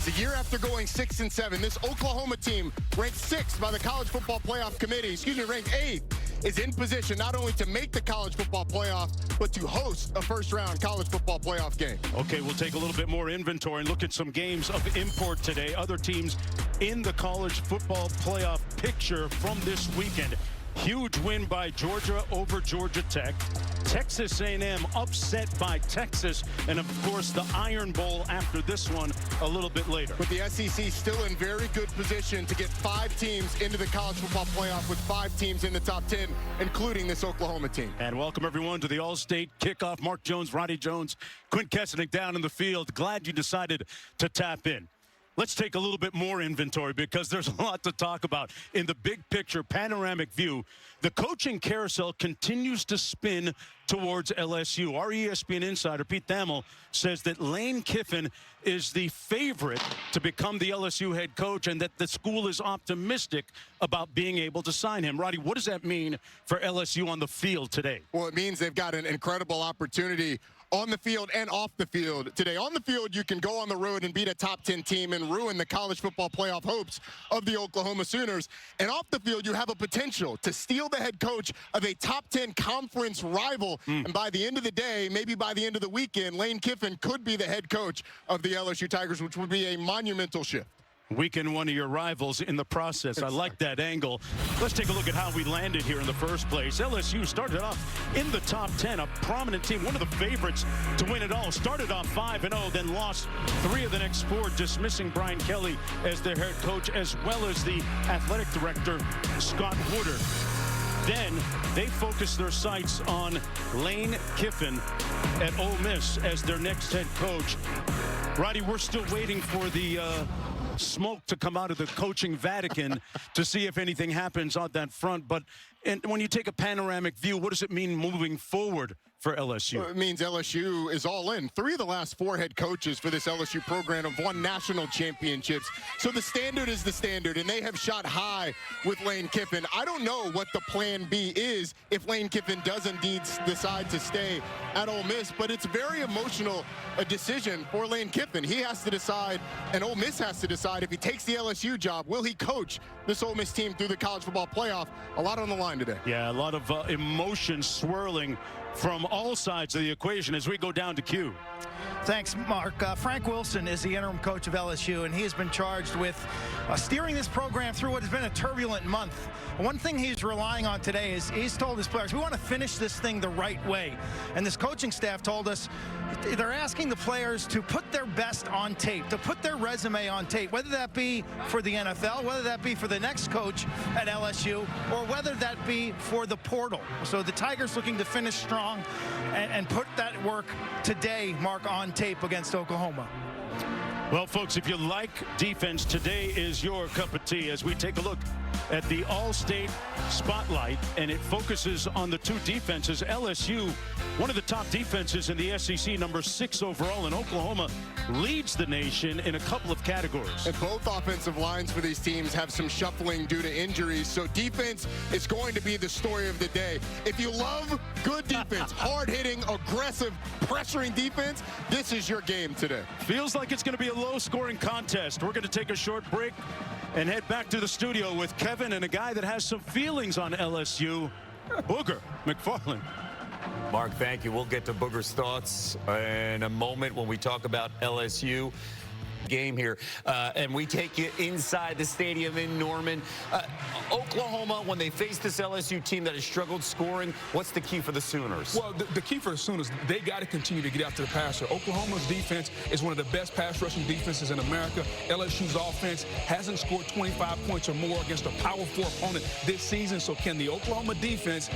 as a year after going 6-7, this Oklahoma team, ranked 6th by the College Football Playoff Committee, ranked 8th, is in position not only to make the College Football Playoff, but to host a first-round College Football Playoff game. Okay, we'll take a little bit more inventory and look at some games of import today. Other teams in the College Football Playoff picture from this weekend. Huge win by Georgia over Georgia Tech. Texas A&M upset by Texas. And, of course, the Iron Bowl after this one a little bit later. But the SEC still in very good position to get 5 teams into the College Football Playoff with 5 teams in the top 10, including this Oklahoma team. And welcome, everyone, to the All-State Kickoff. Mark Jones, Roddy Jones, Quint Kesselnick down in the field. Glad you decided to tap in. Let's take a little bit more inventory because there's a lot to talk about. In the big picture, panoramic view, the coaching carousel continues to spin towards LSU. Our ESPN insider, Pete Thamel, says that Lane Kiffin is the favorite to become the LSU head coach and that the school is optimistic about being able to sign him. Roddy, what does that mean for LSU on the field today? Well, it means they've got an incredible opportunity on the field and off the field today. On the field, you can go on the road and beat a top 10 team and ruin the College Football Playoff hopes of the Oklahoma Sooners. And off the field, you have a potential to steal the head coach of a top 10 conference rival. And by the end of the day, maybe by the end of the weekend, Lane Kiffin could be the head coach of the LSU Tigers, which would be a monumental shift. Weaken one of your rivals in the process. I like that angle. Let's take a look at how we landed here in the first place. LSU started off in the top 10, a prominent team, one of the favorites to win it all. Started off 5-0, then lost 3 of the next 4, dismissing Brian Kelly as their head coach, as well as the athletic director, Scott Woodard. Then they focused their sights on Lane Kiffin at Ole Miss as their next head coach. Roddy, we're still waiting for the smoke to come out of the coaching Vatican to see if anything happens on that front. But when you take a panoramic view, what does it mean moving forward for LSU? Well, it means LSU is all in. 3 of the last 4 head coaches for this LSU program have won national championships. So the standard is the standard, and they have shot high with Lane Kiffin. I don't know what the plan B is if Lane Kiffin does indeed decide to stay at Ole Miss, but it's very emotional a decision for Lane Kiffin. He has to decide, and Ole Miss has to decide, if he takes the LSU job, will he coach this Ole Miss team through the College Football Playoff? A lot on the line today. Yeah, a lot of emotion swirling from all sides of the equation as we go down to Q. Thanks, Mark. Frank Wilson is the interim coach of LSU, and he has been charged with steering this program through what has been a turbulent month. One thing he's relying on today is he's told his players, we want to finish this thing the right way. And this coaching staff told us they're asking the players to put their best on tape, to put their resume on tape, whether that be for the NFL, whether that be for the next coach at LSU, or whether that be for the portal. So the Tigers looking to finish strong and put that work today, Mark, on tape against Oklahoma. Well, folks, if you like defense, today is your cup of tea as we take a look at the All-State Spotlight, and it focuses on the 2 defenses. LSU, one of the top defenses in the SEC, number 6 overall, and Oklahoma leads the nation in a couple of categories. And both offensive lines for these teams have some shuffling due to injuries, so defense is going to be the story of the day. If you love good defense, hard-hitting, aggressive, pressuring defense, this is your game today. Feels like it's going to be a low-scoring contest. We're going to take a short break and head back to the studio with Kevin and a guy that has some feelings on LSU, Booger McFarland. Mark, thank you. We'll get to Booger's thoughts in a moment when we talk about LSU game here, and we take you inside the stadium in Norman. Oklahoma, when they face this LSU team that has struggled scoring, what's the key for the Sooners? Well, the key for the Sooners, they got to continue to get after the passer. Oklahoma's defense is one of the best pass rushing defenses in America. LSU's offense hasn't scored 25 points or more against a Power 4 opponent this season, so can the Oklahoma defense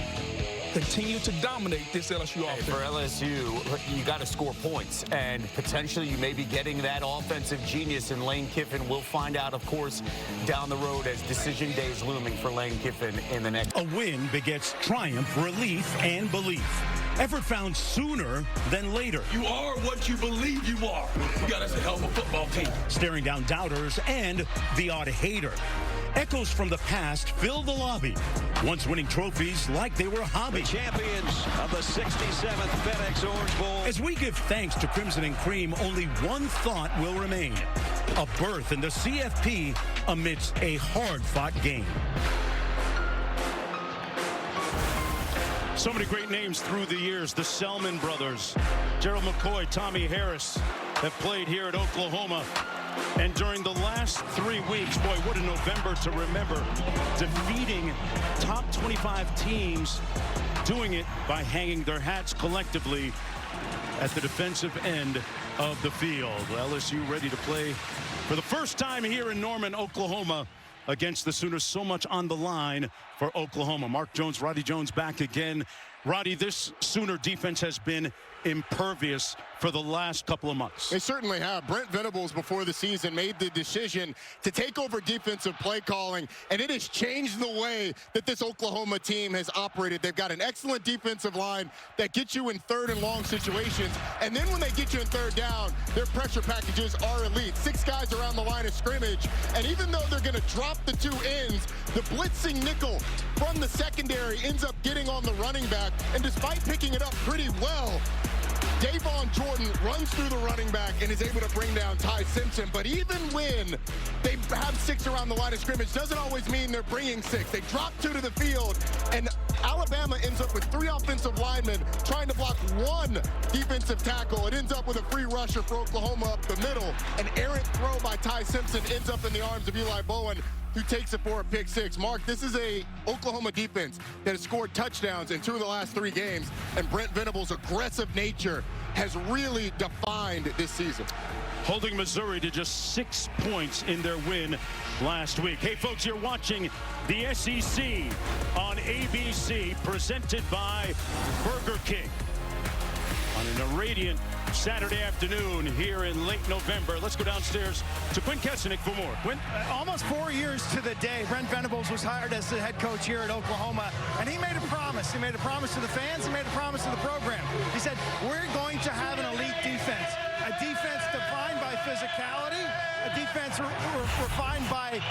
continue to dominate this LSU offense? For LSU, you got to score points, and potentially you may be getting that offensive genius in Lane Kiffin. We'll find out, of course, down the road as decision day is looming for Lane Kiffin in the next. A win begets triumph, relief, and belief. Effort found sooner than later. You are what you believe you are. You got us a hell of a football team. Staring down doubters and the odd hater. Echoes from the past fill the lobby. Once winning trophies like they were a hobby. The champions of the 67th FedEx Orange Bowl. As we give thanks to Crimson and Cream, only one thought will remain. a berth in the CFP amidst a hard-fought game. So many great names through the years. The Selman brothers, Gerald McCoy, Tommy Harris have played here at Oklahoma. And during the last 3 weeks, boy, what a November to remember. Defeating top 25 teams, doing it by hanging their hats collectively at the defensive end of the field. LSU ready to play for the first time here in Norman, Oklahoma, against the Sooners. So much on the line for Oklahoma. Mark Jones, Roddy Jones back again. Roddy, this Sooner defense has been impervious for the last couple of months. They certainly have. Brent Venables before the season made the decision to take over defensive play calling, and it has changed the way that this Oklahoma team has operated. They've got an excellent defensive line that gets you in third and long situations, and then when they get you in third down, their pressure packages are elite. 6 guys around the line of scrimmage, and even though they're going to drop the 2 ends, the blitzing nickel from the secondary ends up getting on the running back, and despite picking it up pretty well, Davon Jordan runs through the running back and is able to bring down Ty Simpson. But even when they have 6 around the line of scrimmage, doesn't always mean they're bringing 6. They drop 2 to the field, and Alabama ends up with 3 offensive linemen trying to block 1 defensive tackle. It ends up with a free rusher for Oklahoma up the middle. An errant throw by Ty Simpson ends up in the arms of Eli Bowen, who takes it for a pick 6. Mark, this is a Oklahoma defense that has scored touchdowns in 2 of the last 3 games, and Brent Venables' aggressive nature has really defined this season. Holding Missouri to just 6 points in their win last week. Hey, folks, you're watching the SEC on ABC, presented by Burger King on an irradiant Saturday afternoon here in late November. Let's go downstairs to Quinn Kessenich for more. Quinn? Almost 4 years to the day, Brent Venables was hired as the head coach here at Oklahoma, and he made a promise. He made a promise to the fans. He made a promise to the program. He said, we're going to have an elite defense, a defense defined by physicality, a defense refined by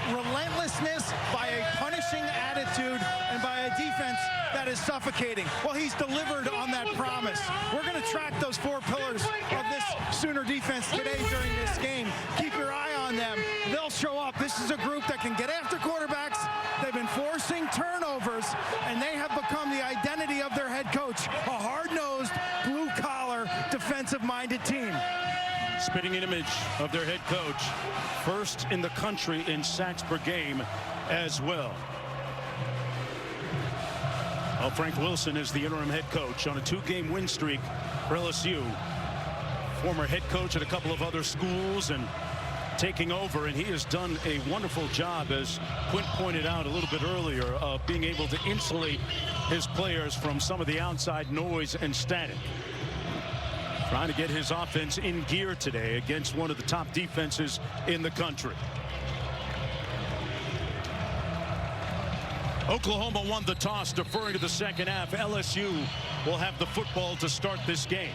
relentlessness, by a punishing attitude, and by a defense that is suffocating. Well, he's delivered on that promise. We're going to track those 4 pillars of this Sooner defense today during this game. Keep your eye on them. They'll show up. This is a group that can get after quarterbacks. They've been forcing turnovers, and they have become the identity of their head coach, a hard-nosed, blue-collar, defensive-minded team. Spitting an image of their head coach, first in the country in sacks per game as well. Well, Frank Wilson is the interim head coach on a 2-game win streak for LSU. Former head coach at a couple of other schools and taking over, and he has done a wonderful job, as Quint pointed out a little bit earlier, of being able to insulate his players from some of the outside noise and static. Trying to get his offense in gear today against one of the top defenses in the country. Oklahoma won the toss, deferring to the second half. LSU will have the football to start this game.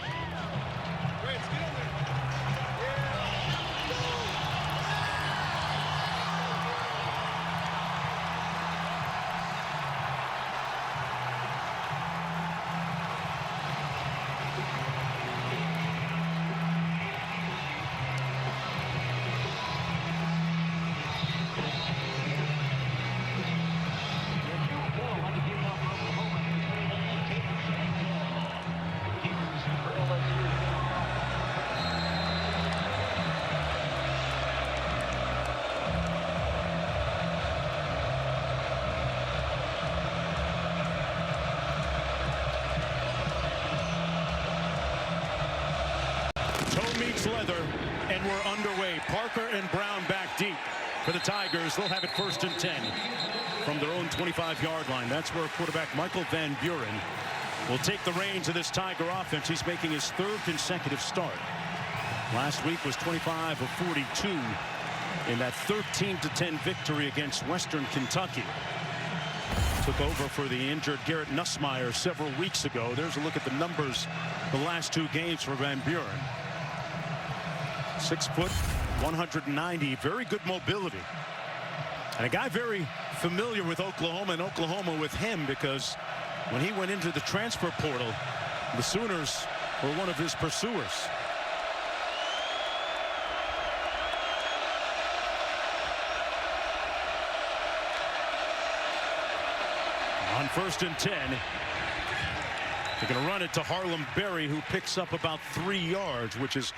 Leather, and we're underway. Parker and Brown back deep for the Tigers. They'll have it 1st and 10 from their own 25-yard line. That's where quarterback Michael Van Buren will take the reins of this Tiger offense. He's making his 3rd consecutive start. Last week was 25 of 42 in that 13-10 victory against Western Kentucky. Took over for the injured Garrett Nussmeier several weeks ago. There's a look at the numbers the last 2 games for Van Buren. 6 foot, 190, very good mobility. And a guy very familiar with Oklahoma, and Oklahoma with him, because when he went into the transfer portal, the Sooners were one of his pursuers. On 1st and 10. They're going to run it to Harlem Berry, who picks up about 3 yards, which is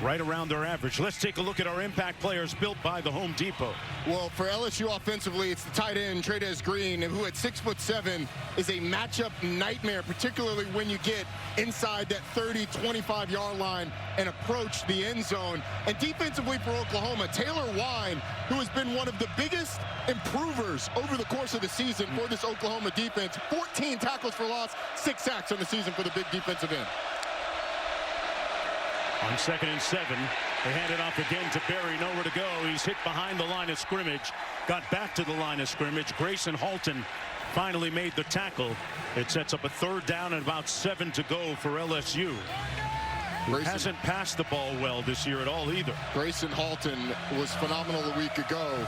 right around their average. Let's take a look at our impact players built by the Home Depot. Well, for LSU offensively, it's the tight end, Trades Green, who at 6'7" is a matchup nightmare, particularly when you get inside that 30, 25-yard line and approach the end zone. And defensively for Oklahoma, Taylor Wine, who has been one of the biggest improvers over the course of the season for this Oklahoma defense. 14 tackles for loss, 6 sacks on the season for the big defensive end. On 2nd and 7, they hand it off again to Berry. Nowhere to go. He's hit behind the line of scrimmage. Got back to the line of scrimmage. Grayson Halton finally made the tackle. It sets up a 3rd down and about 7 to go for LSU. Grayson hasn't passed the ball well this year at all either. Grayson Halton was phenomenal a week ago.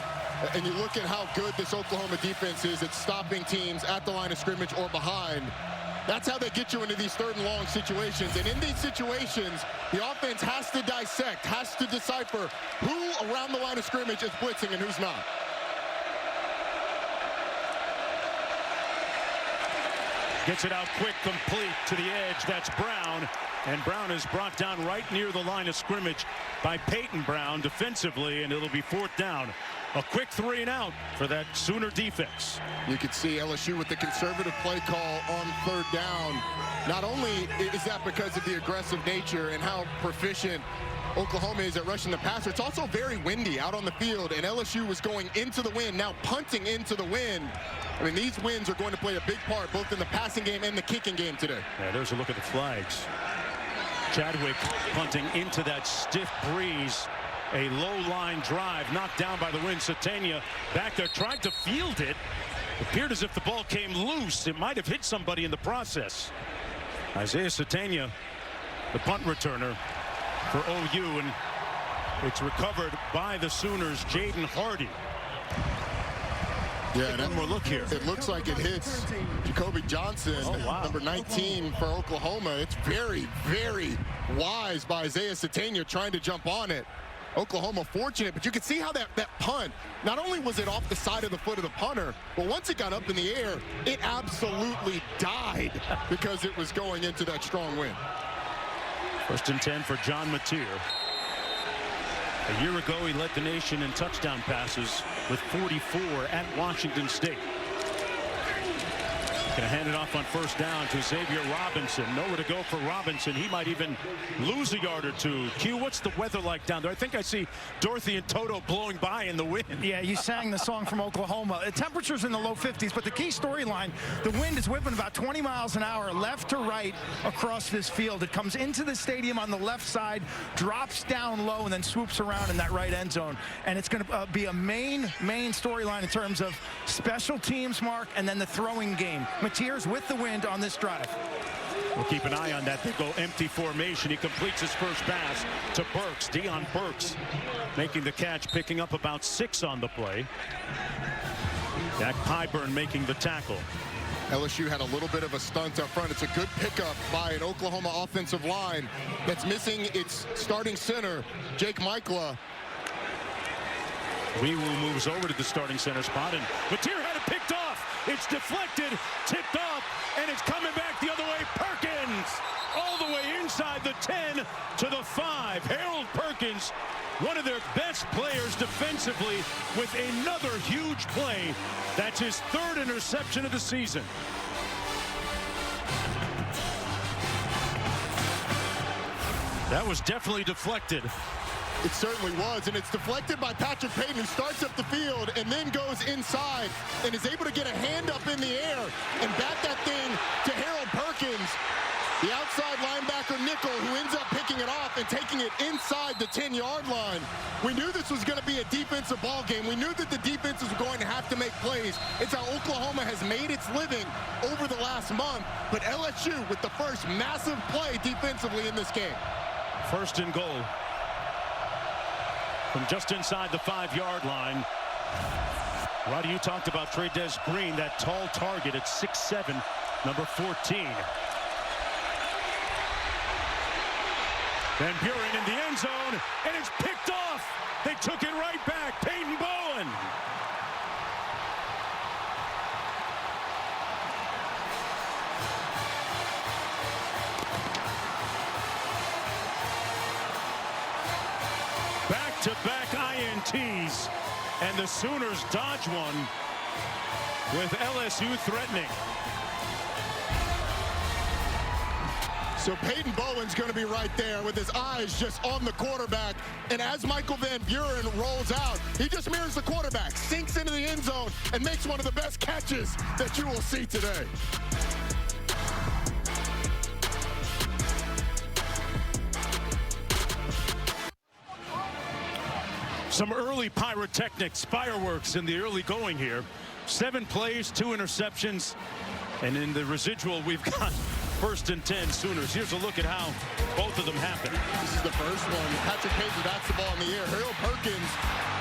And you look at how good this Oklahoma defense is at stopping teams at the line of scrimmage or behind. That's how they get you into these 3rd and long situations. And in these situations, the offense has to dissect, has to decipher who around the line of scrimmage is blitzing and who's not. Gets it out quick, complete to the edge. That's Brown. And Brown is brought down right near the line of scrimmage by Peyton Brown defensively, and it'll be 4th down. A quick 3 and out for that Sooner defense. You could see LSU with the conservative play call on 3rd down. Not only is that because of the aggressive nature and how proficient Oklahoma is at rushing the passer, it's also very windy out on the field, and LSU was going into the wind, now punting into the wind. I mean, these winds are going to play a big part both in the passing game and the kicking game today. Yeah, there's a look at the flags. Chadwick punting into that stiff breeze. A low line drive knocked down by the wind. Satania back there tried to field it. Appeared as if the ball came loose. It might have hit somebody in the process. Isaiah Satania, the punt returner for OU, and it's recovered by the Sooners. Jaden Hardy. Yeah, and one more look here. It looks like it hits Jacoby Johnson, number 19 for Oklahoma. It's very, very wise by Isaiah Satania trying to jump on it. Oklahoma fortunate, but you can see how that punt, not only was it off the side of the foot of the punter, but once it got up in the air, it absolutely died because it was going into that strong wind. 1st and 10 for John Mateer. A year ago, he led the nation in touchdown passes with 44 at Washington State. Going to hand it off on 1st down to Xavier Robinson. Nowhere to go for Robinson. He might even lose a yard or 2. Q, what's the weather like down there? I think I see Dorothy and Toto blowing by in the wind. Yeah, you sang the song from Oklahoma. The temperature's in the low 50s, but the key storyline, the wind is whipping about 20 miles an hour left to right across this field. It comes into the stadium on the left side, drops down low, and then swoops around in that right end zone. And it's going to be a main storyline in terms of special teams, Mark, and then the throwing game. Mateers with the wind on this drive. We'll keep an eye on that. They go empty formation. He completes his first pass to Burks. Deion Burks making the catch, picking up about 6 on the play. Dak Pyburn making the tackle. LSU had a little bit of a stunt up front. It's a good pickup by an Oklahoma offensive line that's missing its starting center, Jake Michla. Weewu moves over to the starting center spot, and Mateer had it picked off. It's deflected, tipped off, and it's coming back the other way. Perkins all the way inside the 10 to the 5. Harold Perkins, one of their best players defensively, with another huge play. That's his 3rd interception of the season. That was definitely deflected. It certainly was, and it's deflected by Patrick Payton, who starts up the field and then goes inside and is able to get a hand up in the air and bat that thing to Harold Perkins, the outside linebacker nickel, who ends up picking it off and taking it inside the 10-yard line. We knew this was going to be a defensive ball game. We knew that the defenses were going to have to make plays. It's how Oklahoma has made its living over the last month, but LSU with the first massive play defensively in this game. 1st and goal. From just inside the 5-yard line. Roddy, you talked about Trades Green, that tall target at 6'7", number 14. Van Buren in the end zone, and it's picked off. They took it right back. Peyton Bowen. tease, and the Sooners dodge one with LSU threatening. So Peyton Bowen's going to be right there with his eyes just on the quarterback. And as Michael Van Buren rolls out, he just mirrors the quarterback, sinks into the end zone, and makes one of the best catches that you will see today. Some early pyrotechnics, fireworks in the early going here. 7 plays, 2 interceptions. And in the residual, we've got 1st and 10 Sooners. Here's a look at how both of them happen. This is the first one. Patrick Payton bats the ball in the air. Harold Perkins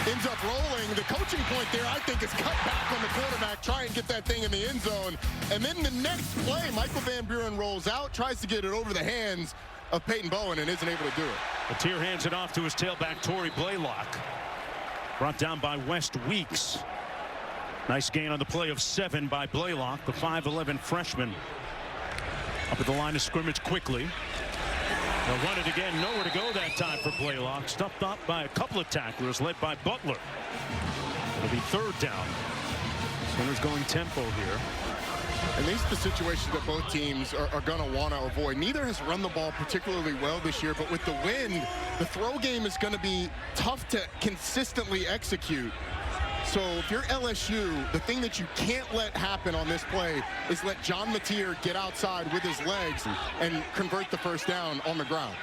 ends up rolling. The coaching point there, I think, is cut back on the quarterback, try and get that thing in the end zone. And then the next play, Michael Van Buren rolls out, tries to get it over the hands of Peyton Bowen and isn't able to do it. Atier hands it off to his tailback, Torrey Blaylock. Brought down by West Weeks. Nice gain on the play of 7 by Blaylock, the 5'11 freshman. Up at the line of scrimmage quickly. They'll run it again. Nowhere to go that time for Blaylock. Stuffed up by a couple of tacklers led by Butler. It'll be 3rd down. Sooners going tempo here. And these are the situations that both teams are going to want to avoid. Neither has run the ball particularly well this year, but with the wind, the throw game is going to be tough to consistently execute. So if you're LSU, the thing that you can't let happen on this play is let John Mateer get outside with his legs and convert the 1st down on the ground.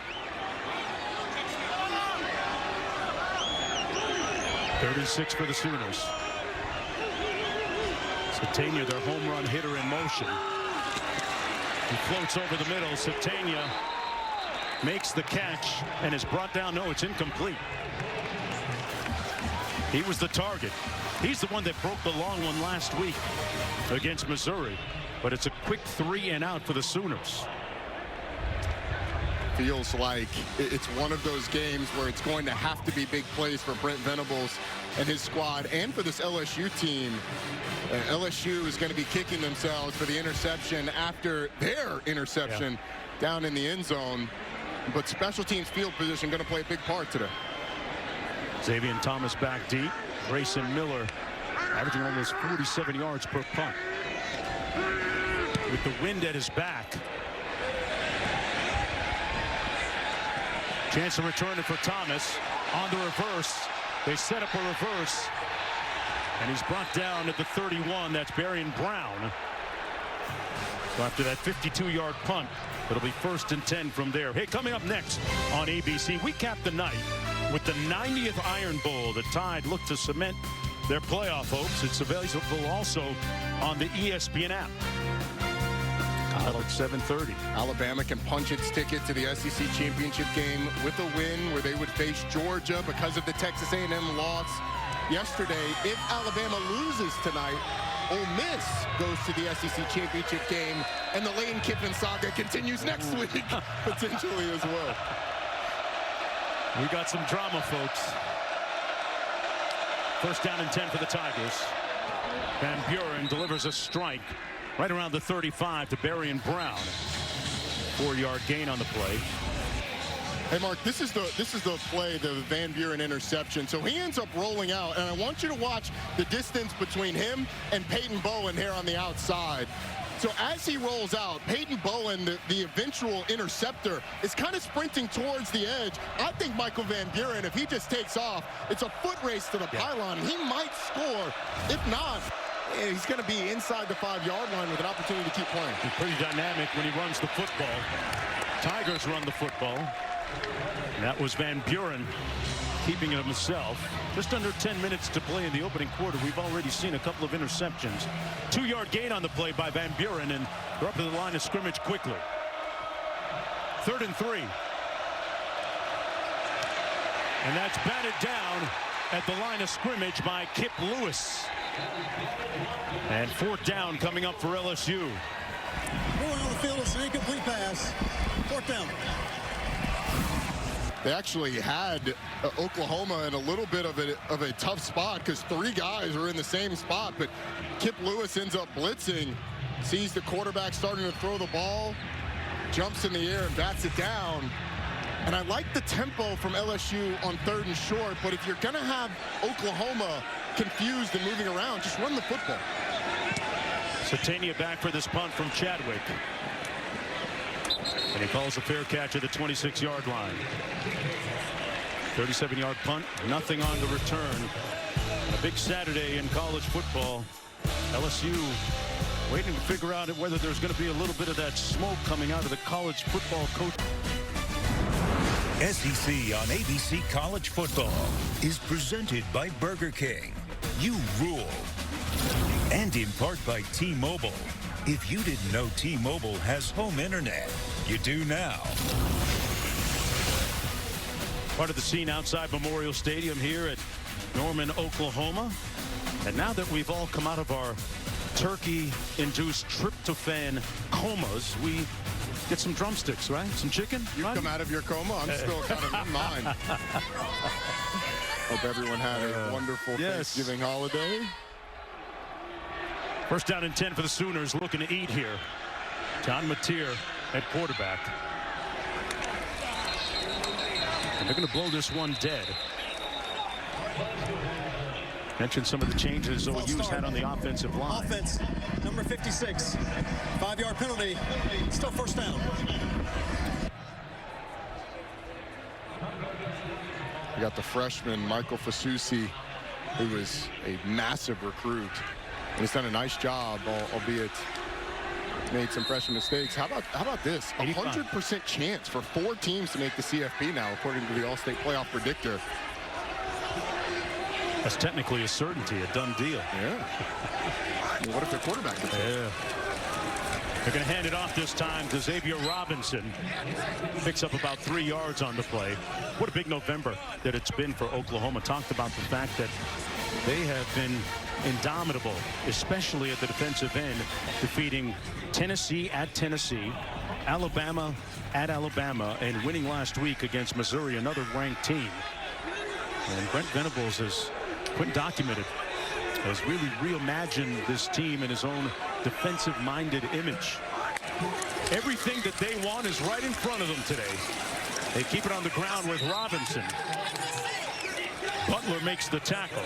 36 for the Sooners. Satania, their home run hitter in motion. He floats over the middle. Satania makes the catch and is brought down. No, it's incomplete. He was the target. He's the one that broke the long one last week against Missouri. But it's a quick 3 and out for the Sooners. Feels like it's one of those games where it's going to have to be big plays for Brent Venables and his squad, and for this LSU team. LSU is going to be kicking themselves for the interception after their interception down in the end zone. But special teams field position going to play a big part today. Xavier Thomas back deep. Grayson Miller averaging almost 47 yards per punt. With the wind at his back. Chance to return it for Thomas on the reverse. They set up a reverse. And he's brought down at the 31. That's Barian Brown. So after that 52-yard punt, it'll be 1st and 10 from there. Hey, coming up next on ABC, we cap the night with the 90th Iron Bowl. The Tide look to cement their playoff hopes. It's available also on the ESPN app. At 7:30. Alabama can punch its ticket to the SEC championship game with a win where they would face Georgia because of the Texas A&M loss yesterday. If Alabama loses tonight, Ole Miss goes to the SEC championship game, and the Lane Kiffin saga continues next week, potentially as well. We got some drama, folks. 1st down and 10 for the Tigers. Van Buren delivers a strike right around the 35 to Barian Brown. 4-yard gain on the play. Hey, Mark, this is the play, the Van Buren interception. So he ends up rolling out, and I want you to watch the distance between him and Peyton Bowen here on the outside. So as he rolls out, Peyton Bowen, the eventual interceptor, is kind of sprinting towards the edge. I think Michael Van Buren, if he just takes off, it's a foot race to the pylon. He might score. If not, he's going to be inside the 5-yard line with an opportunity to keep playing. He's pretty dynamic when he runs the football. Tigers run the football. And that was Van Buren keeping it himself. Just under 10 minutes to play in the opening quarter. We've already seen a couple of interceptions. 2-yard gain on the play by Van Buren, and they're up to the line of scrimmage quickly. 3rd and 3. And that's batted down at the line of scrimmage by Kip Lewis. And 4th down coming up for LSU. Going on the field, it's an incomplete pass. 4th down. They actually had Oklahoma in a little bit of a tough spot because 3 guys were in the same spot, but Kip Lewis ends up blitzing, sees the quarterback starting to throw the ball, jumps in the air and bats it down. And I like the tempo from LSU on 3rd and short, but if you're going to have Oklahoma confused and moving around, just run the football. Satania back for this punt from Chadwick. And he calls a fair catch at the 26-yard line. 37-yard punt, nothing on the return. A big Saturday in college football. LSU waiting to figure out whether there's going to be a little bit of that smoke coming out of the college football coach. SEC on ABC College Football is presented by Burger King. You rule. And in part by T-Mobile. If you didn't know T-Mobile has home internet, you do now. Part of the scene outside Memorial Stadium here at Norman, Oklahoma. And now that we've all come out of our turkey-induced tryptophan comas, we get some drumsticks, right? Some chicken? You right? come out of your coma. I'm still kind of in mine. Hope everyone had a wonderful Thanksgiving holiday. First down and 10 for the Sooners, looking to eat here. John Mateer at quarterback. And they're going to blow this one dead. Mentioned some of the changes OU's had on the offensive line. Offense, number 56. 5-yard penalty. Still first down. We got the freshman, Michael Fasusi, who is a massive recruit. And he's done a nice job, albeit made some freshman mistakes. How about this? 100% chance for 4 teams to make the CFP now, according to the All-State Playoff Predictor. That's technically a certainty, a done deal. Yeah. I mean, what if the quarterback gets it? Yeah. They're going to hand it off this time to Xavier Robinson. Picks up about 3 yards on the play. What a big November that it's been for Oklahoma. Talked about the fact that they have been indomitable, especially at the defensive end, defeating Tennessee at Tennessee, Alabama at Alabama, and winning last week against Missouri, another ranked team. And Brent Venables has documented, has really reimagined this team in his own defensive-minded image. Everything that they want is right in front of them today. They keep it on the ground with Robinson. Butler makes the tackle.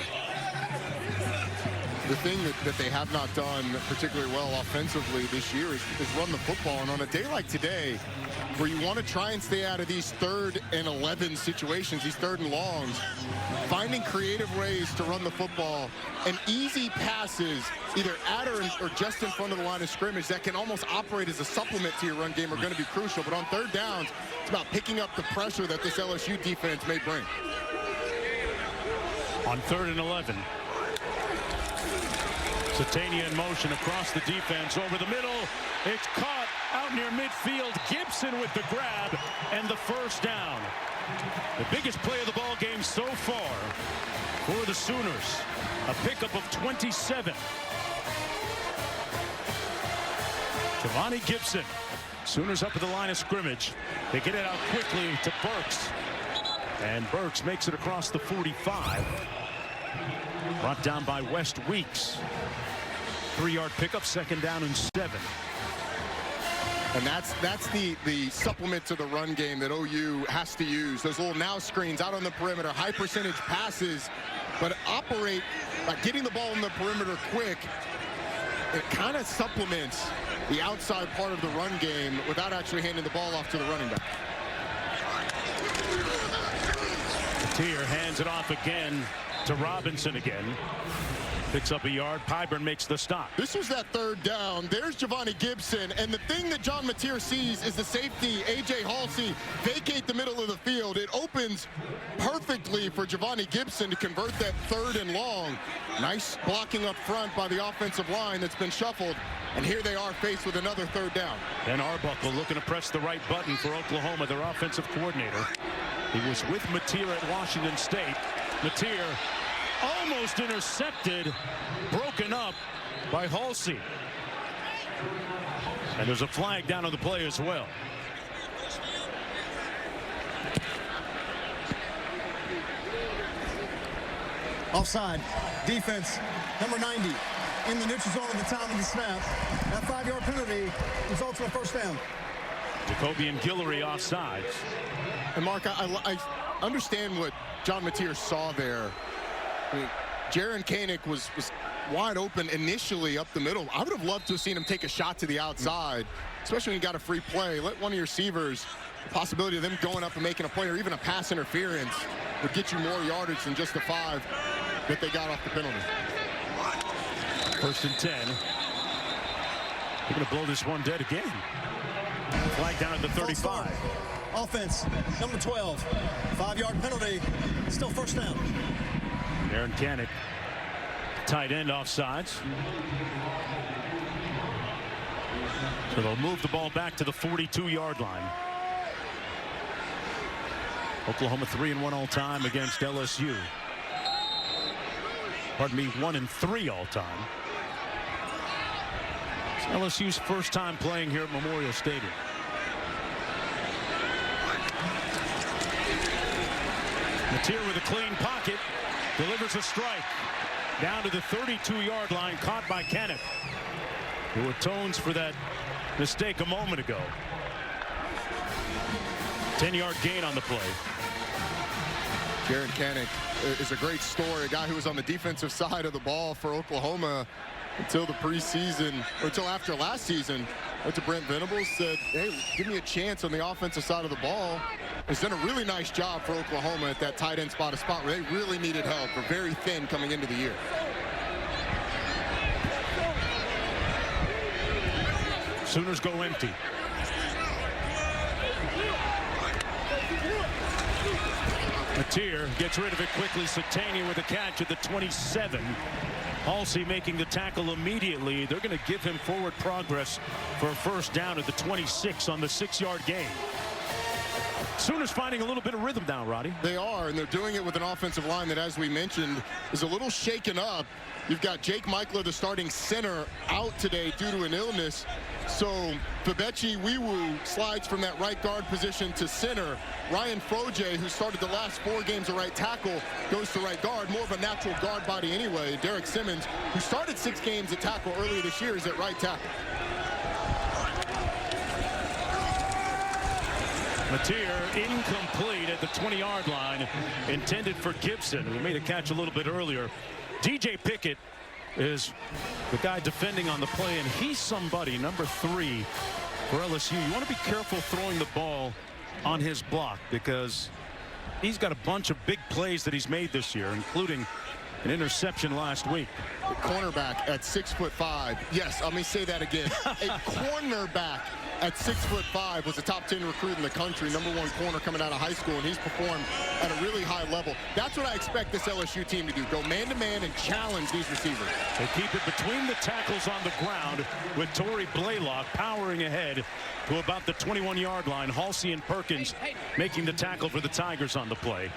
The thing that they have not done particularly well offensively this year is run the football. And on a day like today, where you want to try and stay out of these 3rd and 11 situations, these 3rd and longs, finding creative ways to run the football and easy passes either at or just in front of the line of scrimmage that can almost operate as a supplement to your run game are going to be crucial. But on 3rd downs, it's about picking up the pressure that this LSU defense may bring. On 3rd and 11. Satania in motion across the defense over the middle. It's caught out near midfield. Gibson with the grab and the first down. The biggest play of the ball game so far for the Sooners. A pickup of 27. Giovanni Gibson. Sooners up at the line of scrimmage. They get it out quickly to Burks. And Burks makes it across the 45. Brought down by West Weeks. 3-yard pickup, 2nd down and 7. And that's the supplement to the run game that OU has to use. Those little now screens out on the perimeter, high percentage passes, but operate by getting the ball in the perimeter quick. It kind of supplements the outside part of the run game without actually handing the ball off to the running back. Mateer hands it off again to Robinson again. Picks up a yard. Pyburn makes the stop. This was that 3rd down. There's Giovanni Gibson. And the thing that John Mateer sees is the safety, A.J. Halsey, vacate the middle of the field. It opens perfectly for Giovanni Gibson to convert that 3rd and long. Nice blocking up front by the offensive line that's been shuffled. And here they are faced with another 3rd down. And Arbuckle looking to press the right button for Oklahoma, their offensive coordinator. He was with Mateer at Washington State. Mateer almost intercepted, broken up by Halsey. And there's a flag down on the play as well. Offside. Defense, number 90. In the neutral zone at the time of the snap. That 5-yard penalty results in a first down. Jacobian Guillory offsides. And Mark, I understand what John Mateer saw there. I mean, Jaron Koenig was wide open initially up the middle. I would have loved to have seen him take a shot to the outside, especially when you got a free play. Let one of your receivers, the possibility of them going up and making a play or even a pass interference would get you more yardage than just the 5 that they got off the penalty. 1st and 10. They're going to blow this one dead again. Flag down at the 35. Offense, number 12. 5-yard penalty. Still first down. Aaron Koenig, tight end offsides. So they'll move the ball back to the 42-yard line. Oklahoma 3-1 all time against LSU. Pardon me, 1-3 all time. It's LSU's first time playing here at Memorial Stadium. Mateer with a clean pocket, delivers a strike. Down to the 32-yard line, caught by Koenig, who atones for that mistake a moment ago. 10-yard gain on the play. Jaron Koenig is a great story, a guy who was on the defensive side of the ball for Oklahoma until the preseason, or until after last season. Went to Brent Venables, said, hey, give me a chance on the offensive side of the ball. He's done a really nice job for Oklahoma at that tight end spot, a spot where they really needed help. They're very thin coming into the year. Sooners go empty. Mateer gets rid of it quickly. Satania with a catch at the 27. Halsey making the tackle immediately. They're going to give him forward progress for a first down at the 26 on the 6-yard gain. Sooners finding a little bit of rhythm now, Roddy. They are, and they're doing it with an offensive line that, as we mentioned, is a little shaken up. You've got Jake Michler, the starting center, out today due to an illness. So Fabechi Wiwu slides from that right guard position to center. Ryan Froje, who started the last 4 games at right tackle, goes to right guard, more of a natural guard body anyway. Derek Simmons, who started 6 games at tackle earlier this year, is at right tackle. Mateer incomplete at the 20-yard line, intended for Gibson, who made a catch a little bit earlier. DJ Pickett is the guy defending on the play, and he's somebody, number 3 for LSU. You want to be careful throwing the ball on his block, because he's got a bunch of big plays that he's made this year, including an interception last week. A cornerback at 6'5". Yes, let me say that again. A cornerback at 6'5" was a top 10 recruit in the country, number 1 corner coming out of high school, and he's performed at a really high level. That's what I expect this LSU team to do, go man-to-man and challenge these receivers. They keep it between the tackles on the ground, with Torrey Blaylock powering ahead to about the 21-yard line. Halsey and Perkins making the tackle for the Tigers on the play,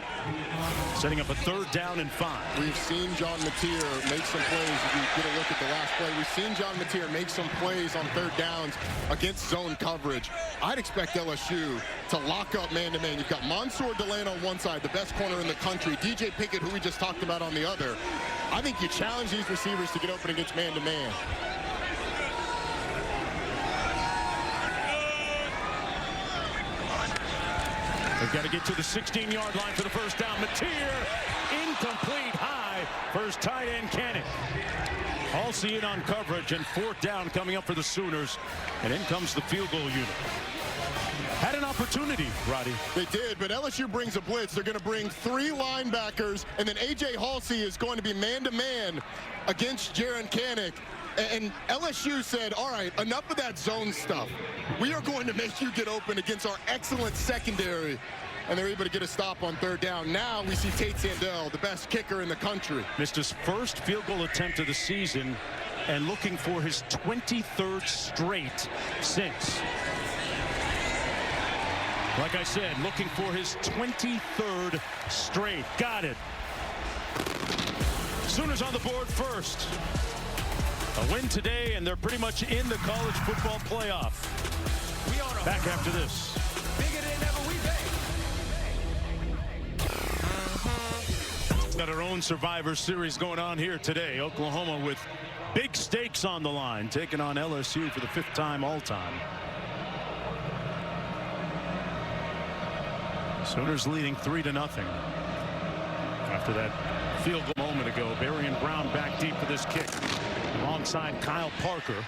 setting up a 3rd down and 5. We've seen John Mateer make some plays. If you get a look at the last play, we've seen John Mateer make some plays on 3rd downs against zone coverage. I'd expect LSU to lock up man-to-man. You've got Mansour Delano on one side, the best corner in the country. DJ Pickett, who we just talked about, on the other. I think you challenge these receivers to get open against man-to-man. They've got to get to the 16-yard line for the first down. Mateer, incomplete, high, first tight end Koenig. Halsey in on coverage, and 4th down coming up for the Sooners. And in comes the field goal unit. Had an opportunity, Roddy. They did, but LSU brings a blitz. They're going to bring 3 linebackers, and then A.J. Halsey is going to be man-to-man against Jaron Koenig. And LSU said, all right, enough of that zone stuff. We are going to make you get open against our excellent secondary. And they're able to get a stop on 3rd down. Now we see Tate Sandell, the best kicker in the country. Missed his first field goal attempt of the season, and looking for his 23rd straight since. Like I said, looking for his 23rd straight. Got it. Sooners on the board first. A win today, and they're pretty much in the college football playoff. Back after this. Got our own Survivor Series going on here today. Oklahoma with big stakes on the line, taking on LSU for the 5th time all time. Sooners leading 3-0 after that field goal a moment ago. Barry and Brown back deep for this kick alongside Kyle Parker.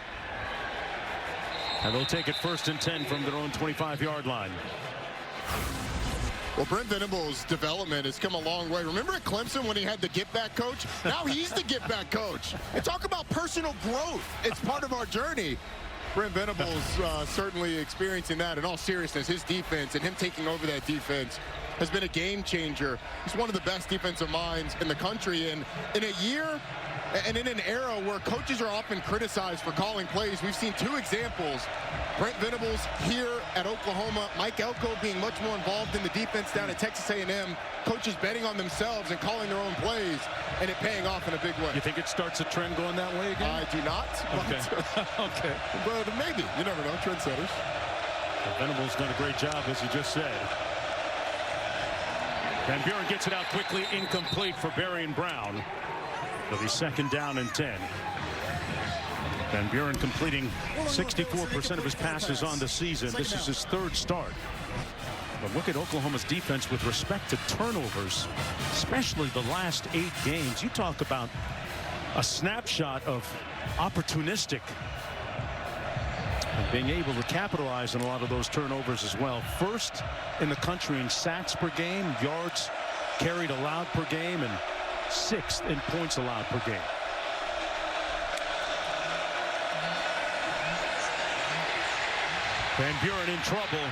And they'll take it 1st and 10 from their own 25-yard line. Well, Brent Venables' development has come a long way. Remember at Clemson when he had the get-back coach? Now he's the get-back coach. And talk about personal growth. It's part of our journey. Brent Venables certainly experiencing that. In all seriousness, his defense and him taking over that defense has been a game changer. He's one of the best defensive minds in the country. And in a year and in an era where coaches are often criticized for calling plays, we've seen 2 examples. Brent Venables here at Oklahoma, Mike Elko being much more involved in the defense down at Texas A&M, coaches betting on themselves and calling their own plays, and it paying off in a big way. You think it starts a trend going that way again? I do not. Okay. Okay. But maybe. You never know. Trendsetters. Venables done a great job, as you just said. Van Buren gets it out quickly, incomplete for Barry and Brown. It'll be 2nd down and 10. Van Buren completing 64% of his passes on the season. This is his 3rd start. But look at Oklahoma's defense with respect to turnovers, especially the last 8 games. You talk about a snapshot of opportunistic and being able to capitalize on a lot of those turnovers as well. 1st in the country in sacks per game, yards carried allowed per game, and 6th in points allowed per game. Van Buren in trouble.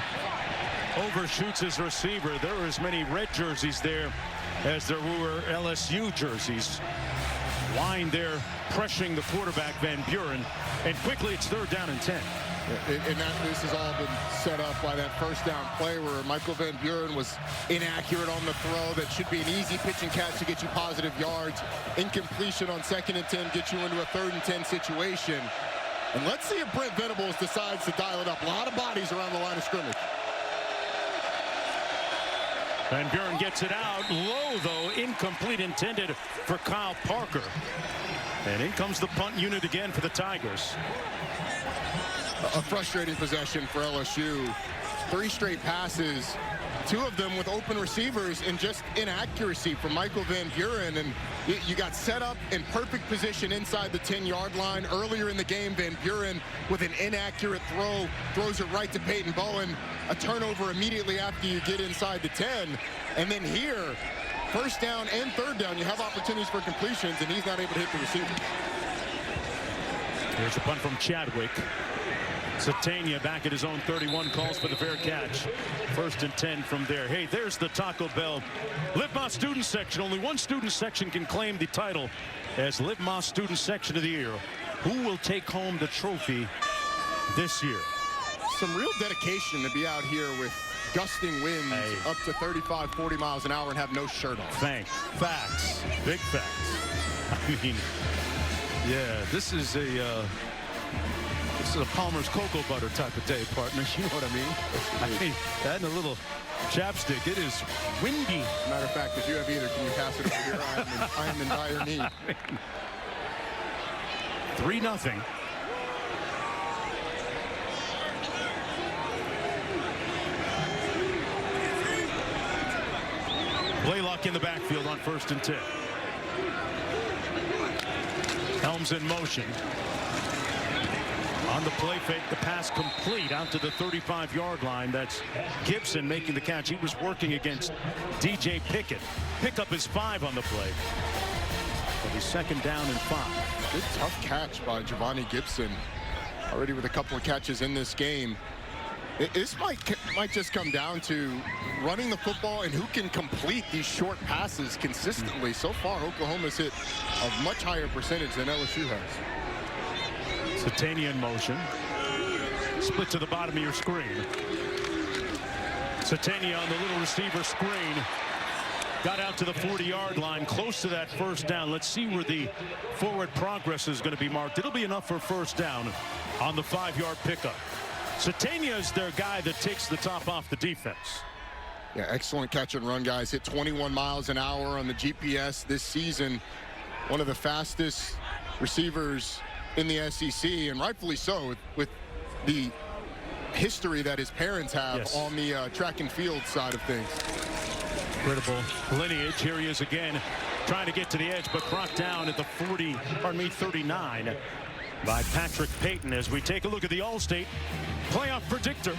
Overshoots his receiver. There are as many red jerseys there as there were LSU jerseys. Line there pressuring the quarterback, Van Buren. And quickly it's 3rd down and 10. And this has all been set up by that 1st down play where Michael Van Buren was inaccurate on the throw. That should be an easy pitch and catch to get you positive yards. Incompletion on 2nd and 10 gets you into a 3rd and 10 situation. And let's see if Brent Venables decides to dial it up. A lot of bodies around the line of scrimmage. Van Buren gets it out low, though. Incomplete, intended for Kyle Parker. And in comes the punt unit again for the Tigers. A frustrating possession for LSU. 3 straight passes, 2 of them with open receivers, and just inaccuracy from Michael Van Buren. And you got set up in perfect position inside the 10-yard line. Earlier in the game, Van Buren with an inaccurate throw throws it right to Peyton Bowen. A turnover immediately after you get inside the 10. And then here, 1st down and 3rd down, you have opportunities for completions, and he's not able to hit the receiver. Here's a punt from Chadwick. Satania back at his own 31, calls for the fair catch. 1st and 10 from there. Hey, there's the Taco Bell Live Más Student Section. Only one student section can claim the title as Live Más Student Section of the Year. Who will take home the trophy this year? Some real dedication to be out here with gusting winds up to 35, 40 miles an hour and have no shirt on. Facts. Big facts. I mean, yeah, this is a Palmer's cocoa butter type of day, partner. You know what I mean? I mean, that and a little chapstick. It is windy. Matter of fact, if you have either, can you pass it over here? I am in dire need. 3-0. Blaylock in the backfield on 1st and 10. Helms in motion. On the play fake, the pass complete out to the 35-yard line. That's Gibson making the catch. He was working against DJ Pickett. Pickup is 5 on the play. It'll be 2nd down and 5. Good tough catch by Giovanni Gibson. Already with a couple of catches in this game. This might just come down to running the football and who can complete these short passes consistently. So far, Oklahoma's hit a much higher percentage than LSU has. Satania in motion. Split to the bottom of your screen. Satania on the little receiver screen. Got out to the 40-yard line, close to that 1st down. Let's see where the forward progress is going to be marked. It'll be enough for 1st down on the 5-yard pickup. Satania is their guy that takes the top off the defense. Yeah, excellent catch and run, guys. Hit 21 miles an hour on the GPS this season. One of the fastest receivers in the SEC, and rightfully so, with the history that his parents have Yes. on the track and field side of things. Incredible lineage. Here he is again, trying to get to the edge, but brought down at the 39 by Patrick Payton as we take a look at the All-State playoff predictor.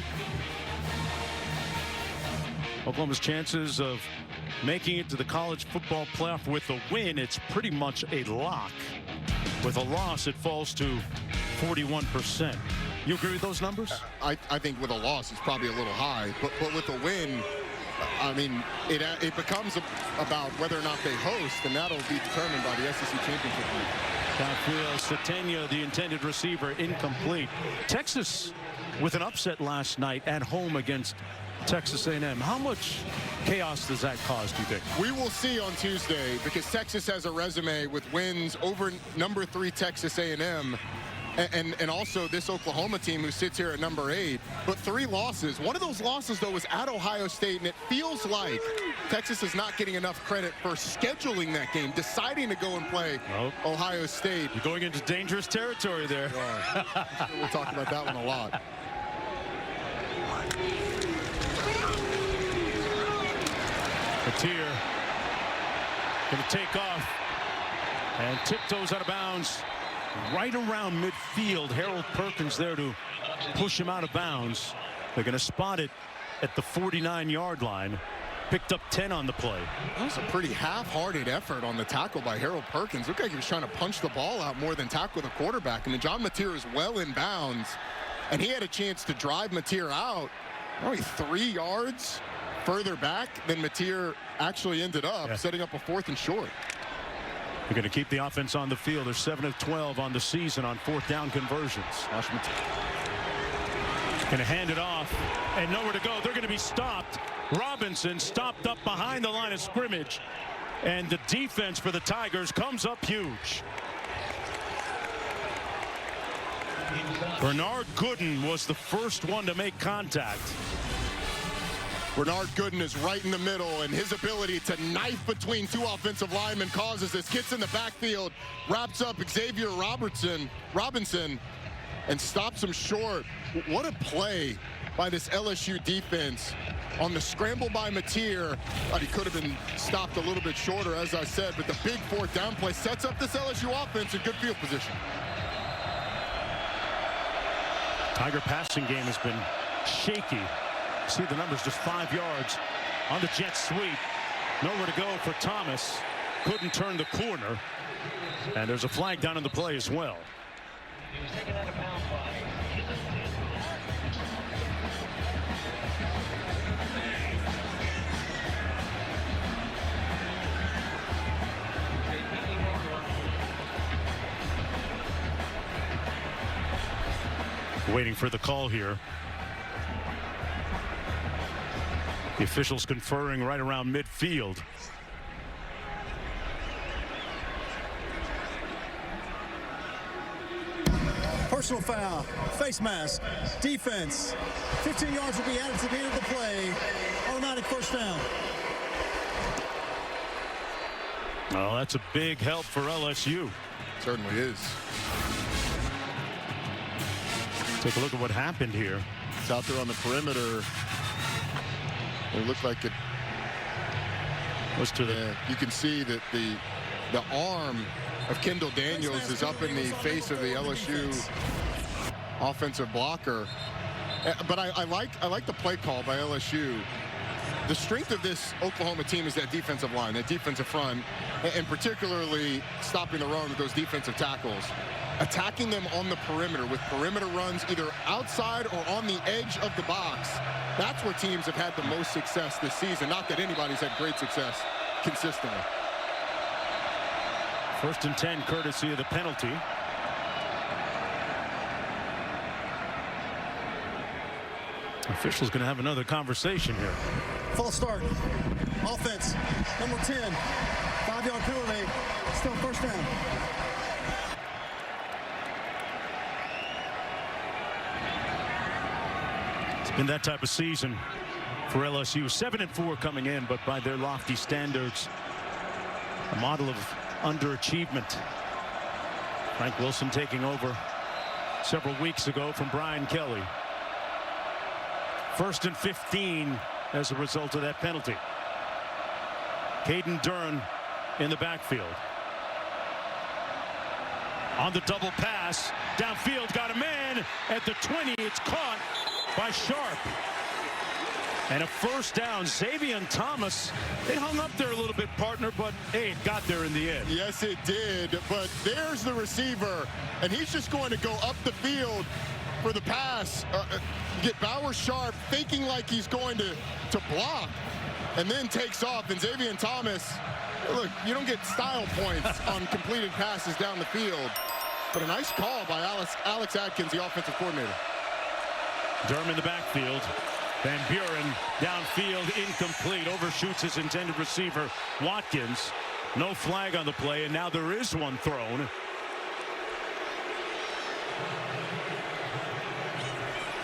Oklahoma's chances of making it to the college football playoff with a win, it's pretty much a lock. With a loss, it falls to 41%. You agree with those numbers? I think with a loss, it's probably a little high. But with a win, I mean, it becomes about whether or not they host, and that'll be determined by the SEC championship week. Downfield, Satenia, the intended receiver, incomplete. Texas with an upset last night at home against Texas A&M. How much chaos does that cause, do you think? We will see on Tuesday, because Texas has a resume with wins over number 3 Texas A&M and also this Oklahoma team who sits here at number 8. But 3 losses. One of those losses, though, was at Ohio State, and it feels like Texas is not getting enough credit for scheduling that game, deciding to go and play Ohio State. You're going into dangerous territory there. We'll talk about that one a lot. Mateer going to take off and tiptoes out of bounds right around midfield. Harold Perkins there to push him out of bounds. They're going to spot it at the 49-yard line. Picked up 10 on the play. That was a pretty half-hearted effort on the tackle by Harold Perkins. Looked like he was trying to punch the ball out more than tackle the quarterback. I mean, John Mateer is well in bounds, and he had a chance to drive Mateer out probably 3 yards further back than Mateer actually ended up, setting up a 4th and short. They're going to keep the offense on the field. They're 7 of 12 on the season on 4th down conversions. Going to hand it off and nowhere to go. They're going to be stopped. Robinson stopped up behind the line of scrimmage, and the defense for the Tigers comes up huge. Bernard Gooden was the first one to make contact. Bernard Gooden is right in the middle, and his ability to knife between 2 offensive linemen causes this. Gets in the backfield, wraps up Xavier Robinson, and stops him short. What a play by this LSU defense on the scramble by Mateer. But he could have been stopped a little bit shorter, as I said, but the big 4th down play sets up this LSU offense in good field position. Tiger passing game has been shaky. See the numbers, just 5 yards on the jet sweep. Nowhere to go for Thomas. Couldn't turn the corner. And there's a flag down in the play as well. Waiting for the call here. The officials conferring right around midfield. Personal foul, face mask, defense. 15 yards will be added to the end of the play. Automatic 1st down. Oh, that's a big help for LSU. Certainly is. Take a look at what happened here. It's out there on the perimeter. It looked like it was to the. You can see that the arm of Kendall Daniels is up in the face of the LSU offensive blocker. But I like the play call by LSU. The strength of this Oklahoma team is that defensive line, that defensive front, and particularly stopping the run with those defensive tackles. Attacking them on the perimeter with perimeter runs either outside or on the edge of the box. That's where teams have had the most success this season. Not that anybody's had great success consistently. 1st and 10, courtesy of the penalty. Officials going to have another conversation here. False start. Offense, number 10. 5-yard penalty. Still 1st down. It's been that type of season for LSU. 7-4 coming in, but by their lofty standards, a model of underachievement. Frank Wilson taking over several weeks ago from Brian Kelly. First and 15 as a result of that penalty. Caden Dern in the backfield. On the double pass, downfield, got a man at the 20. It's caught by Sharp. And a first down. Xavier Thomas, it hung up there a little bit, partner, but hey, it got there in the end. Yes, it did. But there's the receiver, and he's just going to go up the field for the pass. Get Bauer Sharp thinking like he's going to block, and then takes off. And Xavier Thomas, look, you don't get style points on completed passes down the field, but a nice call by Alex Atkins, the offensive coordinator. Durham in the backfield. Van Buren downfield, incomplete, overshoots his intended receiver, Watkins. No flag on the play, and now there is one thrown.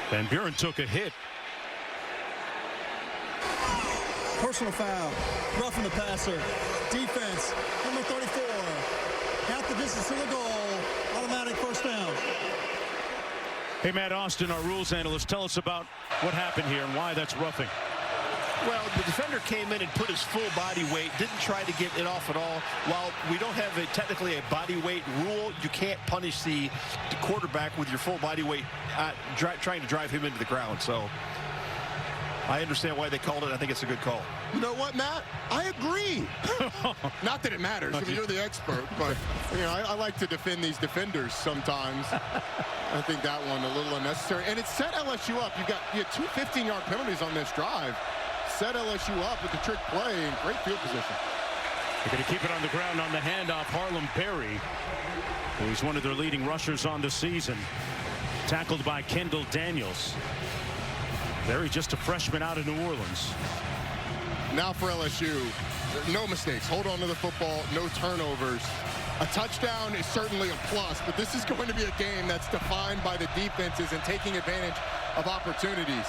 Van Buren took a hit. Personal foul. Roughing the passer. Defense. Number 34. Half the distance to the goal. Automatic first down. Hey, Matt Austin, our rules analyst, tell us about what happened here and why that's roughing. Well, the defender came in and put his full body weight, didn't try to get it off at all. While we don't have technically a body weight rule, you can't punish the quarterback with your full body weight trying to drive him into the ground. So I understand why they called it. I think it's a good call. You know what, Matt? I agree. Not that it matters. I mean, you're the expert, but you know, I like to defend these defenders sometimes. I think that one a little unnecessary, and it set LSU up. You had two 15-yard penalties on this drive. Set LSU up with the trick play and great field position. They're going to keep it on the ground on the handoff. Harlem Berry, who's one of their leading rushers on the season, tackled by Kendall Daniels. Berry, just a freshman out of New Orleans. Now for LSU, no mistakes. Hold on to the football, no turnovers. A touchdown is certainly a plus, but this is going to be a game that's defined by the defenses and taking advantage of opportunities.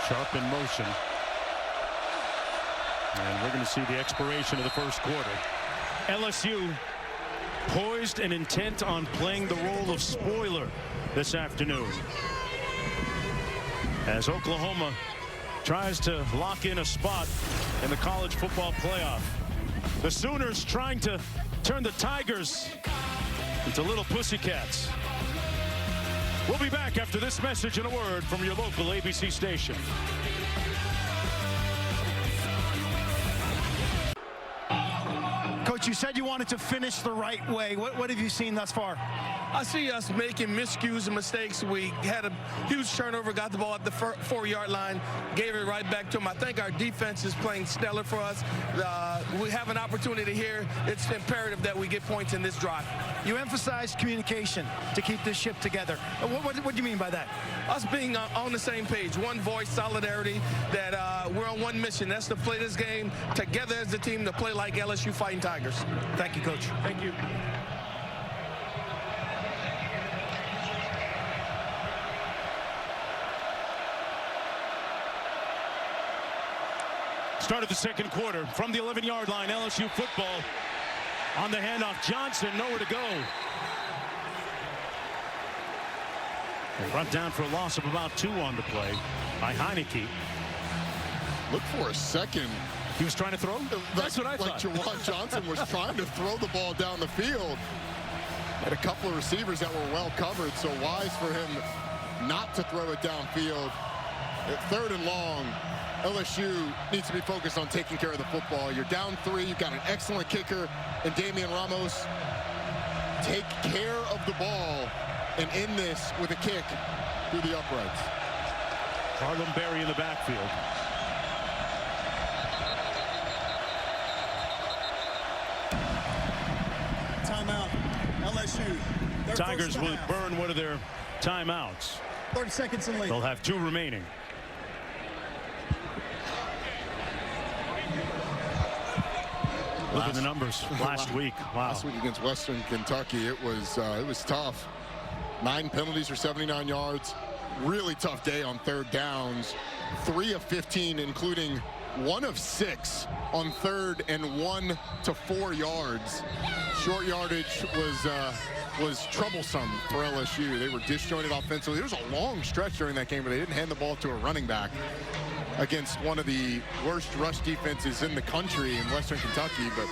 Sharp in motion. And we're going to see the expiration of the first quarter. LSU poised and intent on playing the role of spoiler this afternoon, as Oklahoma tries to lock in a spot in the college football playoff. The Sooners trying to turn the Tigers into little pussycats. We'll be back after this message and a word from your local ABC station. Coach, you said you wanted to finish the right way. What have you seen thus far? I see us making miscues and mistakes. We had a huge turnover, got the ball at the 4-yard line, gave it right back to them. I think our defense is playing stellar for us. We have an opportunity here. It's imperative that we get points in this drive. You emphasized communication to keep this ship together. What do you mean by that? Us being on the same page, one voice, solidarity, that we're on one mission. That's to play this game together as a team, to play like LSU Fighting Tigers. Thank you, Coach. Thank you. Start of the second quarter from the 11-yard line. LSU football on the handoff. Johnson nowhere to go. And brought down for a loss of about 2 on the play by Heineke. Look for a second. He was trying to throw? That's what I thought. Like Jawan Johnson was trying to throw the ball down the field. Had a couple of receivers that were well covered, so wise for him not to throw it downfield. At 3rd and long, LSU needs to be focused on taking care of the football. You're down 3. You've got an excellent kicker in Damian Ramos. Take care of the ball and end this with a kick through the uprights. Harlem Berry in the backfield. Timeout. LSU. Tigers will burn one of their timeouts. 30 seconds in lead. They'll have 2 remaining. Look at the numbers last week. Wow. Last week against Western Kentucky, it was tough. 9 penalties for 79 yards. Really tough day on 3rd downs. 3 of 15, including 1 of 6 on 3rd and 1 to 4 yards. Short yardage was was troublesome for LSU. They were disjointed offensively. There was a long stretch during that game where they didn't hand the ball to a running back against one of the worst rush defenses in the country in Western Kentucky. But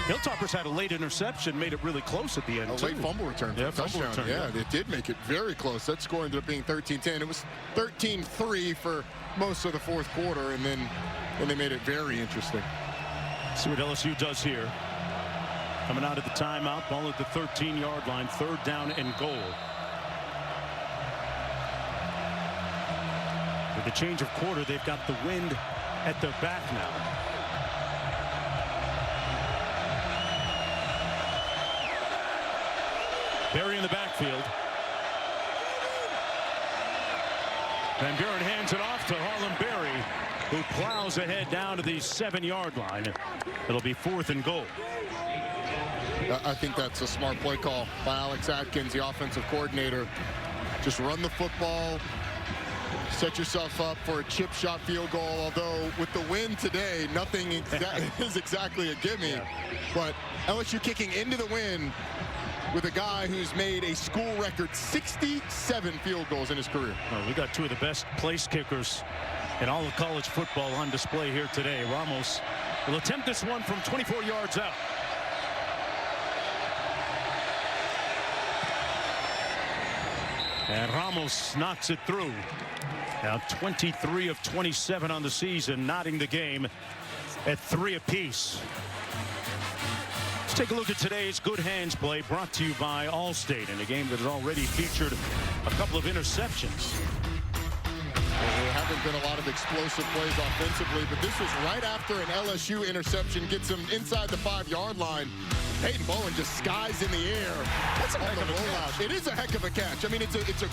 Hilltoppers had a late interception, made it really close at the end. A late fumble return for a touchdown. Yeah, it did make it very close. That score ended up being 13-10. It was 13-3 for most of the fourth quarter, and then they made it very interesting. See what LSU does here. Coming out of the timeout, ball at the 13-yard line, 3rd down and goal. With the change of quarter, they've got the wind at their back now. Berry in the backfield. Van Buren hands it off to Harlem Berry, who plows ahead down to the 7-yard line. It'll be 4th and goal. I think that's a smart play call by Alex Atkins, the offensive coordinator. Just run the football, set yourself up for a chip shot field goal, although with the win today, nothing is exactly a gimme. Yeah. But LSU kicking into the win with a guy who's made a school record 67 field goals in his career. Well, we got 2 of the best place kickers in all of college football on display here today. Ramos will attempt this one from 24 yards out. And Ramos knocks it through. Now 23 of 27 on the season, knotting the game at 3 apiece. Let's take a look at today's Good Hands play, brought to you by Allstate, in a game that has already featured a couple of interceptions. There haven't been a lot of explosive plays offensively, but this was right after an LSU interception gets him inside the 5-yard line. Peyton Bowen just skies in the air. That's a heck of a rollout. It is a heck of a catch. I mean, it's a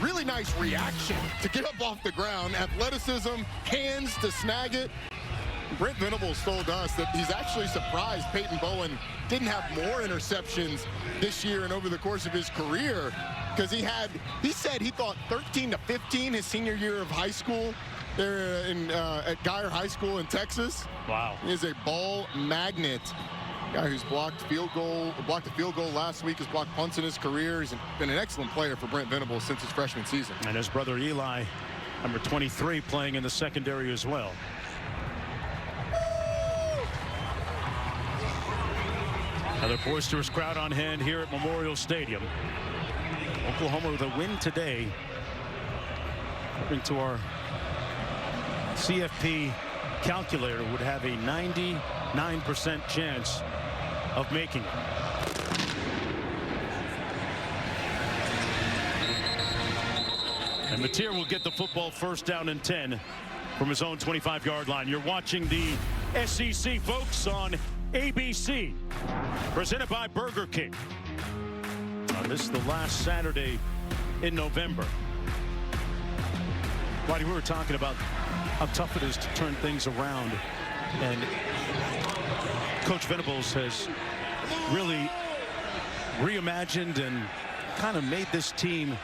really nice reaction to get up off the ground. Athleticism, hands to snag it. Brent Venables told us that he's actually surprised Peyton Bowen didn't have more interceptions this year and over the course of his career, because he said he thought 13 to 15 his senior year of high school there at Geyer High School in Texas. Wow. He is a ball magnet. Guy who's blocked a field goal last week, has blocked punts in his career. He's been an excellent player for Brent Venables since his freshman season. And his brother Eli, number 23, playing in the secondary as well. Another boisterous crowd on hand here at Memorial Stadium. Oklahoma with a win today, according to our CFP calculator, would have a 99% chance of making it. And Mateer will get the football 1st down and 10 from his own 25-yard line. You're watching the SEC, folks, on ABC, presented by Burger King. This is the last Saturday in November. Roddy, we were talking about how tough it is to turn things around, and Coach Venables has really reimagined and kind of made this team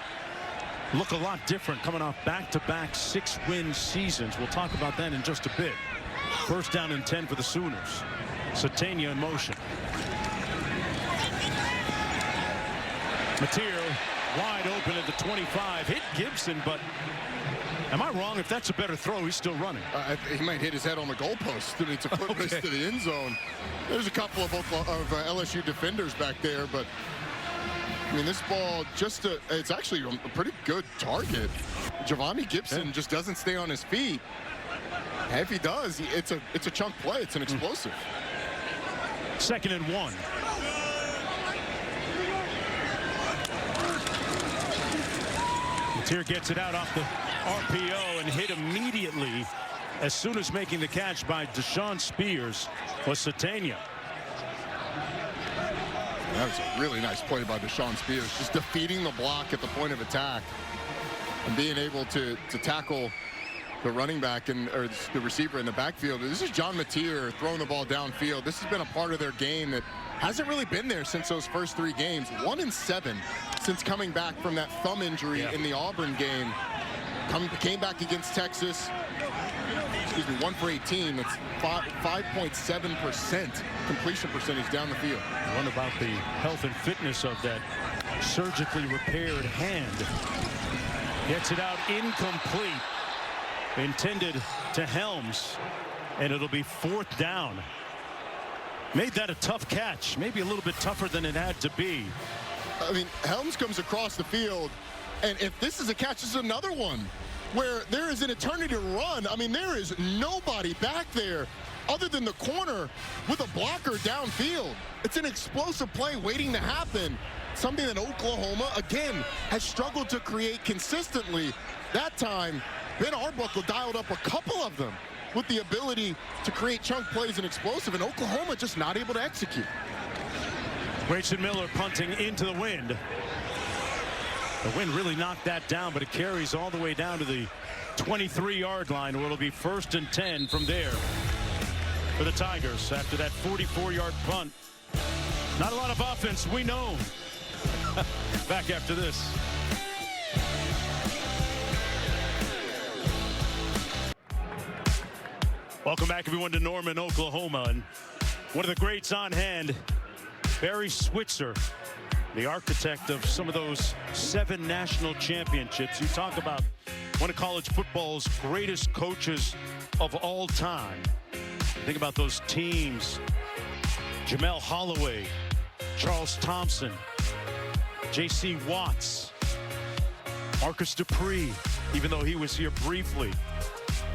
look a lot different, coming off back-to-back 6-win seasons. We'll talk about that in just a bit. 1st down and 10 for the Sooners. Satania in motion. Mateer wide open at the 25. Hit Gibson, but am I wrong? If that's a better throw, he's still running. He might hit his head on the goalpost. I mean, it's a foot race to the end zone. There's a couple of LSU defenders back there, but I mean, this ball it's actually a pretty good target. Giovanni Gibson just doesn't stay on his feet. And if he does, it's a chunk play. It's an explosive. 2nd and 1. Mateer gets it out off the RPO and hit immediately as soon as making the catch by Deshaun Spears was Satania. That was a really nice play by Deshaun Spears, just defeating the block at the point of attack and being able to tackle the running back or the receiver in the backfield. This is John Mateer throwing the ball downfield. This has been a part of their game that hasn't really been there since those first 3 games. 1-7 since coming back from that thumb injury in the Auburn game. Came back against Texas. excuse me, 1 for 18. It's 5.7% completion percentage down the field. What about the health and fitness of that surgically repaired hand? Gets it out incomplete. Intended to Helms, and it'll be 4th down. Made that a tough catch, maybe a little bit tougher than it had to be. I mean, Helms comes across the field, and if this is a catch, this is another one where there is an eternity to run. I mean, there is nobody back there other than the corner with a blocker downfield. It's an explosive play waiting to happen, something that Oklahoma, again, has struggled to create consistently. That time, Ben Arbuckle dialed up a couple of them with the ability to create chunk plays and explosive, and Oklahoma just not able to execute. Grayson Miller punting into the wind. The wind really knocked that down, but it carries all the way down to the 23-yard line, where it'll be 1st and 10 from there for the Tigers after that 44-yard punt. Not a lot of offense, we know. Back after this. Welcome back, everyone, to Norman, Oklahoma. And one of the greats on hand, Barry Switzer, the architect of some of those 7 national championships. You talk about one of college football's greatest coaches of all time. Think about those teams: Jamel Holloway, Charles Thompson, J.C. Watts, Marcus Dupree, even though he was here briefly,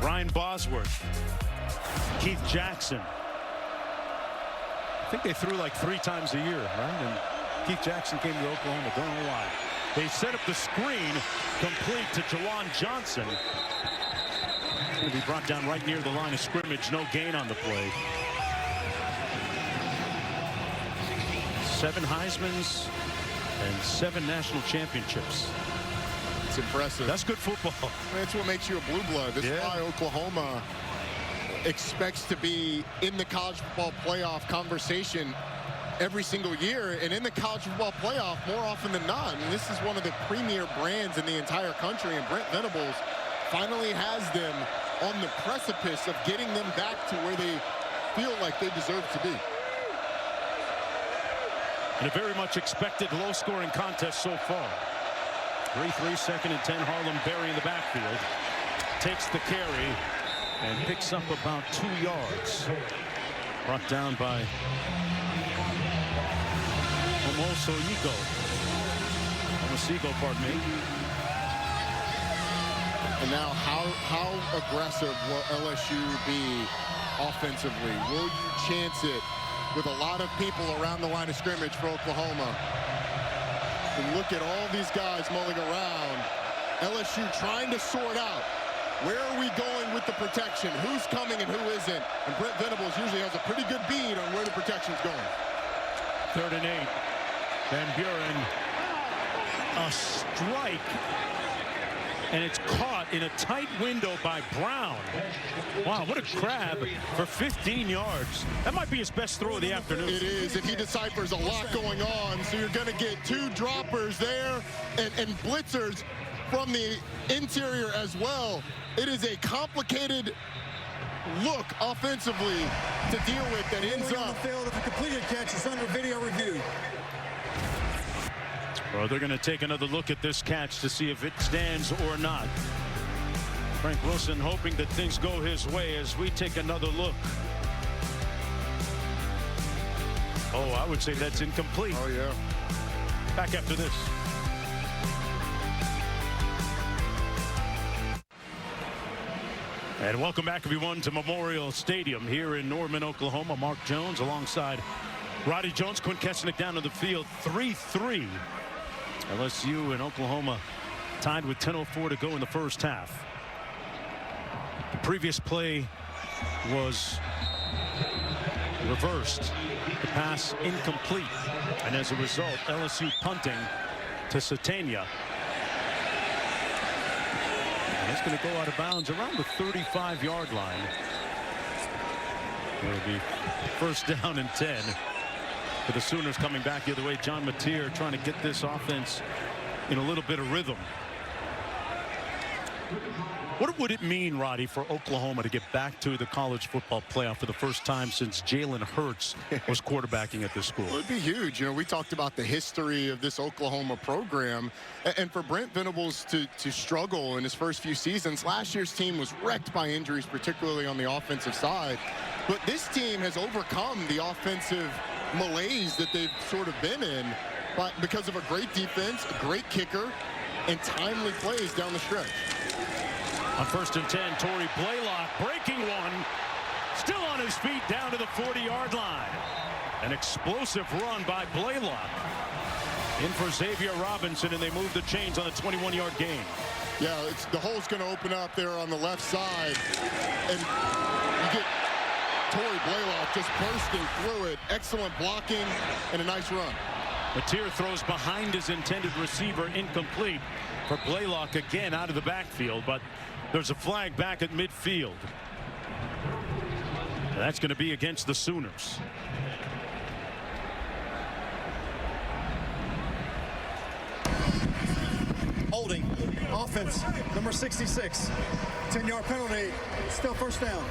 Ryan Bosworth, Keith Jackson. I think they threw like 3 times a year, right? And Keith Jackson came to Oklahoma. Don't know why. They set up the screen complete to Jawan Johnson. Going to be brought down right near the line of scrimmage. No gain on the play. 7 Heismans and 7 national championships. It's impressive. That's good football. That's what makes you a blue blood. This is why Oklahoma expects to be in the college football playoff conversation every single year, and in the college football playoff more often than not. And this is one of the premier brands in the entire country, and Brent Venables finally has them on the precipice of getting them back to where they feel like they deserve to be. And a very much expected low-scoring contest so far. 3-3, 2nd and 10. Harlem Berry in the backfield. Takes the carry and picks up about 2 yards. Brought down by Omosigo, pardon me. And now how aggressive will LSU be offensively? Will you chance it with a lot of people around the line of scrimmage for Oklahoma? And look at all these guys mulling around. LSU trying to sort out, where are we going with the protection? Who's coming and who isn't? And Brent Venables usually has a pretty good bead on where the protection's going. 3rd and 8. Van Buren, a strike, and it's caught in a tight window by Brown. Wow, what a grab for 15 yards. That might be his best throw of the afternoon. It is, if he deciphers a lot going on. So you're going to get 2 droppers there and blitzers from the interior as well. It is a complicated look offensively to deal with that ends up. On the field, if a completed catch is under video review. Well, they're going to take another look at this catch to see if it stands or not. Frank Wilson hoping that things go his way as we take another look. Oh, I would say that's incomplete. Oh, yeah. Back after this. And welcome back, everyone, to Memorial Stadium here in Norman, Oklahoma. Mark Jones alongside Roddy Jones. Quinn Kesnick down to the field. 3-3. LSU and Oklahoma tied with 10:04 to go in the first half. The previous play was reversed. The pass incomplete. And as a result, LSU punting to Satania. And it's going to go out of bounds around the 35-yard line. It'll be 1st down and 10. For the Sooners coming back the other way. John Mateer trying to get this offense in a little bit of rhythm. What would it mean, Roddy, for Oklahoma to get back to the college football playoff for the first time since Jalen Hurts was quarterbacking at this school? Well, it'd be huge. You know, we talked about the history of this Oklahoma program, and for Brent Venables to struggle in his first few seasons. Last year's team was wrecked by injuries, particularly on the offensive side. But this team has overcome the offensive malaise that they've sort of been in because of a great defense, a great kicker, and timely plays down the stretch. On 1st and 10, Torrey Blaylock breaking one. Still on his feet down to the 40-yard line. An explosive run by Blaylock. In for Xavier Robinson, and they move the chains on a 21-yard gain. Yeah, the hole's going to open up there on the left side. And you get Torrey Blaylock just bursting through it. Excellent blocking and a nice run. Mateer throws behind his intended receiver, incomplete for Blaylock again out of the backfield, but there's a flag back at midfield. That's going to be against the Sooners. Holding. Offense. Number 66. 10-yard penalty. Still first down.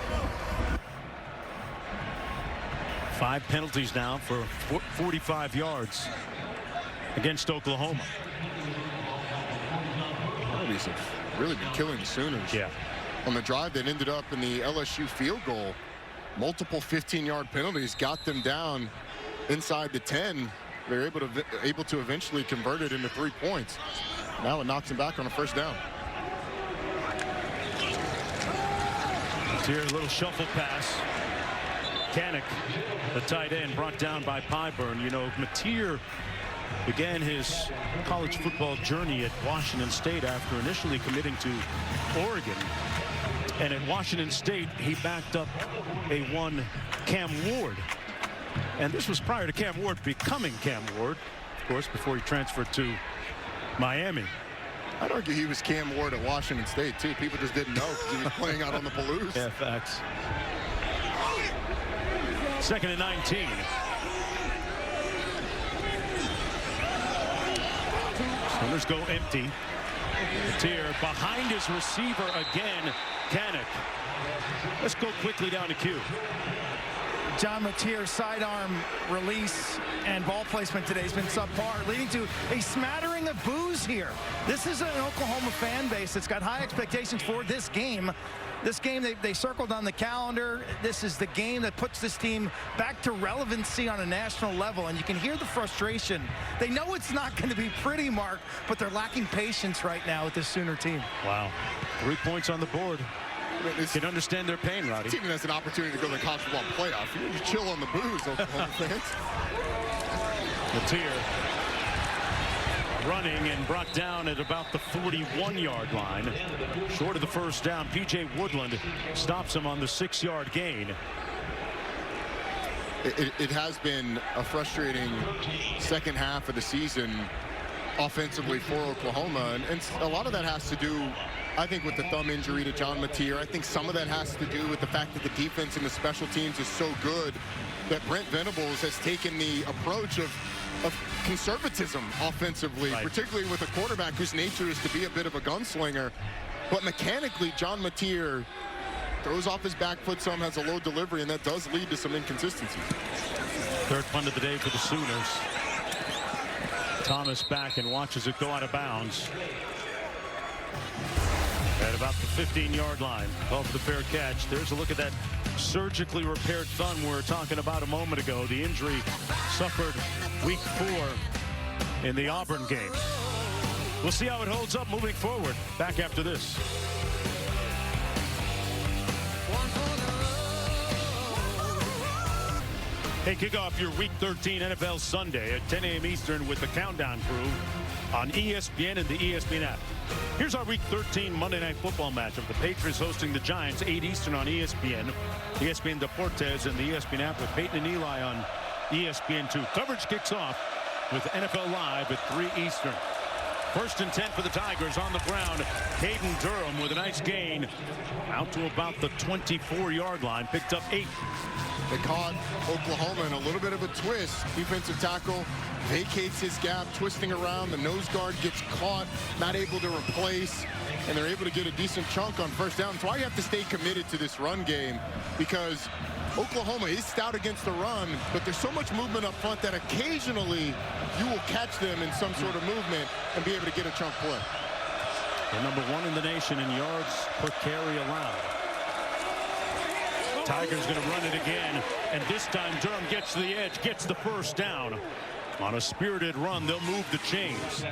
5 penalties now for 45 yards against Oklahoma. Penalties have really been killing the Sooners. Yeah. On the drive that ended up in the LSU field goal, multiple 15-yard penalties got them down inside the 10. They're able to eventually convert it into 3 points. Now it knocks them back on a first down. Here, a little shuffle pass. Kanik, the tight end, brought down by Pyburn. You know, Mateer began his college football journey at Washington State after initially committing to Oregon. And at Washington State, he backed up a one Cam Ward. And this was prior to Cam Ward becoming Cam Ward, of course, before he transferred to Miami. I'd argue he was Cam Ward at Washington State, too. People just didn't know because he was playing out on the Palouse. Yeah, facts. 2nd and 19. Sooners go empty. Mateer behind his receiver again. Kanik. Let's go quickly down to Q. John Mateer sidearm release and ball placement today has been subpar, leading to a smattering of boos here. This is an Oklahoma fan base that's got high expectations for this game. This game they circled on the calendar. This is the game that puts this team back to relevancy on a national level, and you can hear the frustration. They know it's not going to be pretty, Mark, but they're lacking patience right now with this Sooner team. Wow. 3 points on the board. You can understand their pain, Roddy. This team has an opportunity to go to the college football playoff. You chill on the booze, Oklahoma fans. Mateer running and brought down at about the 41-yard line. Short of the first down, P.J. Woodland stops him on the 6-yard gain. It has been a frustrating second half of the season offensively for Oklahoma, and a lot of that has to do, I think, with the thumb injury to John Mateer. I think some of that has to do with the fact that the defense and the special teams is so good that Brent Venables has taken the approach of conservatism offensively, right, particularly with a quarterback whose nature is to be a bit of a gunslinger. But mechanically, John Mateer throws off his back foot some, has a low delivery, and that does lead to some inconsistencies. Third punt of the day for the Sooners. Thomas back and watches it go out of bounds at about the 15-yard line. Call for the fair catch. There's a look at that surgically repaired thumb we were talking about a moment ago. The injury suffered week 4 in the Auburn game. We'll see how it holds up moving forward. Back after this. Hey, kick off your Week 13 NFL Sunday at 10 a.m. Eastern with the Countdown Crew on ESPN and the ESPN app. Here's our Week 13 Monday Night Football matchup. The Patriots hosting the Giants, 8 Eastern on ESPN, ESPN Deportes, and the ESPN app with Peyton and Eli on ESPN2. Coverage kicks off with NFL Live at 3 Eastern. First and 10 for the Tigers on the ground. Caden Durham with a nice gain out to about the 24-yard line. Picked up 8. They caught Oklahoma in a little bit of a twist. Defensive tackle vacates his gap, twisting around. The nose guard gets caught, not able to replace, and they're able to get a decent chunk on first down. That's why you have to stay committed to this run game, because Oklahoma is stout against the run, but there's so much movement up front that occasionally you will catch them in some sort of movement and be able to get a chunk play. They're number 1 in the nation in yards per carry allowed. Tigers going to run it again, and this time Durham gets to the edge, gets the first down. On a spirited run, they'll move the chains.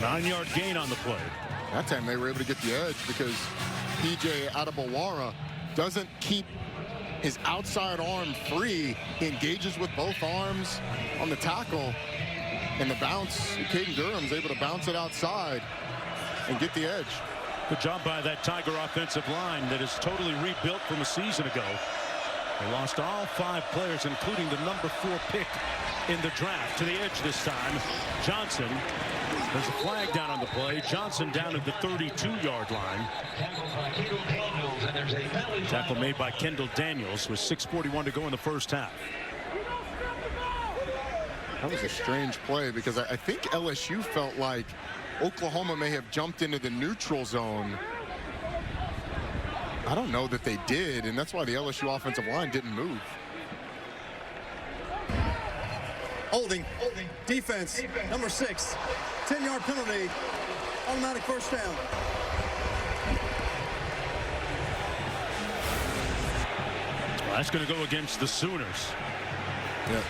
9-yard gain on the play. That time they were able to get the edge because PJ Adebawara doesn't keep his outside arm free. He engages with both arms on the tackle, and the bounce, Caden Durham's able to bounce it outside and get the edge. Good job by that Tiger offensive line that is totally rebuilt from a season ago. They lost all 5 players, including the number 4 pick in the draft. To the edge this time, Johnson. There's a flag down on the play. Johnson down at the 32-yard line. Tackle made by Kendall Daniels with 6:41 to go in the first half. That was a strange play because I think LSU felt like Oklahoma may have jumped into the neutral zone. I don't know that they did, and that's why the LSU offensive line didn't move. Holding. Defense. Number 6. 10-yard penalty. Automatic first down. Well, that's going to go against the Sooners. Yeah,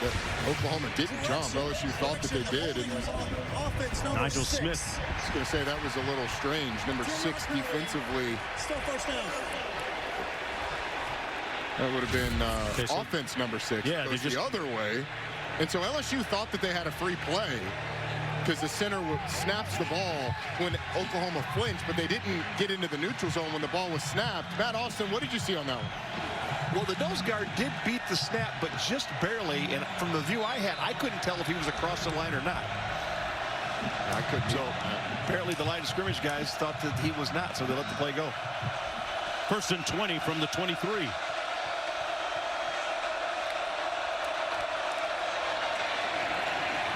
Oklahoma didn't jump. LSU thought that they did. And Nigel Smith. I was going to say that was a little strange. Number 6 defensively. Still first down. That would have been offense number 6. Yeah, goes the other way. And so LSU thought that they had a free play because the center snaps the ball when Oklahoma flinched, but they didn't get into the neutral zone when the ball was snapped. Matt Austin, what did you see on that one? Well, the nose guard did beat the snap, but just barely. And from the view I had, I couldn't tell if he was across the line or not. I couldn't. So apparently the line of scrimmage guys thought that he was not, so they let the play go. First and 20 from the 23.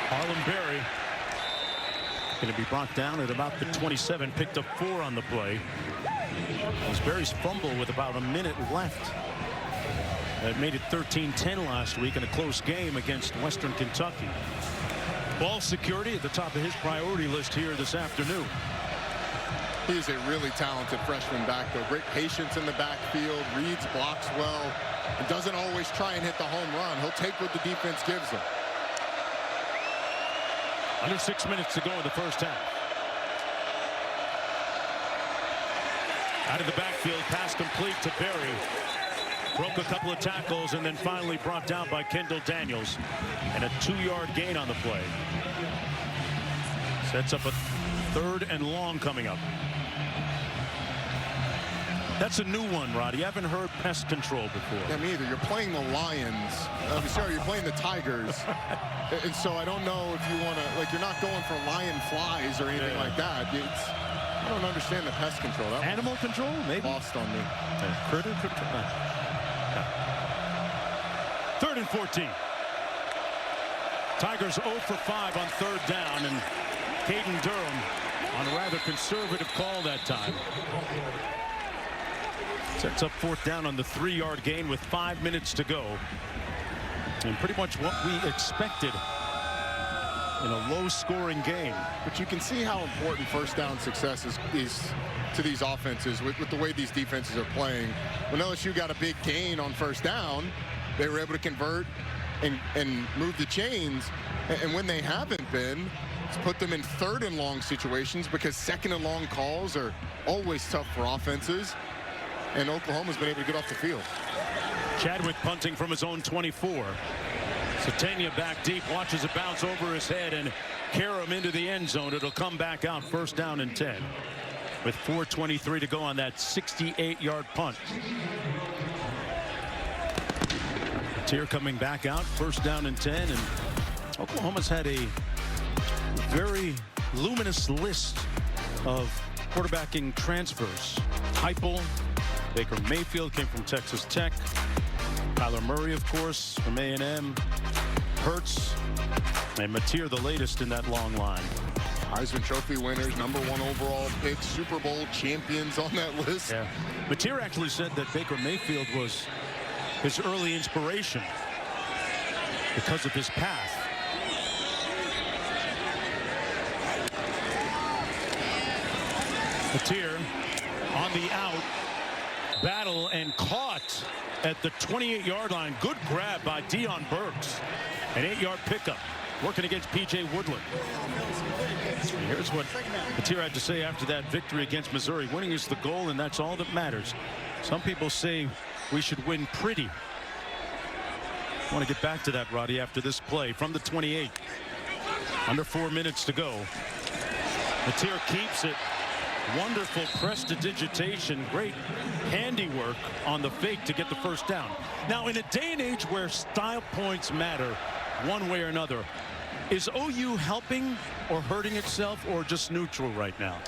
Harlem Berry going to be brought down at about the 27, picked up 4 on the play. It was Berry's fumble with about a minute left. That made it 13-10 last week in a close game against Western Kentucky. Ball security at the top of his priority list here this afternoon. He's a really talented freshman back, though. Great patience in the backfield, reads, blocks well, and doesn't always try and hit the home run. He'll take what the defense gives him. Under 6 minutes to go in the first half. Out of the backfield, pass complete to Berry. Broke a couple of tackles and then finally brought down by Kendall Daniels. And a 2-yard gain on the play. Sets up a 3rd and long coming up. That's a new one, Roddy. You haven't heard pest control before. Yeah, me either. You're playing the Lions. Sorry, you're playing the Tigers. And so I don't know if you want to, like, you're not going for lion flies or anything like that. I don't understand the pest control. That Animal control, maybe? Lost on me. Critter control. 3rd and 14. Tigers 0 for 5 on 3rd down, and Caden Durham on a rather conservative call that time. Sets up 4th down on the 3-yard gain with 5 minutes to go. And pretty much what we expected in a low-scoring game. But you can see how important first down success is to these offenses with the way these defenses are playing. When LSU got a big gain on first down, they were able to convert and move the chains. And when they haven't been, it's put them in 3rd and long situations because 2nd and long calls are always tough for offenses. And Oklahoma's been able to get off the field. Chadwick punting from his own 24. Satania back deep, watches it bounce over his head and carry him into the end zone. It'll come back out, 1st down and 10. With 4:23 to go on that 68-yard punt. Tier coming back out, 1st down and 10. And Oklahoma's had a very luminous list of quarterbacking transfers. Heupel, Baker Mayfield came from Texas Tech. Kyler Murray, of course, from A&M. Hurts and Mateer, the latest in that long line. Heisman Trophy winners, #1 overall pick, Super Bowl champions on that list. Yeah. Mateer actually said that Baker Mayfield was his early inspiration because of his path. Mateer on the out, battle and caught at the 28-yard line. Good grab by Deion Burks. An 8-yard pickup, working against P.J. Woodland. Here's what Mateer had to say after that victory against Missouri. Winning is the goal, and that's all that matters. Some people say we should win pretty. I want to get back to that, Roddy, after this play from the 28. Under 4 minutes to go. Mateer keeps it. Wonderful prestidigitation, great handiwork on the fake to get the first down. Now, in a day and age where style points matter one way or another, is OU helping or hurting itself, or just neutral right now?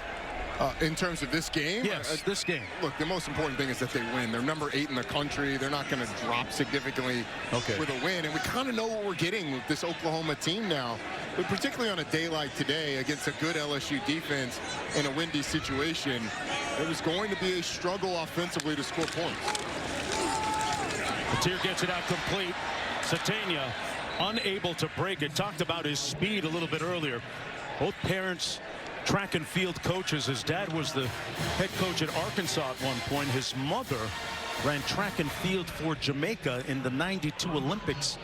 In terms of this game? Yes, this game. Look, the most important thing is that they win. They're #8 in the country. They're not going to drop significantly with a win. And we kind of know what we're getting with this Oklahoma team now. But particularly on a day like today against a good LSU defense in a windy situation, it was going to be a struggle offensively to score points. Mateer gets it out complete. Satania unable to break it. Talked about his speed a little bit earlier. Both parents track and field coaches. His dad was the head coach at Arkansas at one point. His mother ran track and field for Jamaica in the '92 Olympics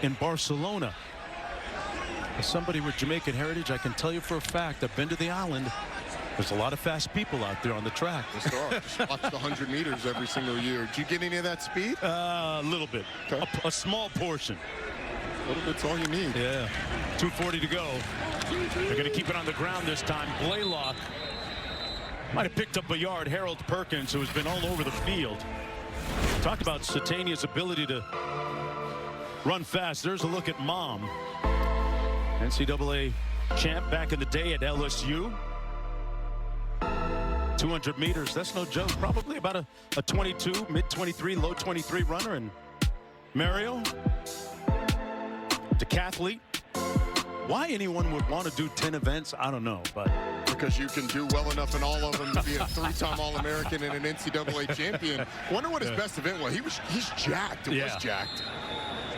in Barcelona. As somebody with Jamaican heritage, I can tell you for a fact, I've been to the island. There's a lot of fast people out there on the track. Just watch the 100 meters every single year. Did you get any of that speed? A little bit. Okay. A small portion. A little bit's all you need. Yeah. 2:40 to go. They're going to keep it on the ground this time. Blaylock might have picked up a yard. Harold Perkins, who has been all over the field. Talk about Satania's ability to run fast. There's a look at Mom. NCAA champ back in the day at LSU. 200 meters, that's no joke. Probably about a 22, mid-23, low-23 runner. And Mario, decathlete. Why anyone would want to do 10 events, I don't know, but because you can do well enough in all of them to be a 3-time All-American and an NCAA champion. Wonder what his best event was. He's jacked. It was jacked.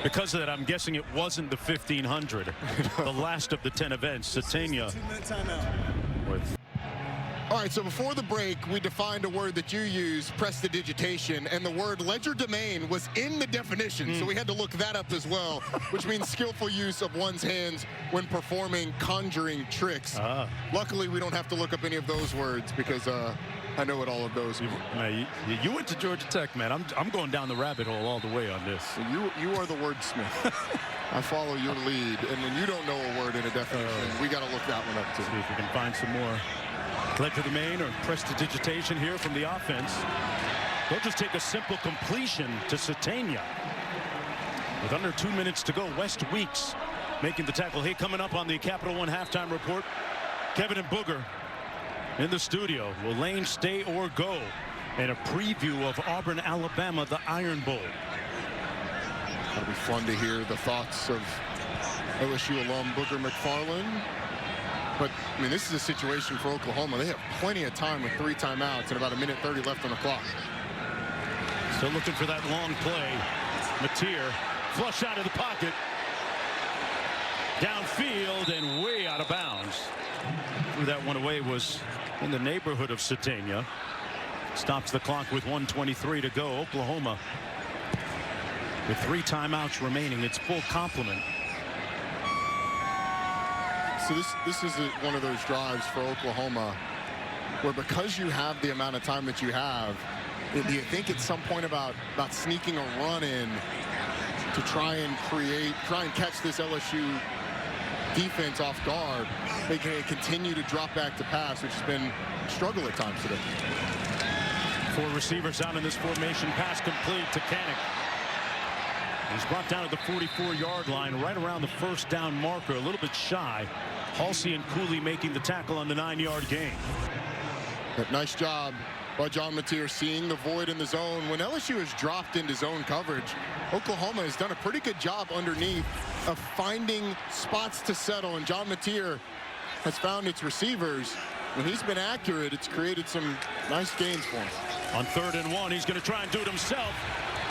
Because of that, I'm guessing it wasn't the 1500, the last of the 10 events. Satania with. All right, so before the break, we defined a word that you use, prestidigitation, and the word legerdemain was in the definition, so we had to look that up as well, which means skillful use of one's hands when performing conjuring tricks. Luckily, we don't have to look up any of those words because I know what all of those mean. You went to Georgia Tech, man. I'm going down the rabbit hole all the way on this. You are the wordsmith. I follow your lead, and when you don't know a word in a definition, we got to look that one up too. See if we can find some more. Legerdemain or prestidigitation here from the offense. They'll just take a simple completion to Satania. With under 2 minutes to go, West Weeks making the tackle. Hey, coming up on the Capital One halftime report, Kevin and Booger in the studio. Will Lane stay or go? And a preview of Auburn, Alabama, the Iron Bowl. It'll be fun to hear the thoughts of LSU alum Booger McFarland. But, I mean, this is a situation for Oklahoma. They have plenty of time with 3 timeouts and about 1:30 left on the clock. Still looking for that long play. Mateer, flush out of the pocket. Downfield and way out of bounds. Threw that one away, was in the neighborhood of Satania. Stops the clock with 1:23 to go. Oklahoma with 3 timeouts remaining. It's full complement. So this is one of those drives for Oklahoma where, because you have the amount of time that you have, do you think at some point about sneaking a run in to try and catch this LSU defense off guard? They can continue to drop back to pass, which has been a struggle at times today. 4 receivers out in this formation. Pass complete to Kanik. He's brought down at the 44-yard line, right around the first down marker, a little bit shy. Halsey and Cooley making the tackle on the 9-yard gain. Nice job by John Mateer seeing the void in the zone. When LSU has dropped into zone coverage, Oklahoma has done a pretty good job underneath of finding spots to settle, and John Mateer has found its receivers. When he's been accurate, it's created some nice gains for him. On 3rd and 1, he's going to try and do it himself.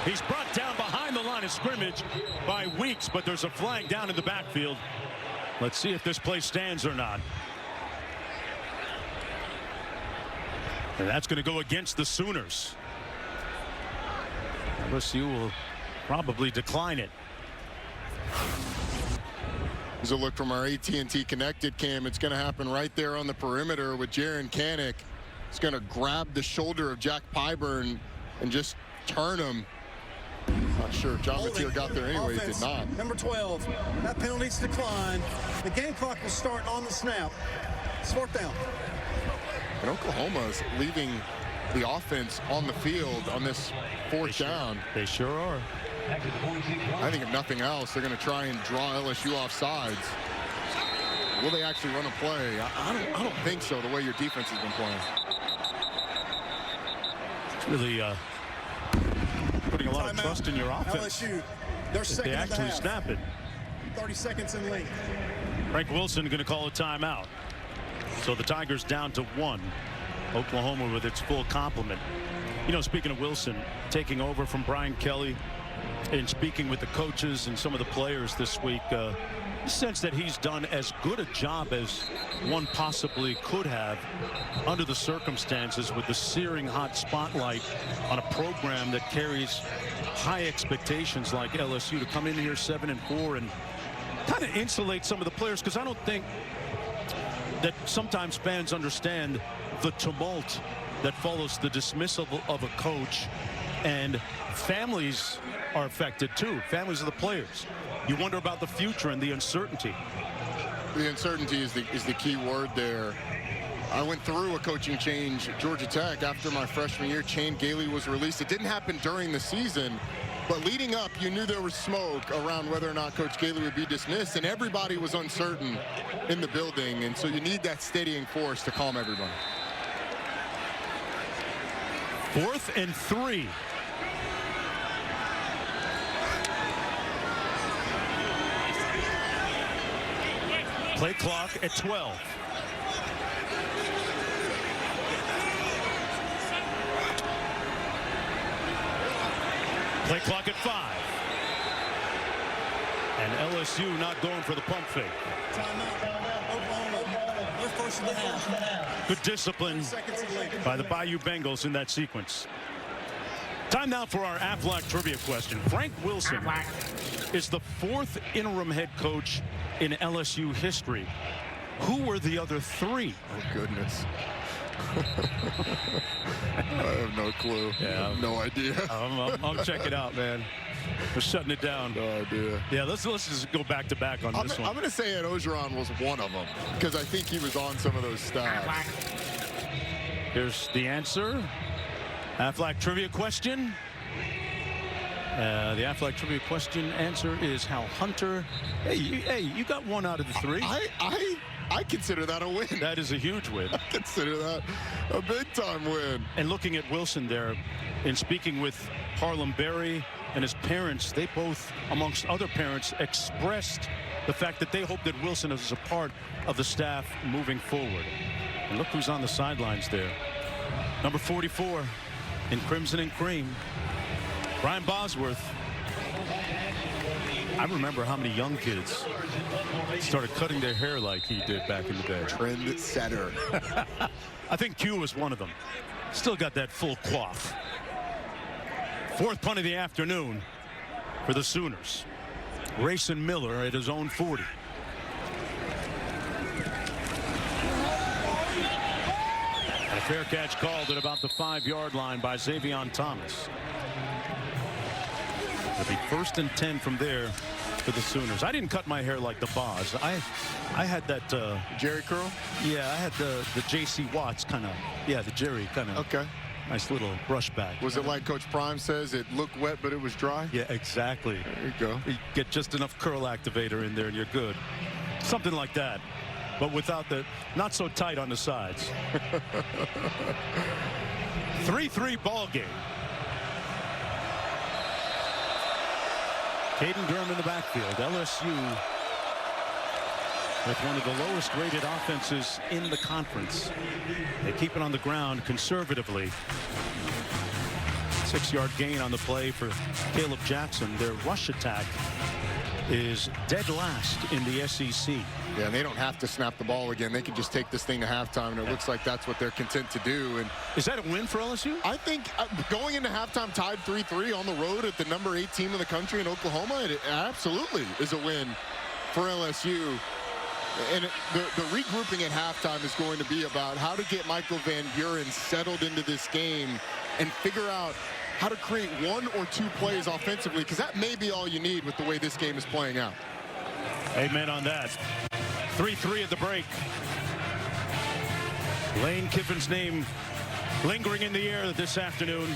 He's brought down behind the line of scrimmage by Weeks, but there's a flag down in the backfield. Let's see if this play stands or not. And that's going to go against the Sooners. LSU will probably decline it. Here's a look from our AT&T connected cam. It's going to happen right there on the perimeter with Jaron Kanik. He's going to grab the shoulder of Jack Pyburn and just turn him. Not sure if John Mateer got there anyway. He did not. Number 12. That penalty's declined. The game clock will start on the snap. It's 4th down. And Oklahoma is leaving the offense on the field on this 4th down. They sure are. I think if nothing else, they're going to try and draw LSU off sides. Will they actually run a play? I don't think so, the way your defense has been playing. It's really putting a lot of trust in your offense. LSU, they're second they actually snap it. 30 seconds in length. Frank Wilson going to call a timeout. So the Tigers down to 1. Oklahoma with its full complement. You know, speaking of Wilson, taking over from Brian Kelly and speaking with the coaches and some of the players this week, sense that he's done as good a job as one possibly could have under the circumstances with the searing hot spotlight on a program that carries high expectations like LSU to come in here 7-4 and kind of insulate some of the players, because I don't think that sometimes fans understand the tumult that follows the dismissal of a coach, and families are affected too. Families of the players. You wonder about the future and the uncertainty. The uncertainty is the key word there. I went through a coaching change at Georgia Tech after my freshman year. Shane Gailey was released. It didn't happen during the season, but leading up, you knew there was smoke around whether or not Coach Gailey would be dismissed, and everybody was uncertain in the building, and so you need that steadying force to calm everybody. 4th and 3. Play clock at 12. Play clock at 5. And LSU not going for the pump fake. Good discipline by the Bayou Bengals in that sequence. Time now for our Aflac trivia question. Frank Wilson is the 4th interim head coach in LSU history. Who were the other 3? Oh, goodness. I have no clue. Yeah. No idea. I'm checking it out, man. We're shutting it down. No idea. Yeah, let's just go back to back on this one. I'm going to say Ed Ogeron was one of them, because I think he was on some of those stats. Here's the answer. Aflac trivia question. The Aflac trivia question answer is Hal Hunter. Hey, you got 1 out of the 3. I consider that a win. That is a huge win. I consider that a big-time win. And looking at Wilson there, in speaking with Harlem Berry and his parents, they both, amongst other parents, expressed the fact that they hope that Wilson is a part of the staff moving forward. And look who's on the sidelines there. Number 44 in crimson and cream, Brian Bosworth. I remember how many young kids started cutting their hair like he did back in the day. Trend setter. I think Q was one of them. Still got that full coif. 4th punt of the afternoon for the Sooners. Rayson Miller at his own 40. And a fair catch called at about the 5-yard line by Xavion Thomas. It'll be 1st and 10 from there for the Sooners. I didn't cut my hair like the Boz. I had that Jerry curl. Yeah, I had the J.C. Watts kind of. Yeah, the Jerry kind of. Okay. Nice little brush back. Was it like Coach Prime says, it looked wet, but it was dry? Yeah, exactly. There you go. You get just enough curl activator in there and you're good. Something like that. but without the not so tight on the sides. 3-3 ball game. Caden Durham in the backfield. LSU with one of the lowest rated offenses in the conference. They keep it on the ground conservatively. 6-yard gain on the play for Caleb Jackson. Their rush attack is dead last in the SEC. Yeah, and they don't have to snap the ball again. They can just take this thing to halftime, and it looks like that's what they're content to do. And is that a win for LSU? I think going into halftime tied 3-3 on the road at the number 8 team in the country in Oklahoma, it absolutely is a win for LSU. And the regrouping at halftime is going to be about how to get Michael Van Buren settled into this game and figure out how to create 1 or 2 plays offensively, because that may be all you need with the way this game is playing out. Amen on that. 3-3 at the break. Lane Kiffin's name lingering in the air this afternoon.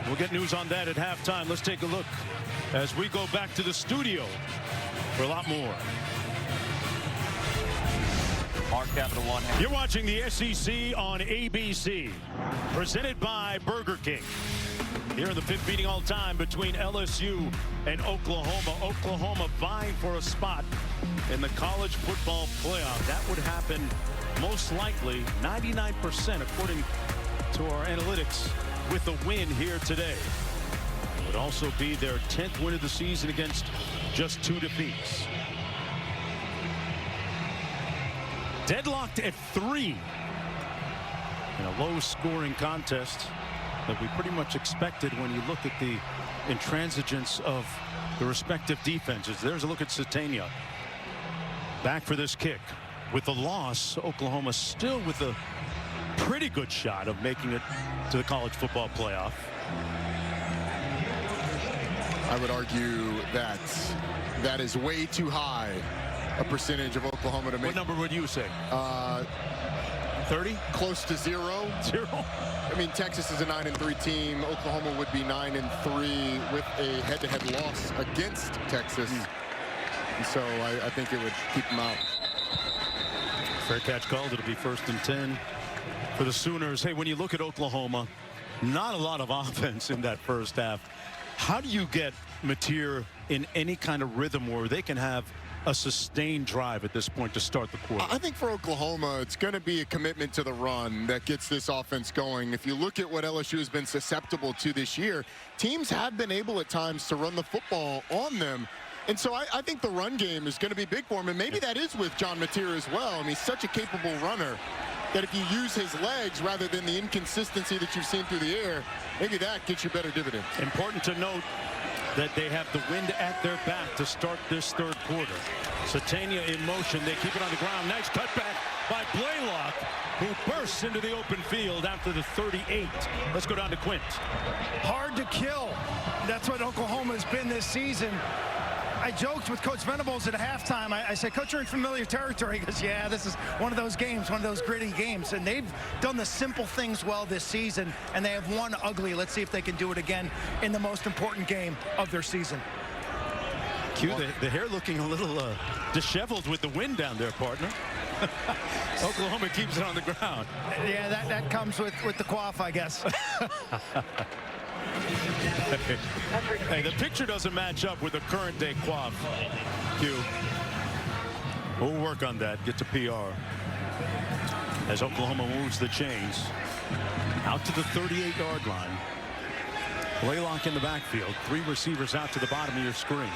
We'll get news on that at halftime. Let's take a look as we go back to the studio for a lot more. Capital One. You're watching the SEC on ABC, presented by Burger King. Here in the 5th meeting all time between LSU and Oklahoma. Oklahoma vying for a spot in the college football playoff. That would happen most likely 99% according to our analytics with a win here today. It would also be their 10th win of the season against just 2 defeats. Deadlocked at 3 in a low-scoring contest that we pretty much expected when you look at the intransigence of the respective defenses. There's a look at Satania. Back for this kick. With the loss, Oklahoma still with a pretty good shot of making it to the college football playoff. I would argue that that is way too high a percentage of Oklahoma to make. What number would you say? 30? Close to 0. 0? I mean, Texas is a 9-3 team. Oklahoma would be 9-3 with a head-to-head loss against Texas. And so I think it would keep them out. Fair catch called. It'll be 1st and 10 for the Sooners. Hey, when you look at Oklahoma, not a lot of offense in that first half. How do you get Mateer in any kind of rhythm where they can have a sustained drive at this point to start the quarter? I think for Oklahoma, it's going to be a commitment to the run that gets this offense going. If you look at what LSU has been susceptible to this year, teams have been able at times to run the football on them. And so I think the run game is going to be big for him. And maybe that is with John Mateer as well. I mean, he's such a capable runner that if you use his legs rather than the inconsistency that you've seen through the air, maybe that gets you better dividends. Important to note that they have the wind at their back to start this 3rd quarter. Satania in motion. They keep it on the ground. Nice cutback by Blaylock, who bursts into the open field after the 38. Let's go down to Quint. Hard to kill. That's what Oklahoma's been this season. I joked with Coach Venables at halftime. I said, Coach, you're in familiar territory. He goes, yeah, this is one of those games, one of those gritty games. And they've done the simple things well this season, and they have won ugly. Let's see if they can do it again in the most important game of their season. Q, the hair looking a little disheveled with the wind down there, partner. Oklahoma keeps it on the ground. Yeah, that comes with the quaff, I guess. Hey, the picture doesn't match up with the current day quaff. Q. We'll work on that. Get to PR. As Oklahoma moves the chains out to the 38-yard line. Blaylock in the backfield. 3 receivers out to the bottom of your screen.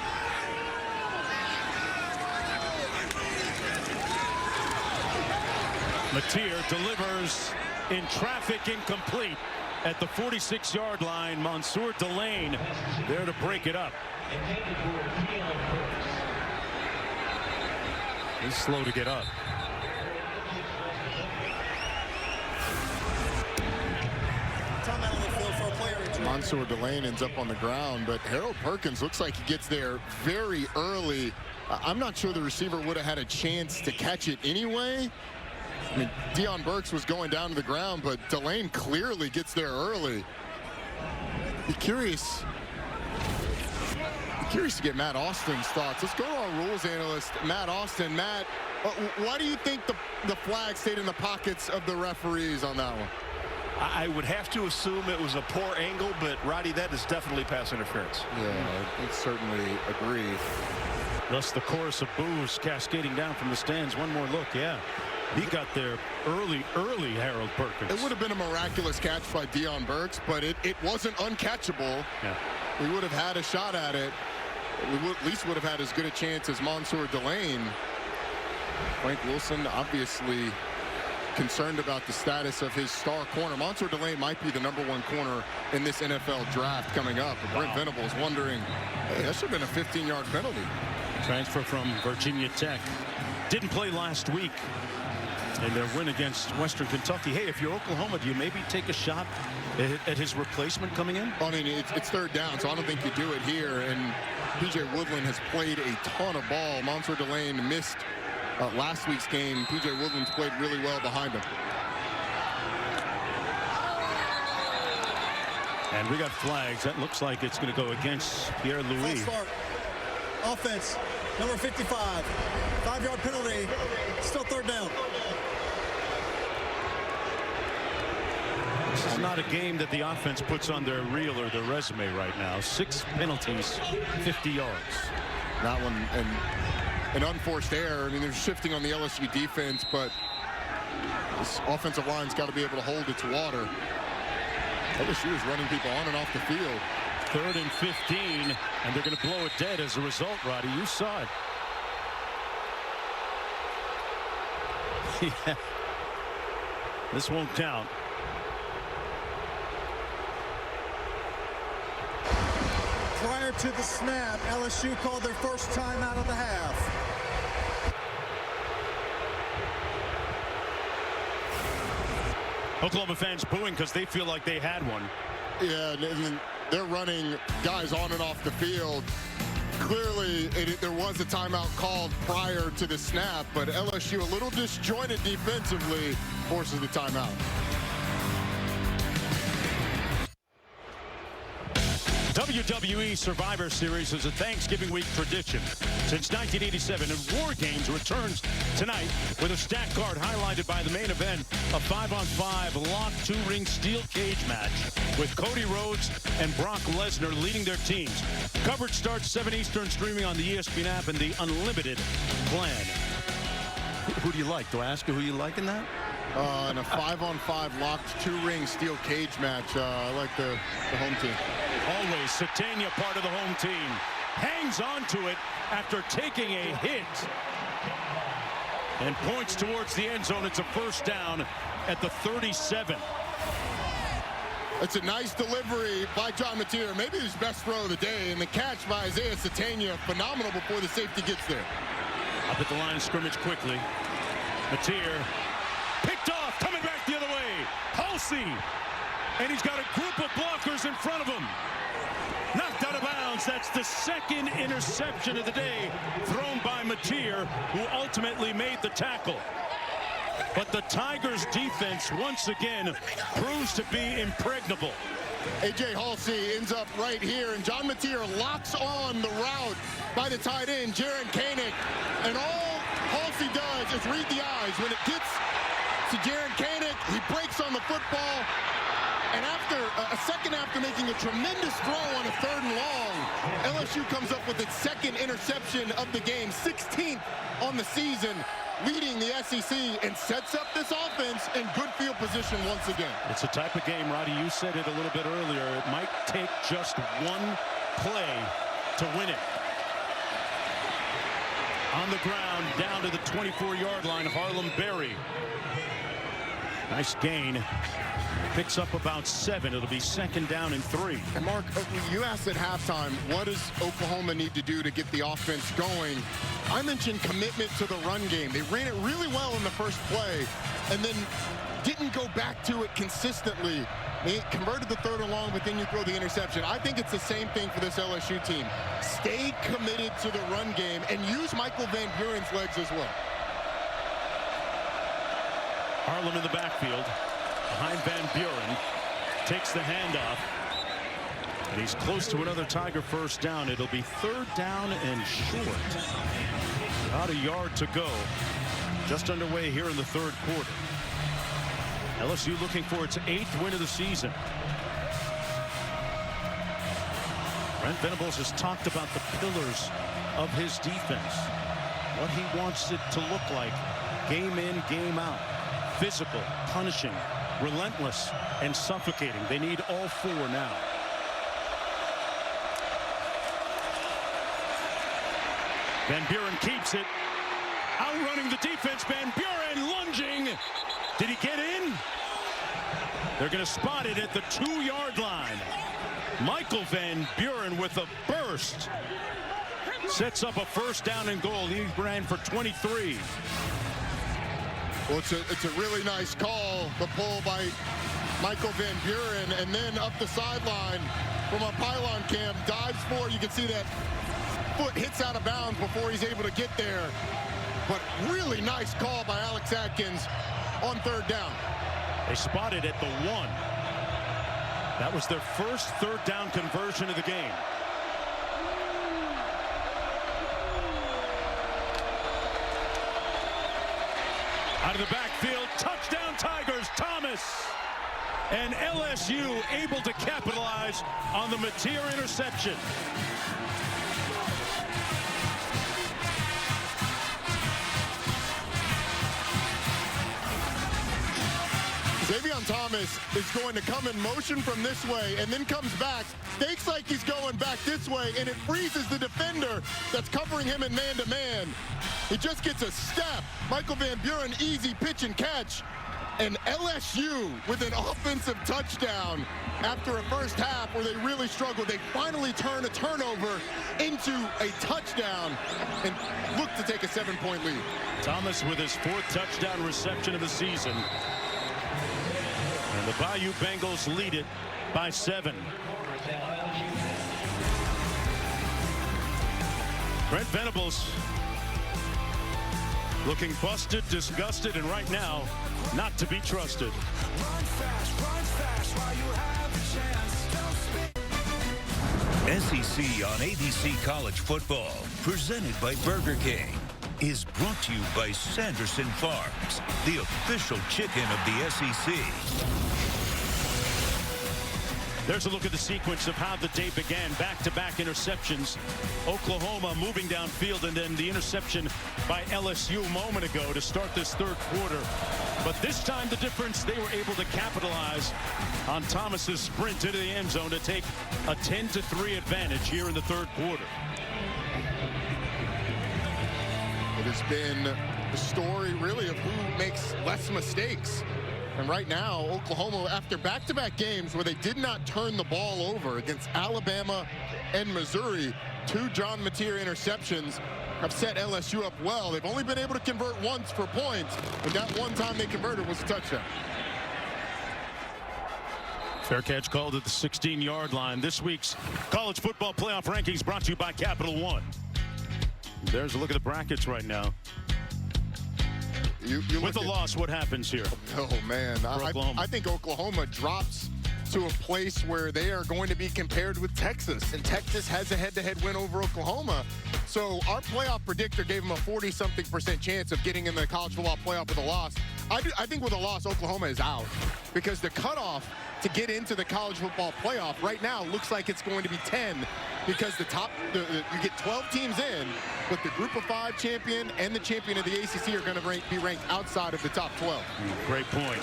Mateer delivers in traffic, incomplete. At the 46-yard line, Mansour Delane there to break it up. He's slow to get up. Mansour Delane ends up on the ground, but Harold Perkins looks like he gets there very early. I'm not sure the receiver would have had a chance to catch it anyway. I mean, Deion Burks was going down to the ground, but Delane clearly gets there early. Be curious to get Matt Austin's thoughts. Let's go to our rules analyst, Matt Austin. Matt, Why do you think the flag stayed in the pockets of the referees on that one? I would have to assume it was a poor angle, but Roddy, that is definitely pass interference. Yeah, I certainly agree. Thus the chorus of boos cascading down from the stands. One more look, yeah. He got there early, Harold Perkins. It would have been a miraculous catch by Deion Burks, but it wasn't uncatchable. Yeah. We would have had a shot at it. We at least would have had as good a chance as Mansour Delane. Frank Wilson obviously concerned about the status of his star corner. Mansour Delane might be the #1 corner in this NFL draft coming up. But Brent Venables wondering, hey, that should have been a 15-yard penalty. Transfer from Virginia Tech. Didn't play last week in their win against Western Kentucky. Hey, if you're Oklahoma, do you maybe take a shot at his replacement coming in? I mean, it's third down, so I don't think you do it here. And P.J. Woodland has played a ton of ball. Mansour Delane missed last week's game. P.J. Woodland's played really well behind him. And we got flags. That looks like it's going to go against Pierre Louis. Start. Offense, number 55. 5-yard penalty. Still third down. This is not a game that the offense puts on their reel or their resume right now. 6 penalties, 50 yards. That one, and an unforced error. I mean, they're shifting on the LSU defense, but this offensive line's got to be able to hold its water. LSU is running people on and off the field. 3rd and 15, and they're going to blow it dead as a result, Roddy. You saw it. Yeah. This won't count. Prior to the snap, LSU called their first timeout of the half. Oklahoma fans booing because they feel like they had one. Yeah, and they're running guys on and off the field. Clearly, there was a timeout called prior to the snap, but LSU, a little disjointed defensively, forces the timeout. WWE Survivor Series is a Thanksgiving week tradition since 1987, and War Games returns tonight with a stacked card highlighted by the main event, a 5-on-5 locked 2-ring steel cage match with Cody Rhodes and Brock Lesnar leading their teams. Coverage starts 7 Eastern, streaming on the ESPN app and the Unlimited plan. Who do you like? Do I ask you who you like in that? In a 5-on-5 locked 2-ring steel cage match, I like the home team. Always Satania, part of the home team, hangs on to it after taking a hit and points towards the end zone. It's a first down at the 37. It's a nice delivery by John Mateer, maybe his best throw of the day, and the catch by Isaiah Satania, phenomenal before the safety gets there. Up at the line of scrimmage quickly. Mateer picked off, coming back the other way. Halsey, and he's got a group of blockers in front of him. Knocked out of bounds. That's the second interception of the day thrown by Mateer, who ultimately made the tackle. But the Tigers defense once again proves to be impregnable. A.J. Halsey ends up right here, and John Mateer locks on the route by the tight end, Jaron Koenig. And all Halsey does is read the eyes. When it gets to Jaron Koenig, he breaks on the football. And after a second after making a tremendous throw on a 3rd and long, LSU comes up with its second interception of the game, 16th on the season, leading the SEC, and sets up this offense in good field position once again. It's the type of game, Roddy, you said it a little bit earlier, it might take just one play to win it. On the ground, down to the 24-yard line, Harlem Berry. Nice gain. Picks up about 7. It'll be 2nd down and 3. And Mark, you asked at halftime, what does Oklahoma need to do to get the offense going? I mentioned commitment to the run game. They ran it really well in the first play and then didn't go back to it consistently. They converted the 3rd and long, but then you throw the interception. I think it's the same thing for this LSU team. Stay committed to the run game and use Michael Van Buren's legs as well. Harlem in the backfield. Behind Van Buren, takes the handoff, and he's close to another Tiger first down. It'll be 3rd down and short. About a yard to go. Just underway here in the third quarter. LSU looking for its 8th win of the season. Brent Venables has talked about the pillars of his defense. What he wants it to look like game in, game out. Physical, punishing, relentless, and suffocating. They need all 4 now. Van Buren keeps it. Outrunning the defense. Van Buren lunging. Did he get in? They're going to spot it at the 2-yard line. Michael Van Buren with a burst. Sets up a first down and goal. He ran for 23. Well, it's a really nice call, the pull by Michael Van Buren, and then up the sideline from a pylon cam, dives for. You can see that foot hits out of bounds before he's able to get there. But really nice call by Alex Atkins on 3rd down. They spotted at the 1. That was their first 3rd down conversion of the game. Out of the backfield, touchdown Tigers, Thomas. And LSU able to capitalize on the Mateer interception. Xavier Thomas is going to come in motion from this way and then comes back, fakes like he's going back this way, and it freezes the defender that's covering him in man-to-man. He just gets a step. Michael Van Buren, easy pitch and catch. And LSU with an offensive touchdown after a first half where they really struggled. They finally turn a turnover into a touchdown and look to take a 7-point lead. Thomas with his 4th touchdown reception of the season. And the Bayou Bengals lead it by 7. Brent Venables looking busted, disgusted, and right now not to be trusted. Run fast while you have the chance. SEC on ABC College Football, presented by Burger King, is brought to you by Sanderson Farms, the official chicken of the SEC. There's a look at the sequence of how the day began. Back-to-back interceptions. Oklahoma moving downfield, and then the interception by LSU a moment ago to start this 3rd quarter. But this time the difference, they were able to capitalize on Thomas's sprint into the end zone to take a 10-3 advantage here in the 3rd quarter. It has been the story, really, of who makes less mistakes. And right now, Oklahoma, after back-to-back games where they did not turn the ball over against Alabama and Missouri, 2 John Mateer interceptions have set LSU up well. They've only been able to convert once for points, and that one time they converted was a touchdown. Fair catch called at the 16-yard line. This week's college football playoff rankings brought to you by Capital One. There's a look at the brackets right now. With the loss, what happens here? Oh, man. I think Oklahoma drops to a place where they are going to be compared with Texas. And Texas has a head-to-head win over Oklahoma. So our playoff predictor gave them a 40-something% chance of getting in the college football playoff with a loss. I think with a loss, Oklahoma is out. Because the cutoff to get into the college football playoff right now looks like it's going to be 10. Because you get 12 teams in, but the Group of 5 champion and the champion of the ACC are going to be ranked outside of the top 12. Great point.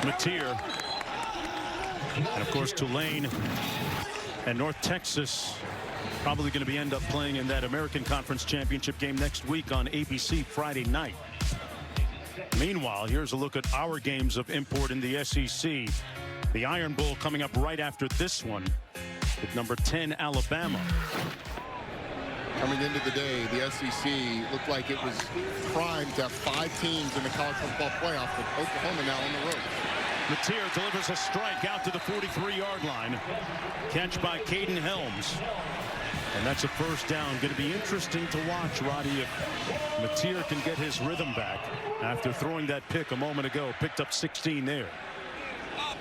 Mateer. And, of course, Tulane and North Texas probably going to end up playing in that American Conference Championship game next week on ABC Friday night. Meanwhile, here's a look at our games of import in the SEC. The Iron Bowl coming up right after this one with number 10 Alabama. Coming into the day, the SEC looked like it was primed to have 5 teams in the college football playoff, with Oklahoma now on the road. Mateer delivers a strike out to the 43-yard line. Catch by Caden Helms. And that's a first down. Going to be interesting to watch, Roddy, if Mateer can get his rhythm back after throwing that pick a moment ago. Picked up 16 there.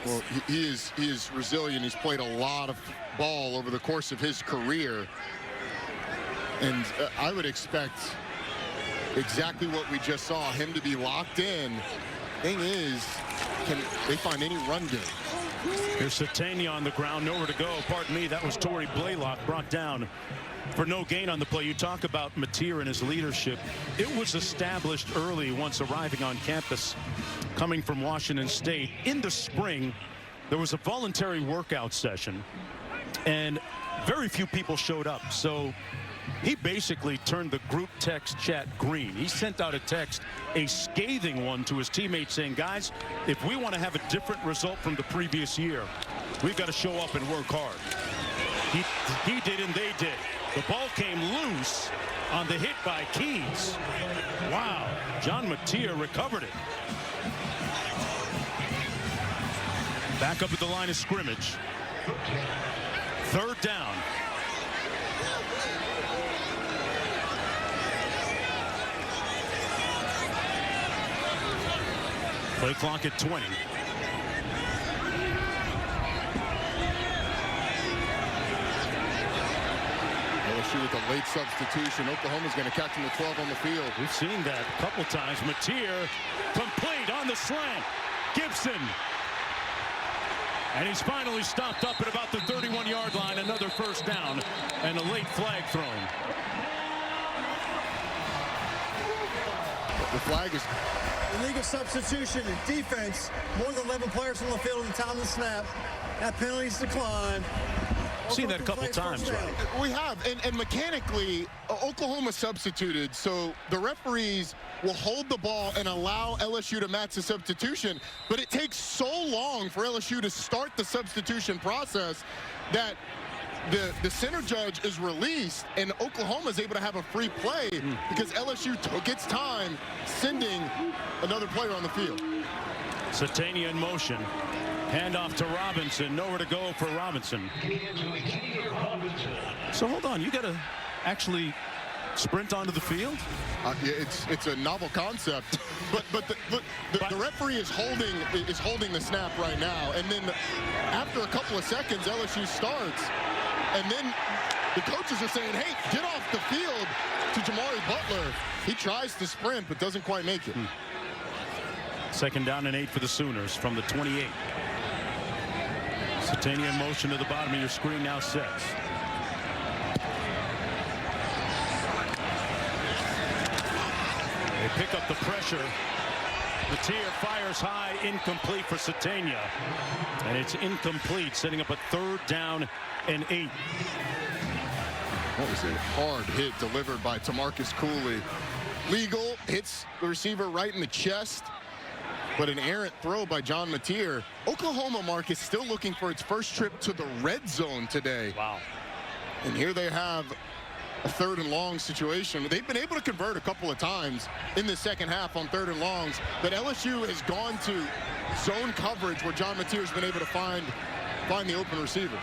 Well, he is resilient. He's played a lot of ball over the course of his career. And I would expect exactly what we just saw, him to be locked in. Thing is, can they find any run game? Here's Satania on the ground, nowhere to go. Pardon me, that was Torrey Blaylock brought down for no gain on the play. You talk about Mateer and his leadership. It was established early once arriving on campus, coming from Washington State. In the spring, there was a voluntary workout session, and very few people showed up. So he basically turned the group text chat green. He sent out a text, a scathing one, to his teammates saying, guys, if we want to have a different result from the previous year, we've got to show up and work hard. He did and they did. The ball came loose on the hit by Keys. Wow. John Mateer recovered it. Back up at the line of scrimmage. Third down. Play clock at 20. LSU with a late substitution. Oklahoma's going to catch him at 12 on the field. We've seen that a couple times. Mateer complete on the slant. Gibson. And he's finally stopped up at about the 31-yard line. Another first down and a late flag thrown. The flag is... Illegal substitution in defense. More than 11 players on the field at the time of the snap. That penalty's declined. Seen that a couple times, right? We have, and mechanically, Oklahoma substituted, so the referees will hold the ball and allow LSU to match the substitution, but it takes so long for LSU to start the substitution process that the center judge is released, and Oklahoma is able to have a free play because LSU took its time sending another player on the field. Satania in motion. Handoff to Robinson. Nowhere to go for Robinson. So hold on. You got to actually sprint onto the field? Yeah, it's a novel concept, but the referee is holding the snap right now, and then after a couple of seconds, LSU starts, and then the coaches are saying, "Hey, get off the field!" to Jamari Butler. He tries to sprint, but doesn't quite make it. Second down and 8 for the Sooners from the 28. Satania in motion to the bottom of your screen now sets. They pick up the pressure. Mateer fires high, incomplete for Satania. And it's incomplete, setting up a third down and 8. What was a hard hit delivered by Tamarcus Cooley. Legal hits the receiver right in the chest. But an errant throw by John Mateer. Oklahoma, Mark, is still looking for its first trip to the red zone today. Wow. And here they have a third and long situation. They've been able to convert a couple of times in the second half on third and longs, but LSU has gone to zone coverage where John Mateer's been able to find the open receiver.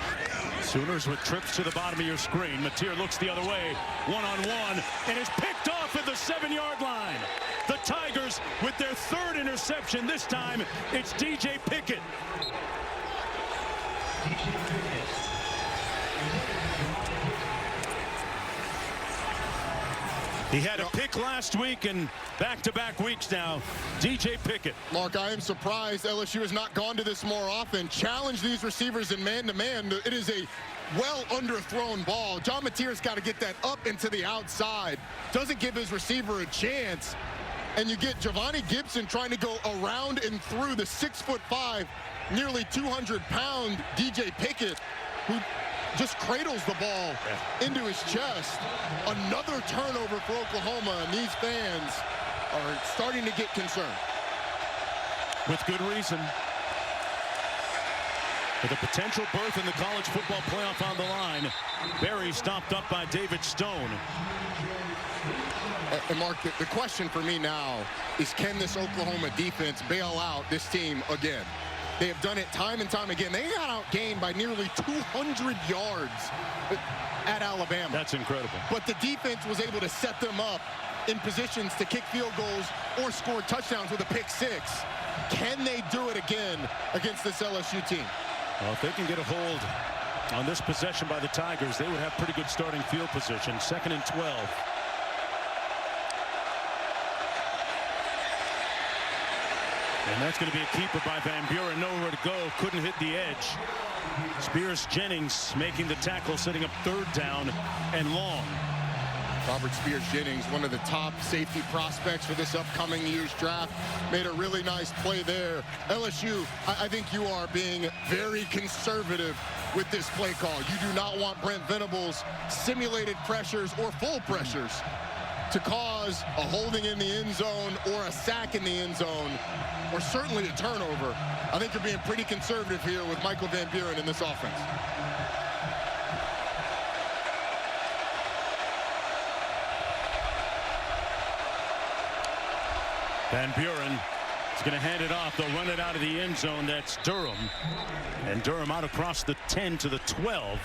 Sooners with trips to the bottom of your screen. Mateer looks the other way, one-on-one, and is picked off at the 7-yard line. The Tigers with their third interception. This time, it's DJ Pickett. He had a pick last week and back-to-back weeks now. DJ Pickett. Mark, I am surprised LSU has not gone to this more often. Challenge these receivers in man-to-man. It is a well underthrown ball. John Mateer's got to get that up into the outside. Doesn't give his receiver a chance. And you get Giovanni Gibson trying to go around and through the 6'5", nearly 200-pound DJ Pickett, who just cradles the ball into his chest. Another turnover for Oklahoma, and these fans are starting to get concerned. With good reason. With a potential berth in the college football playoff on the line, Barry stopped up by David Stone. And Mark, the question for me now is, can this Oklahoma defense bail out this team again? They have done it time and time again. They got outgained by nearly 200 yards at Alabama. That's incredible. But the defense was able to set them up in positions to kick field goals or score touchdowns with a pick six. Can they do it again against this LSU team? Well, if they can get a hold on this possession by the Tigers, they would have pretty good starting field position. 2nd and 12. And that's going to be a keeper by Van Buren. Nowhere to go. Couldn't hit the edge. Spears Jennings making the tackle, setting up 3rd down and long. Robert Spears Jennings, one of the top safety prospects for this upcoming year's draft, made a really nice play there. LSU, I think you are being very conservative with this play call. You do not want Brent Venables simulated pressures or full pressures to cause a holding in the end zone or a sack in the end zone, or certainly a turnover. I think you're being pretty conservative here with Michael Van Buren in this offense. Van Buren is going to hand it off. They'll run it out of the end zone. That's Durham. And Durham out across the 10 to the 12.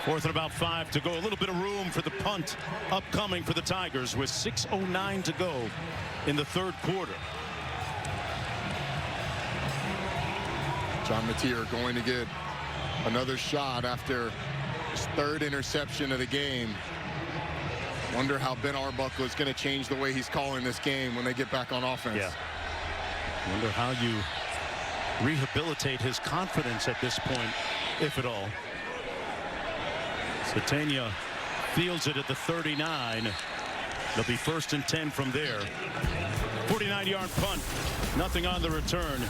4th and about 5 to go. A little bit of room for the punt upcoming for the Tigers with 6:09 to go in the 3rd quarter. John Mateer going to get another shot after his 3rd interception of the game. Wonder how Ben Arbuckle is going to change the way he's calling this game when they get back on offense. Yeah. Wonder how you rehabilitate his confidence at this point, if at all. Satania fields it at the 39. They'll be 1st and 10 from there. 49-yard punt. Nothing on the return.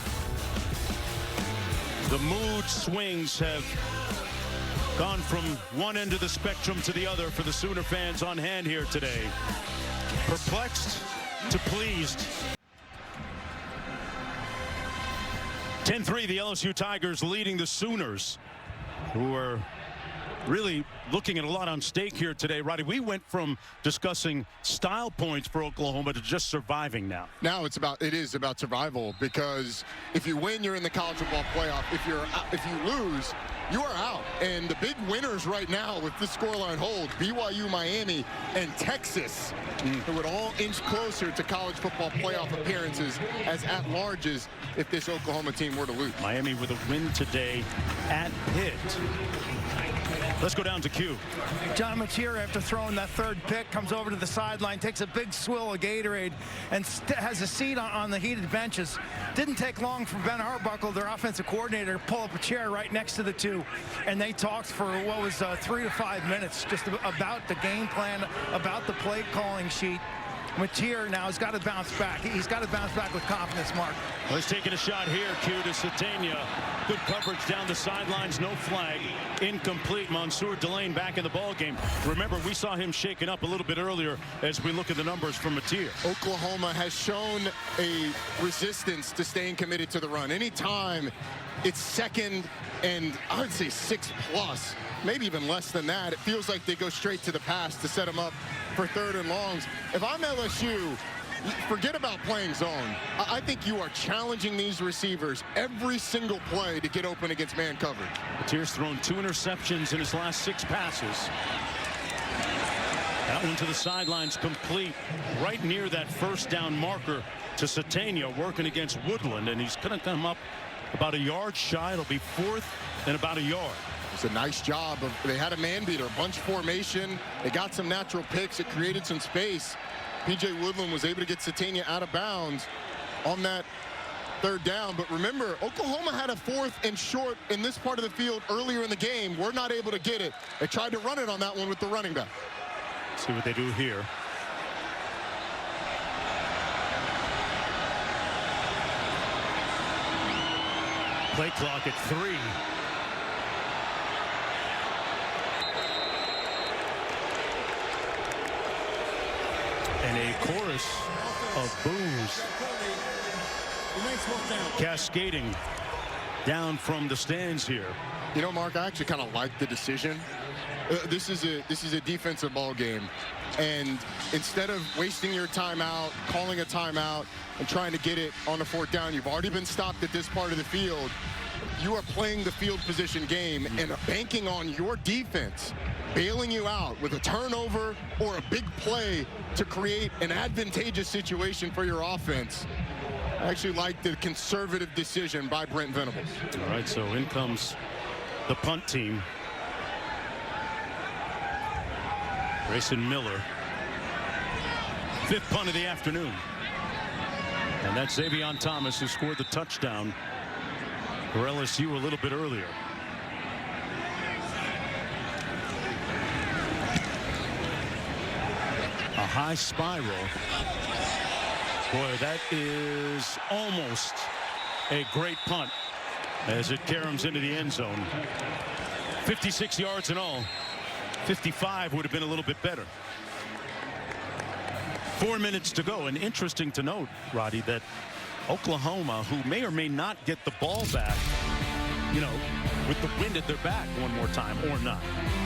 The mood swings have gone from one end of the spectrum to the other for the Sooner fans on hand here today. Perplexed to pleased. 10-3, the LSU Tigers leading the Sooners, who are really looking at a lot on stake here today. Roddy, we went from discussing style points for Oklahoma to just surviving now. Now it is about survival, because if you win, you're in the college football playoff. If you lose, you are out. And the big winners right now with this scoreline hold, BYU, Miami, and Texas, who would all inch closer to college football playoff appearances as at-larges if this Oklahoma team were to lose. Miami with a win today at Pitt. Let's go down to Q. John Mateer, after throwing that 3rd pick, comes over to the sideline, takes a big swill of Gatorade, and has a seat on the heated benches. Didn't take long for Ben Arbuckle, their offensive coordinator, to pull up a chair right next to the two, and they talked for what was 3 to 5 minutes just about the game plan, about the play calling sheet. Mateer now has got to bounce back. He's got to bounce back with confidence, Mark. Well, he's taking a shot here, Q, to Satania. Good coverage down the sidelines, no flag. Incomplete. Mansour Delane back in the ball game. Remember, we saw him shaken up a little bit earlier as we look at the numbers from Mateer. Oklahoma has shown a resistance to staying committed to the run. Anytime it's 2nd and I would say 6+, maybe even less than that, it feels like they go straight to the pass to set them up for 3rd and longs. If I'm LSU, forget about playing zone. I think you are challenging these receivers every single play to get open against man coverage. Mateer's thrown 2 interceptions in his last 6 passes. That one to the sidelines, complete right near that 1st down marker to Satania, working against Woodland, and he's going to come up about a yard shy. It'll be 4th and about a yard. It's a nice job. They had a man beater, bunch formation. They got some natural picks. It created some space. P.J. Woodland was able to get Satania out of bounds on that 3rd down. But remember, Oklahoma had a 4th and short in this part of the field earlier in the game. We're not able to get it. They tried to run it on that one with the running back. See what they do here. Play clock at 3. And a chorus of boos cascading down from the stands here. You know, Mark, I actually kind of like the decision. This is a defensive ball game, and instead of wasting your timeout, calling a timeout, and trying to get it on a 4th down, you've already been stopped at this part of the field. You are playing the field position game and banking on your defense bailing you out with a turnover or a big play to create an advantageous situation for your offense. I actually like the conservative decision by Brent Venables. All right, so in comes the punt team. Grayson Miller. 5th punt of the afternoon. And that's Xavier Thomas, who scored the touchdown for LSU a little bit earlier. A high spiral. Boy, that is almost a great punt as it caroms into the end zone. 56 yards in all. 55 would have been a little bit better. 4 minutes to go. And interesting to note, Roddy, that Oklahoma, who may or may not get the ball back, you know, with the wind at their back one more time or not.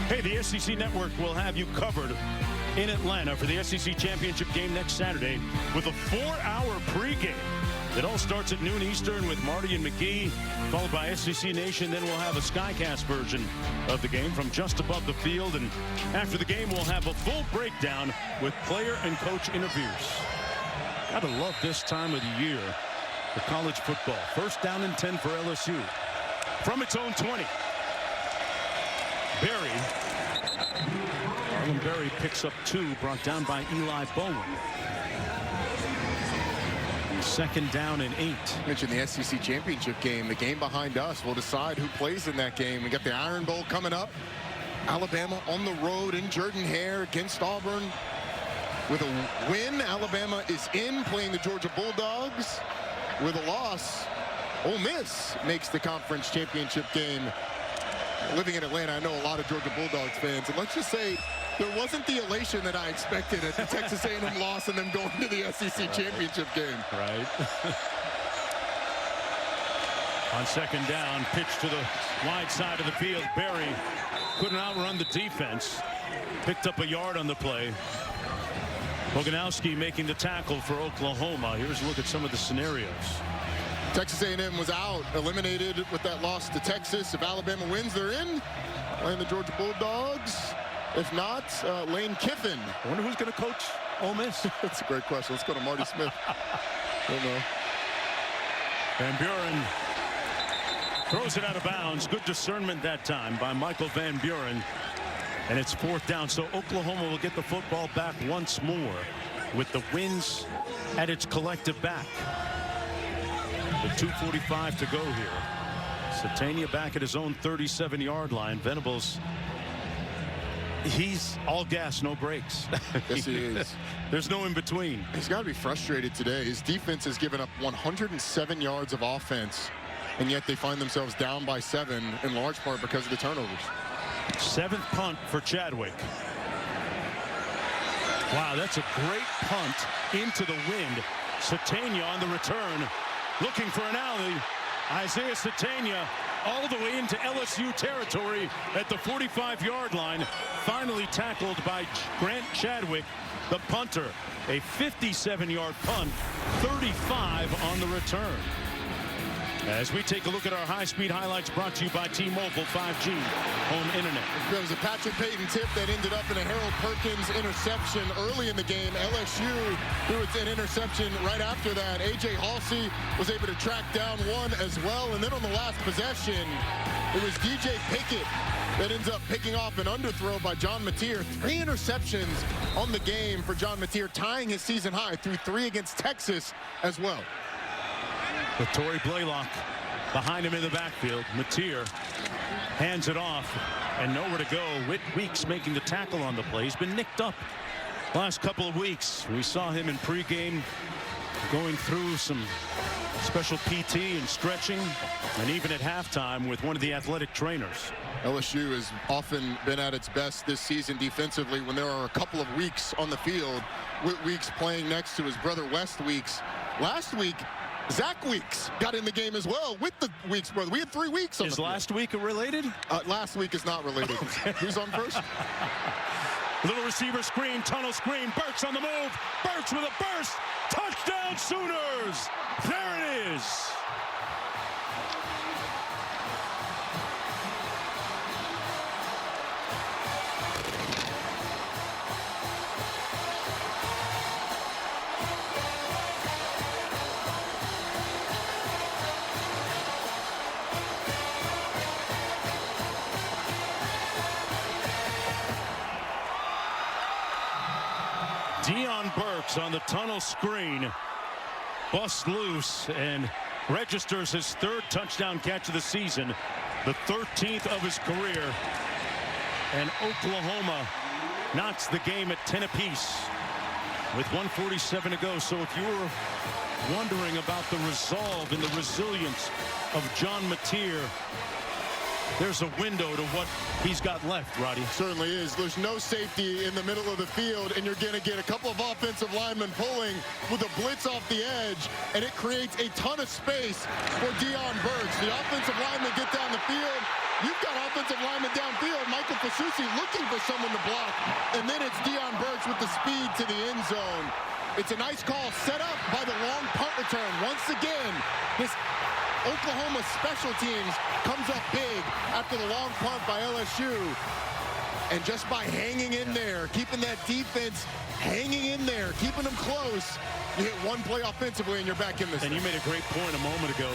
Hey, the SEC Network will have you covered in Atlanta for the SEC Championship game next Saturday with a 4-hour pregame. It all starts at noon Eastern with Marty and McGee, followed by SEC Nation. Then we'll have a Skycast version of the game from just above the field. And after the game, we'll have a full breakdown with player and coach interviews. Gotta love this time of the year for college football. First down and 10 for LSU. From its own 20. Berry picks up 2, brought down by Eli Bowen. Second down and 8. I mentioned the SEC Championship game. The game behind us will decide who plays in that game. We got the Iron Bowl coming up. Alabama on the road in Jordan-Hare against Auburn. With a win, Alabama is in, playing the Georgia Bulldogs. With a loss, Ole Miss makes the conference championship game. Living in Atlanta, I know a lot of Georgia Bulldogs fans, and let's just say there wasn't the elation that I expected at the Texas A&M loss and them going to the SEC championship game. Right. On second down, pitch to the wide side of the field. Berry couldn't outrun the defense. Picked up a yard on the play. Boganowski making the tackle for Oklahoma. Here's a look at some of the scenarios. Texas A&M was out, eliminated with that loss to Texas. If Alabama wins, they're in. Playing the Georgia Bulldogs. If not, Lane Kiffin. I wonder who's going to coach Ole Miss. That's a great question. Let's go to Marty Smith. I don't know. Van Buren throws it out of bounds. Good discernment that time by Michael Van Buren. And it's fourth down. So Oklahoma will get the football back once more with the Winds at its collective back. With 2:45 to go here. Satania back at his own 37-yard line. Venables, he's all gas, no brakes. Yes, he is. There's no in between. He's got to be frustrated today. His defense has given up 107 yards of offense, and yet they find themselves down by 7, in large part because of the turnovers. 7th punt for Chadwick. Wow, that's a great punt into the wind. Satania on the return, looking for an alley. Isaiah Satania all the way into LSU territory at the 45-yard line. Finally tackled by Grant Chadwick, the punter. A 57-yard punt, 35 on the return. As we take a look at our high-speed highlights brought to you by T-Mobile 5G home internet. There was a Patrick Payton tip that ended up in a Harold Perkins interception early in the game. LSU threw an interception right after that. A.J. Halsey was able to track down one as well. And then on the last possession, it was DJ Pickett that ends up picking off an underthrow by John Mateer. 3 interceptions on the game for John Mateer, tying his season high through 3 against Texas as well. With Torrey Blaylock behind him in the backfield. Mateer hands it off and nowhere to go. Whit Weeks making the tackle on the play. He's been nicked up last couple of weeks. We saw him in pregame going through some special PT and stretching, and even at halftime with one of the athletic trainers. LSU has often been at its best this season defensively when there are a couple of Weeks on the field. Whit Weeks playing next to his brother West Weeks. Last week, Zach Weeks got in the game as well with the Weeks brother. We had 3 weeks on the field. Is last week related? Last week is not related. Okay. Who's on first? Little receiver screen, tunnel screen. Burks on the move. Burks with a burst. Touchdown Sooners. There it is. Deion Burks on the tunnel screen. busts loose and registers his 3rd touchdown catch of the season, the 13th of his career. And Oklahoma knocks the game at 10 apiece with 1:47 to go. So if you were wondering about the resolve and the resilience of John Mateer, there's a window to what he's got left, Roddy. Certainly is. There's no safety in the middle of the field, and you're going to get a couple of offensive linemen pulling with a blitz off the edge, and it creates a ton of space for Deion Burks. The offensive linemen get down the field. You've got offensive linemen downfield. Michael Fasusi looking for someone to block, and then it's Deion Burks with the speed to the end zone. It's a nice call set up by the long punt return. Once again, this Oklahoma special teams comes up big after the long punt by LSU. And just by hanging in there, keeping that defense hanging in there, keeping them close, you hit one play offensively and you're back in this. And you made a great point a moment ago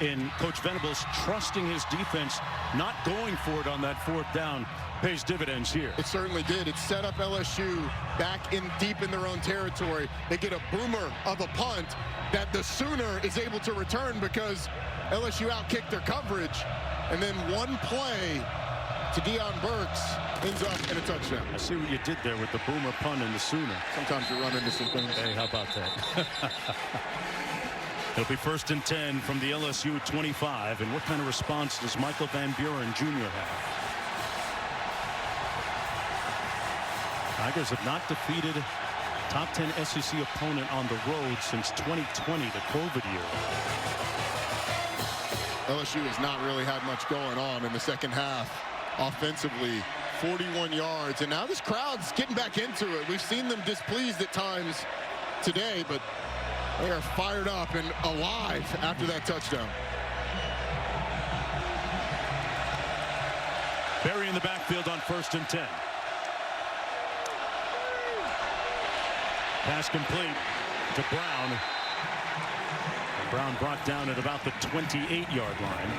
in Coach Venables trusting his defense, not going for it on that 4th down. Pays dividends here. It certainly did. It set up LSU back in deep in their own territory. They get a boomer of a punt that the Sooner is able to return because LSU outkicked their coverage. And then one play to Deion Burks ends up in a touchdown. I see what you did there with the boomer punt and the Sooner. Sometimes you run into some things. Hey, how about that? It'll be 1st and 10 from the LSU 25. And what kind of response does Michael Van Buren Jr. have? Tigers have not defeated top 10 SEC opponent on the road since 2020, the COVID year. LSU has not really had much going on in the second half. Offensively, 41 yards. And now this crowd's getting back into it. We've seen them displeased at times today, but they are fired up and alive after that touchdown. Berry in the backfield on 1st and 10. Pass complete to Brown. Brown brought down at about the 28-yard line.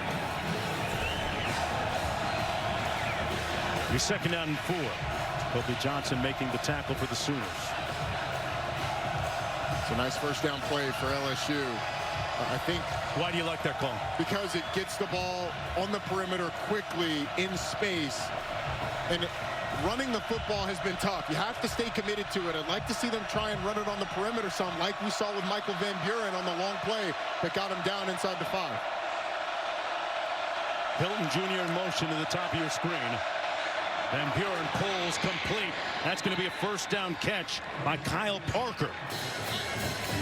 He's 2nd down and 4. Kobe Johnson making the tackle for the Sooners. It's a nice 1st down play for LSU. I think. Why do you like that call? Because it gets the ball on the perimeter quickly in space. And running the football has been tough. You have to stay committed to it. I'd like to see them try and run it on the perimeter some, like we saw with Michael Van Buren on the long play that got him down inside the 5. Hilton Jr. in motion to the top of your screen. Van Buren pulls complete. That's going to be a 1st down catch by Kyle Parker.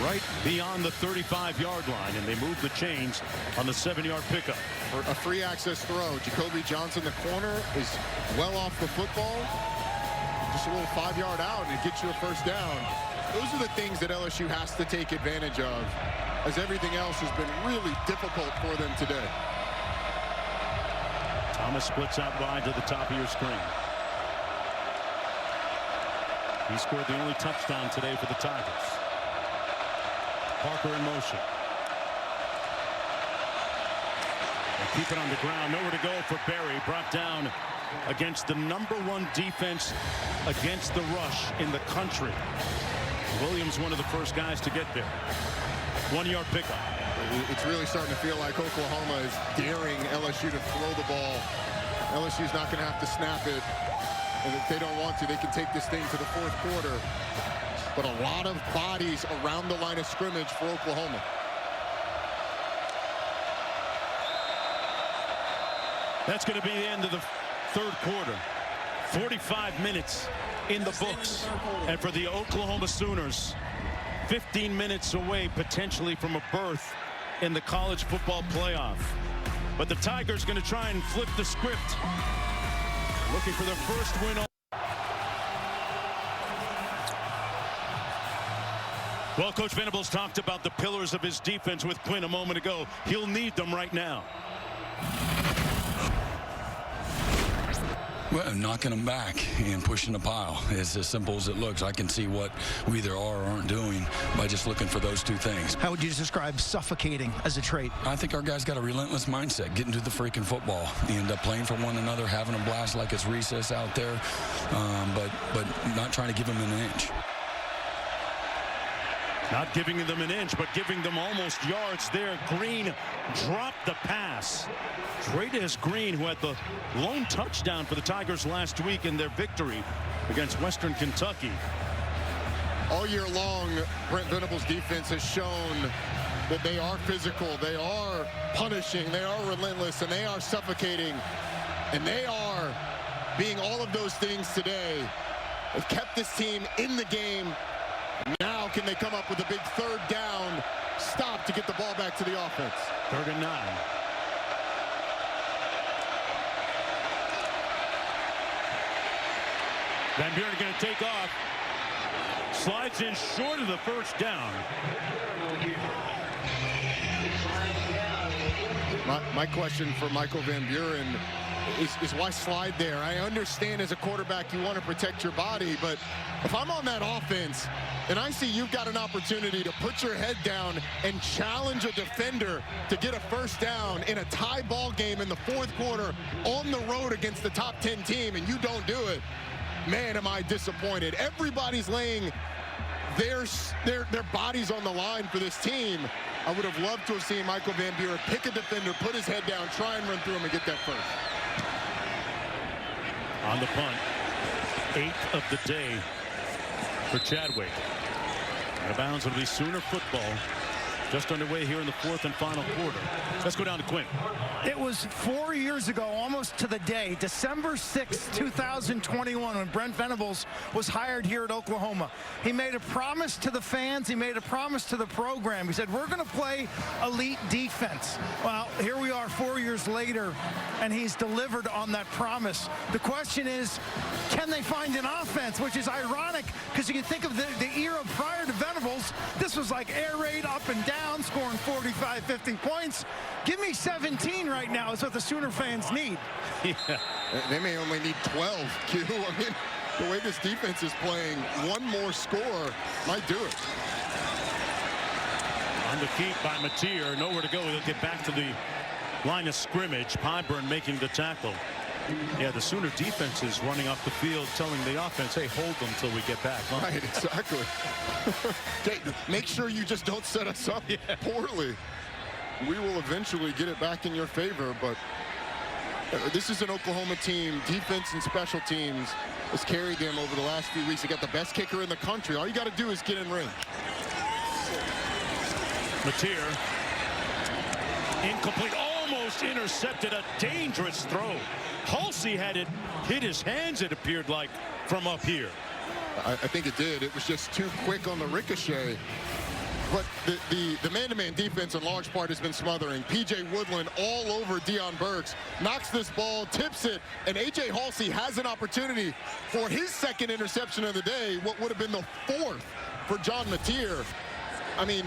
Right beyond the 35-yard line, and they move the chains on the 7-yard pickup. For a free access throw, Jacoby Johnson, the corner, is well off the football. Just a little 5-yard out, and it gets you a 1st down. Those are the things that LSU has to take advantage of, as everything else has been really difficult for them today. Thomas splits out wide to the top of your screen. He scored the only touchdown today for the Tigers. Parker in motion. And keep it on the ground. Nowhere to go for Berry. Brought down against the #1 defense against the rush in the country. Williams, one of the first guys to get there. 1-yard pickup. It's really starting to feel like Oklahoma is daring LSU to throw the ball. LSU's not going to have to snap it. And if they don't want to, they can take this thing to the 4th quarter. But a lot of bodies around the line of scrimmage for Oklahoma. That's going to be the end of the 3rd quarter. 45 minutes in the books. And for the Oklahoma Sooners, 15 minutes away potentially from a berth in the college football playoff. But the Tigers going to try and flip the script. Looking for their first win. Well, Coach Venables talked about the pillars of his defense with Quinn a moment ago. He'll need them right now. Well, knocking them back and pushing the pile. It's as simple as it looks. I can see what we either are or aren't doing by just looking for those 2 things. How would you describe suffocating as a trait? I think our guys got a relentless mindset, getting to the freaking football. You end up playing for one another, having a blast like it's recess out there, but not trying to give them an inch. Not giving them an inch, but giving them almost yards there. Green dropped the pass. Great Green, who had the lone touchdown for the Tigers last week in their victory against Western Kentucky. All year long, Brent Venables' defense has shown that they are physical, they are punishing, they are relentless, and they are suffocating. And they are being all of those things today. Have kept this team in the game. Now can they come up with a big third down stop to get the ball back to the offense? 3rd and 9. Van Buren going to take off. Slides in short of the first down. My question for Michael Van Buren is why slide there? I understand as a quarterback you want to protect your body, but if I'm on that offense and I see you've got an opportunity to put your head down and challenge a defender to get a first down in a tie ball game in the 4th quarter on the road against the top 10 team and you don't do it, man, am I disappointed. Everybody's laying their bodies on the line for this team. I would have loved to have seen Michael Van Buren pick a defender, put his head down, try and run through him and get that first. On the punt, 8th of the day for Chadwick. Out of bounds, it'll be Sooner football. Just underway here in the 4th and final quarter. Let's go down to Quinn. It was 4 years ago, almost to the day, December 6, 2021, when Brent Venables was hired here at Oklahoma. He made a promise to the fans. He made a promise to the program. He said, we're going to play elite defense. Well, here we are 4 years later, and he's delivered on that promise. The question is, can they find an offense? Which is ironic, because you can think of the era prior to Venables. This was like air raid up and down, scoring 45, 50 points. Give me 17 right now is what the Sooner fans need. Yeah. They may only need 12, Q. I mean, the way this defense is playing, one more score might do it. On the keep by Mateer. Nowhere to go. He'll get back to the line of scrimmage. Pyburn making the tackle. Yeah, the Sooner defense is running off the field, telling the offense, hey, hold them until we get back. Huh? Right, exactly. Okay, make sure you just don't set us up poorly. We will eventually get it back in your favor, but this is an Oklahoma team. Defense and special teams has carried them over the last few weeks. They got the best kicker in the country. All you got to do is get in ring. Mateer. Incomplete. Almost intercepted. A dangerous throw. Halsey had it hit his hands, it appeared like, from up here. I think it did. It was just too quick on the ricochet. But the man-to-man defense in large part has been smothering. P.J. Woodland all over Deion Burks, knocks this ball, tips it, and A.J. Halsey has an opportunity for his 2nd interception of the day, what would have been the 4th for John Mateer. I mean,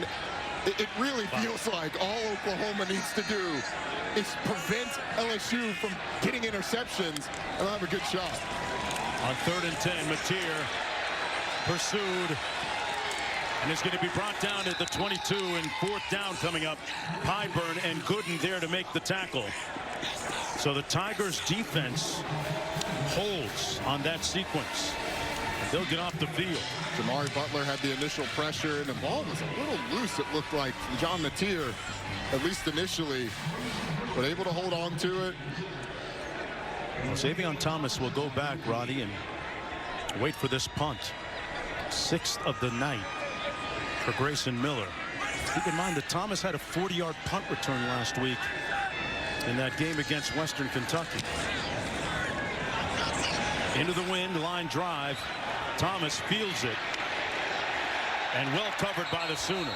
it really feels like all Oklahoma needs to do is prevent LSU from getting interceptions, and they'll have a good shot. On 3rd and 10, Mateer pursued. And it's going to be brought down at the 22 and 4th down coming up. Pyburn and Gooden there to make the tackle. So the Tigers defense holds on that sequence. And they'll get off the field. Jamari Butler had the initial pressure, and the ball was a little loose, it looked like. John Mateer, at least initially, but able to hold on to it. Well, Xavier Thomas will go back, Roddy, and wait for this punt. 6th of the night for Grayson Miller. Keep in mind that Thomas had a 40-yard punt return last week in that game against Western Kentucky. Into the wind, line drive. Thomas fields it. And well covered by the Sooners.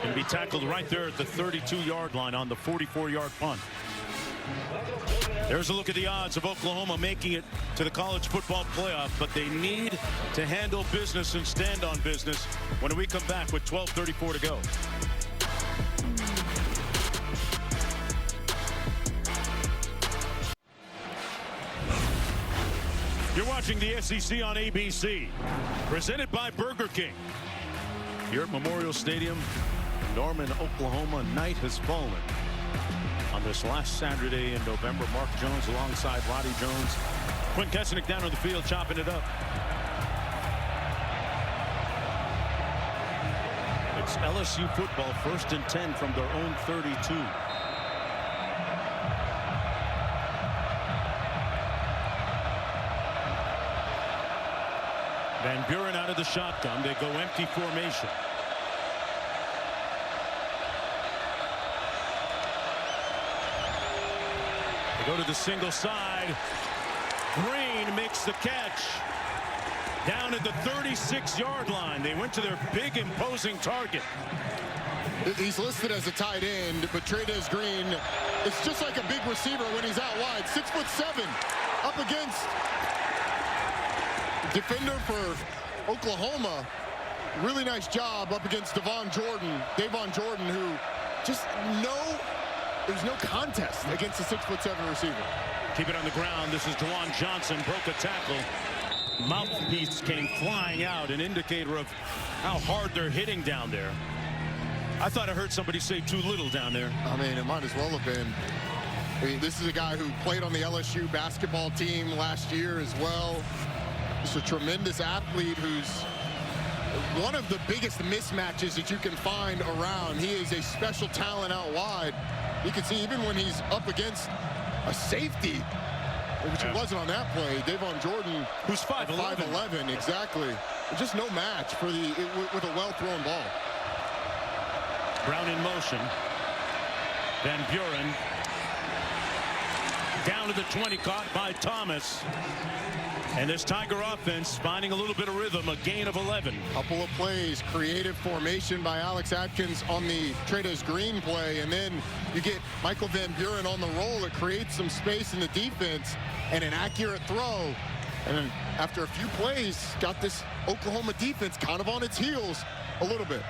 Going to be tackled right there at the 32-yard line on the 44-yard punt. There's a look at the odds of Oklahoma making it to the college football playoff, but they need to handle business and stand on business when we come back with 12:34 to go. You're watching the SEC on ABC, presented by Burger King. Here at Memorial Stadium, Norman, Oklahoma, night has fallen. On this last Saturday in November, Mark Jones alongside Roddy Jones. Quinn Kessenich down on the field chopping it up. It's LSU football, 1st and 10 from their own 32. Van Buren out of the shotgun. They go empty formation. They go to the single side. Green makes the catch. Down at the 36-yard line. They went to their big, imposing target. He's listed as a tight end, but Trey'Dez Green is just like a big receiver when he's out wide. 6'7", up against defender for Oklahoma. Really nice job up against Davon Jordan, who just there's no contest against a 6'7" receiver. Keep it on the ground. This is Juwan Johnson, broke a tackle. Mouthpiece came flying out, an indicator of how hard they're hitting down there. I thought I heard somebody say too little down there. I mean, it might as well have been. I mean, this is a guy who played on the LSU basketball team last year as well. Just a tremendous athlete who's one of the biggest mismatches that you can find around. He is a special talent out wide. You can see even when he's up against a safety, which he wasn't on that play, Davon Jordan, who's 5'11", exactly. Just no match for with a well-thrown ball. Brown in motion. Van Buren down to the 20, caught by Thomas. And this Tiger offense finding a little bit of rhythm, a gain of 11. Couple of plays, creative formation by Alex Atkins on the Trey'Dez Green play, and then you get Michael Van Buren on the roll. It creates some space in the defense and an accurate throw. And then after a few plays, got this Oklahoma defense kind of on its heels a little bit.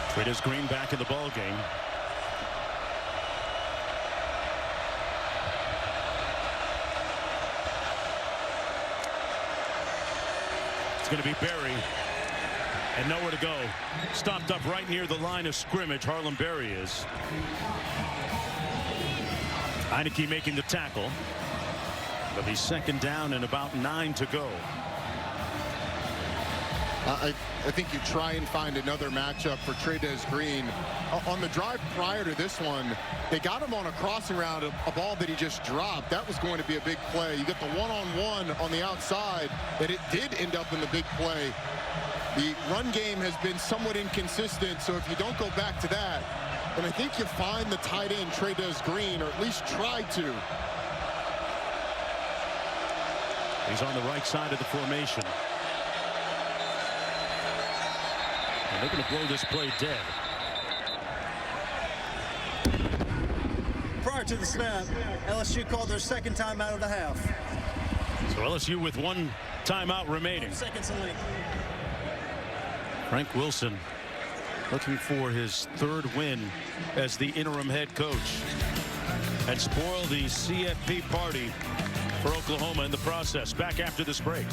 Trey'Dez Green back in the ball game. It's going to be Berry, and nowhere to go. Stopped up right near the line of scrimmage. Harlem Berry is. Heineke making the tackle. It'll be 2nd down and about 9 to go. I think you try and find another matchup for Trey'Dez Green. On the drive prior to this one, they got him on a crossing route, a ball that he just dropped. That was going to be a big play. You get the one-on-one on the outside, that it did end up in the big play. The run game has been somewhat inconsistent, so if you don't go back to that, then I think you find the tight end Trey'Dez Green, or at least try to. He's on the right side of the formation. And they're going to blow this play dead. Prior to the snap, LSU called their 2nd timeout of the half. So LSU with 1 timeout remaining. Seconds in length. Frank Wilson looking for his 3rd win as the interim head coach, and spoil the CFP party for Oklahoma in the process. Back after this break.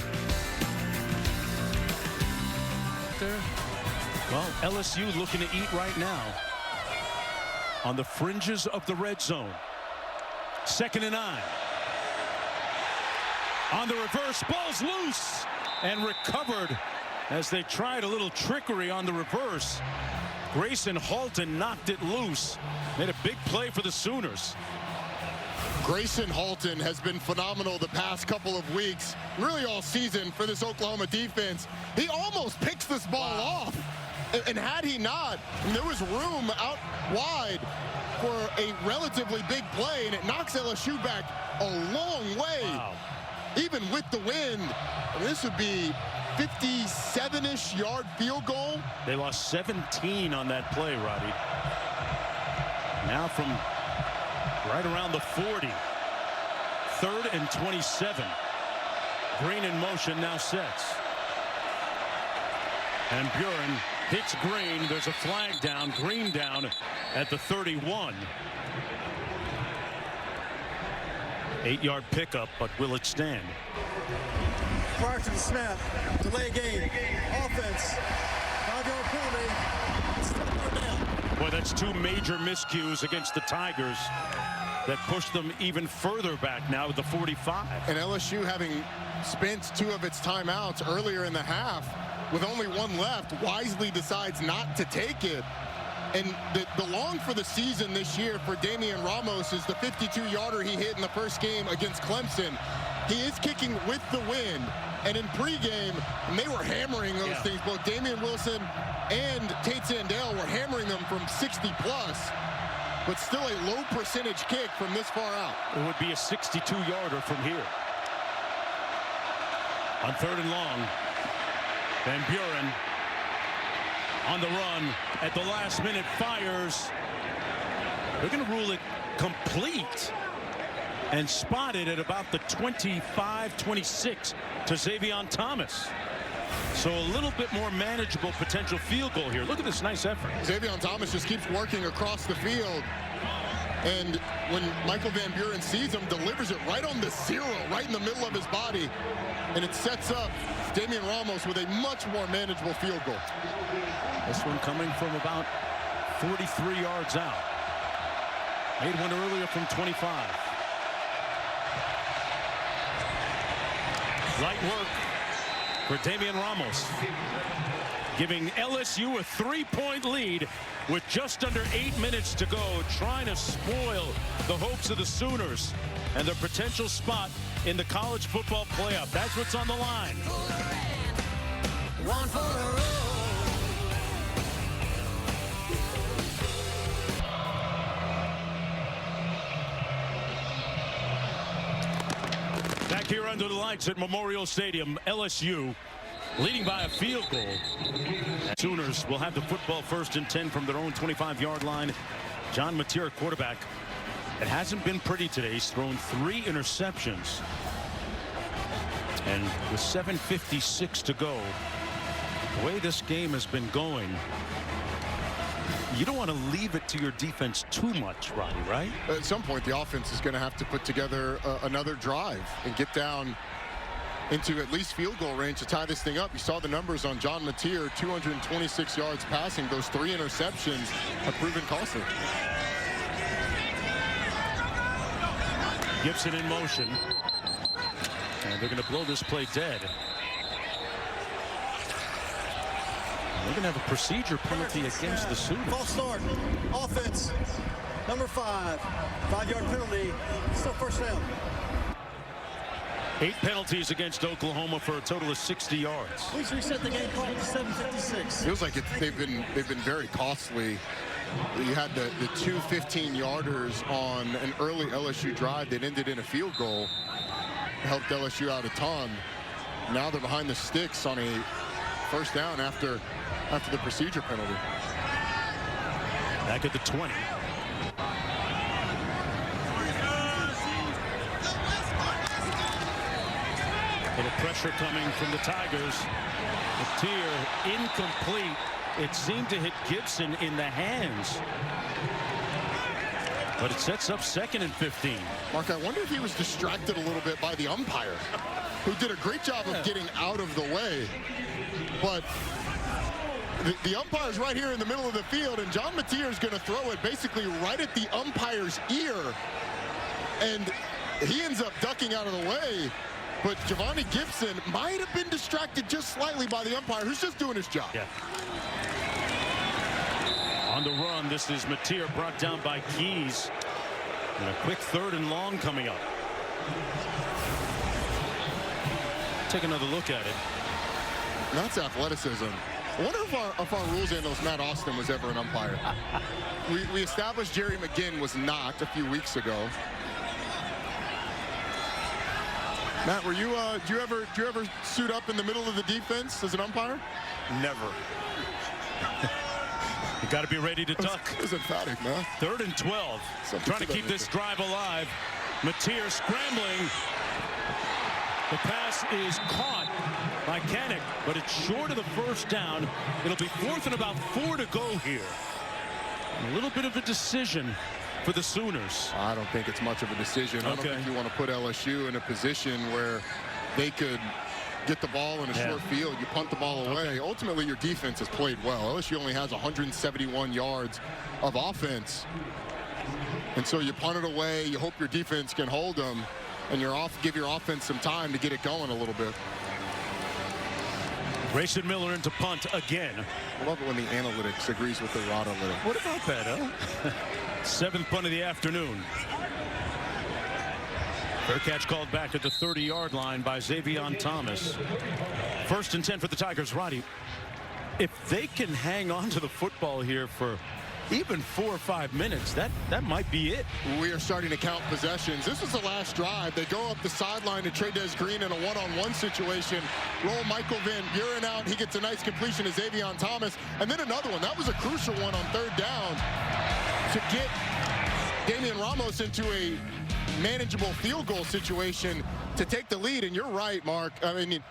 Well, LSU looking to eat right now. On the fringes of the red zone. 2nd and 9. On the reverse, ball's loose and recovered as they tried a little trickery on the reverse. Grayson Halton knocked it loose. Made a big play for the Sooners. Grayson Halton has been phenomenal the past couple of weeks, really all season for this Oklahoma defense. He almost picks this ball off. And had he not, there was room out wide for a relatively big play, and it knocks LSU back a long way. Wow. Even with the wind. This would be 57-ish yard field goal. They lost 17 on that play, Roddy. Now from right around the 40. 3rd and 27. Green in motion, now sets. And Buren hits Green. There's a flag down. Green down at the 31. 8-yard pickup, but will it stand? Prior to the snap, delay game, offense, 5-yard penalty, still 3rd down. Boy, that's 2 major miscues against the Tigers. that pushed them even further back now with the 45. And LSU, having spent 2 of its timeouts earlier in the half, with only 1 left, wisely decides not to take it. And the long for the season this year for Damian Ramos is the 52-yarder he hit in the first game against Clemson. He is kicking with the wind. And in pregame, they were hammering those things. Both Damian Wilson and Tate Sandell were hammering them from 60+, but still a low percentage kick from this far out. It would be a 62-yarder from here. On 3rd and long, Van Buren on the run at the last minute fires. They're going to rule it complete and spotted at about the 25-26 to Xavier Thomas. So a little bit more manageable potential field goal here. Look at this nice effort. Xavier Thomas just keeps working across the field. And when Michael Van Buren sees him, delivers it right on the 0, right in the middle of his body. And it sets up Damian Ramos with a much more manageable field goal. This one coming from about 43 yards out. Made one earlier from 25. Light work for Damian Ramos, giving LSU a 3-point lead with just under 8 minutes to go, trying to spoil the hopes of the Sooners and their potential spot in the college football playoff. That's what's on the line. One for the road. Back here under the lights at Memorial Stadium, LSU leading by a field goal. Sooners will have the football 1st and 10 from their own 25-yard line. John Mateer, quarterback. It hasn't been pretty today. He's thrown 3 interceptions. And with 7:56 to go, the way this game has been going, you don't want to leave it to your defense too much, Roddy, right? At some point, the offense is going to have to put together another drive and get down into at least field goal range to tie this thing up. You saw the numbers on John Mateer, 226 yards passing. Those 3 interceptions have proven costly. Gibson in motion. And they're going to blow this play dead. They're going to have a procedure penalty against the Sooners. False start. Offense. Number 5. 5-yard penalty. Still 1st down. 8 penalties against Oklahoma for a total of 60 yards. Please reset the game clock to 7:56. Feels like they've been very costly. You had the 2 15-yarders on an early LSU drive that ended in a field goal. Helped LSU out a ton. Now they're behind the sticks on a 1st down after the procedure penalty. Back at the 20. Little pressure coming from the Tigers. Mateer incomplete. It seemed to hit Gibson in the hands. But it sets up 2nd and 15. Mark, I wonder if he was distracted a little bit by the umpire, who did a great job of getting out of the way. But the umpire's right here in the middle of the field, and John Mateer is going to throw it basically right at the umpire's ear. And he ends up ducking out of the way. But Giovanni Gibson might have been distracted just slightly by the umpire, who's just doing his job. Yeah. On the run, this is Mateer brought down by Keys. And a quick 3rd and long coming up. Take another look at it. That's athleticism. I wonder if our rules analyst, Matt Austin, was ever an umpire. we established Jerry McGinn was not a few weeks ago. Matt, were you do you ever suit up in the middle of the defense as an umpire? Never. You got to be ready to duck. It was emphatic, man. 3rd and 12. Trying to keep this drive alive. Mateer scrambling. The pass is caught by Kanik, but it's short of the 1st down. It'll be 4th and about 4 to go here. A little bit of a decision for the Sooners. I don't think it's much of a decision. I don't think you want to put LSU in a position where they could get the ball in a short field. You punt the ball away. Ultimately, your defense has played well. LSU only has 171 yards of offense. And so you punt it away, you hope your defense can hold them, and give your offense some time to get it going a little bit. Grayson Miller into punt again. I love it when the analytics agrees with the rod analytics. What about that, huh? 7th punt of the afternoon. Fair catch called back at the 30-yard line by Xavier Thomas. 1st and 10 for the Tigers. Roddy, if they can hang on to the football here for even 4 or 5 minutes, that might be it. We are starting to count possessions. This is the last drive. They go up the sideline to Trey'Dez Green in a one-on-one situation. Roll Michael Van Buren out. He gets a nice completion to Xavier Thomas. And then another one. That was a crucial one on 3rd down to get Damian Ramos into a manageable field goal situation to take the lead. And you're right, Mark. I mean,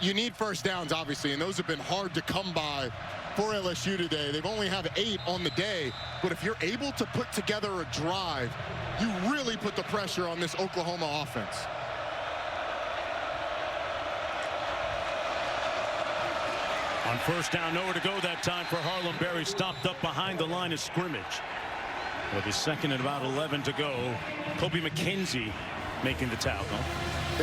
you need 1st downs, obviously, and those have been hard to come by for LSU today. They've only have 8 on the day, but if you're able to put together a drive, you really put the pressure on this Oklahoma offense. On 1st down, nowhere to go that time for Harlem Berry, stopped up behind the line of scrimmage. It'll be 2nd and about 11 to go. Kobe McKenzie making the tackle.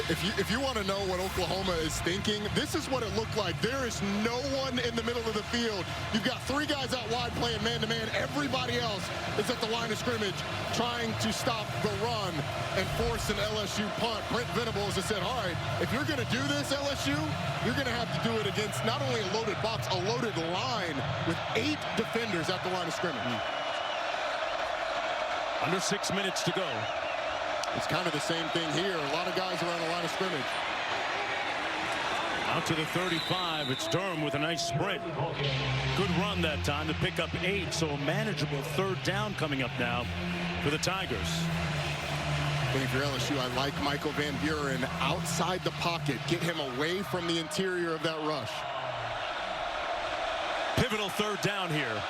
If you want to know what Oklahoma is thinking, this is what it looked like. There is no one in the middle of the field. You've got 3 guys out wide playing man-to-man. Everybody else is at the line of scrimmage trying to stop the run and force an LSU punt. Brent Venables has said, all right, if you're going to do this, LSU, you're going to have to do it against not only a loaded box, a loaded line with 8 defenders at the line of scrimmage. Under 6 minutes to go. It's kind of the same thing here. A lot of guys around the line of scrimmage. Out to the 35. It's Durham with a nice sprint. Good run that time to pick up 8. So a manageable 3rd down coming up now for the Tigers. I think for LSU, I like Michael Van Buren outside the pocket. Get him away from the interior of that rush. Pivotal 3rd down here.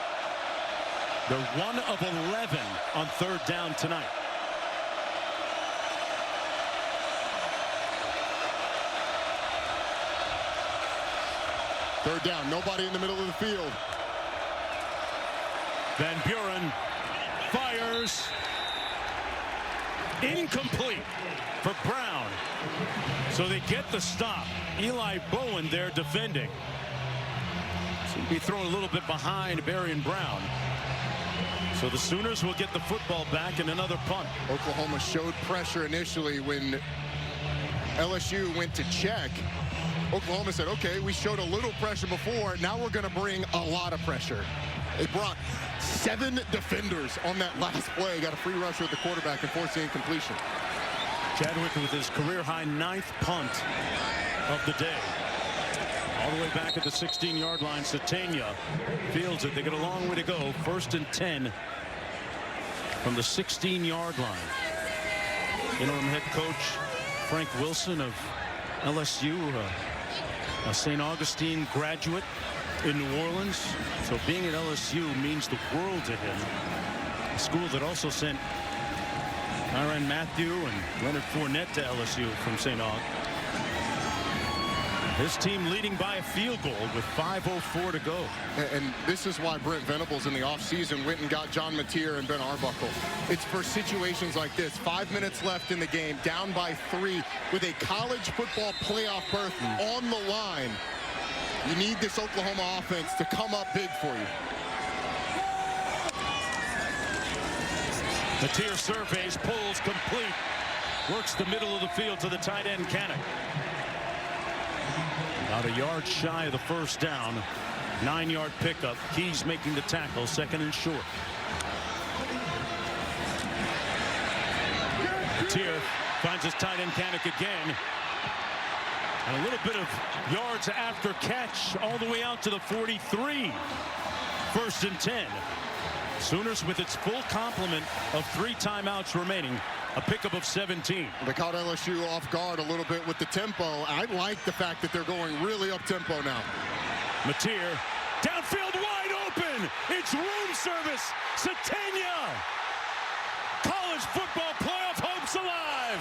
They're 1 of 11 on 3rd down tonight. Third down, nobody in the middle of the field. Van Buren fires. Incomplete for Brown. So they get the stop. Eli Bowen there defending. Seem to be thrown a little bit behind Berry and Brown. So the Sooners will get the football back and another punt. Oklahoma showed pressure initially when LSU went to check. Oklahoma said, okay, we showed a little pressure before. Now we're going to bring a lot of pressure. They brought 7 defenders on that last play. Got a free rusher at the quarterback and forced the incompletion. Chadwick with his career-high 9th punt of the day. All the way back at the 16-yard line. Satania fields it. They got a long way to go. 1st and 10 from the 16-yard line. Interim head coach Frank Wilson of LSU, a St. Augustine graduate in New Orleans. So being at LSU means the world to him. A school that also sent Tyrann Mathieu and Leonard Fournette to LSU from St. Aug. His team leading by a field goal with 5:04 to go. And this is why Brent Venables in the offseason went and got John Mateer and Ben Arbuckle. It's for situations like this. 5 minutes left in the game, down by 3 with a college football playoff berth on the line. You need this Oklahoma offense to come up big for you. Mateer surveys, pulls complete. Works the middle of the field to the tight end, Cannock. About a yard shy of the 1st down. 9-yard pickup. Keys making the tackle. 2nd and short. Mateer finds his tight end Cannock again. And a little bit of yards after catch all the way out to the 43. 1st and 10. Sooners with its full complement of 3 timeouts remaining. A pickup of 17. They caught LSU off guard a little bit with the tempo. I like the fact that they're going really up tempo now. Mateer downfield wide open. It's room service. Satania. College football playoff hopes alive.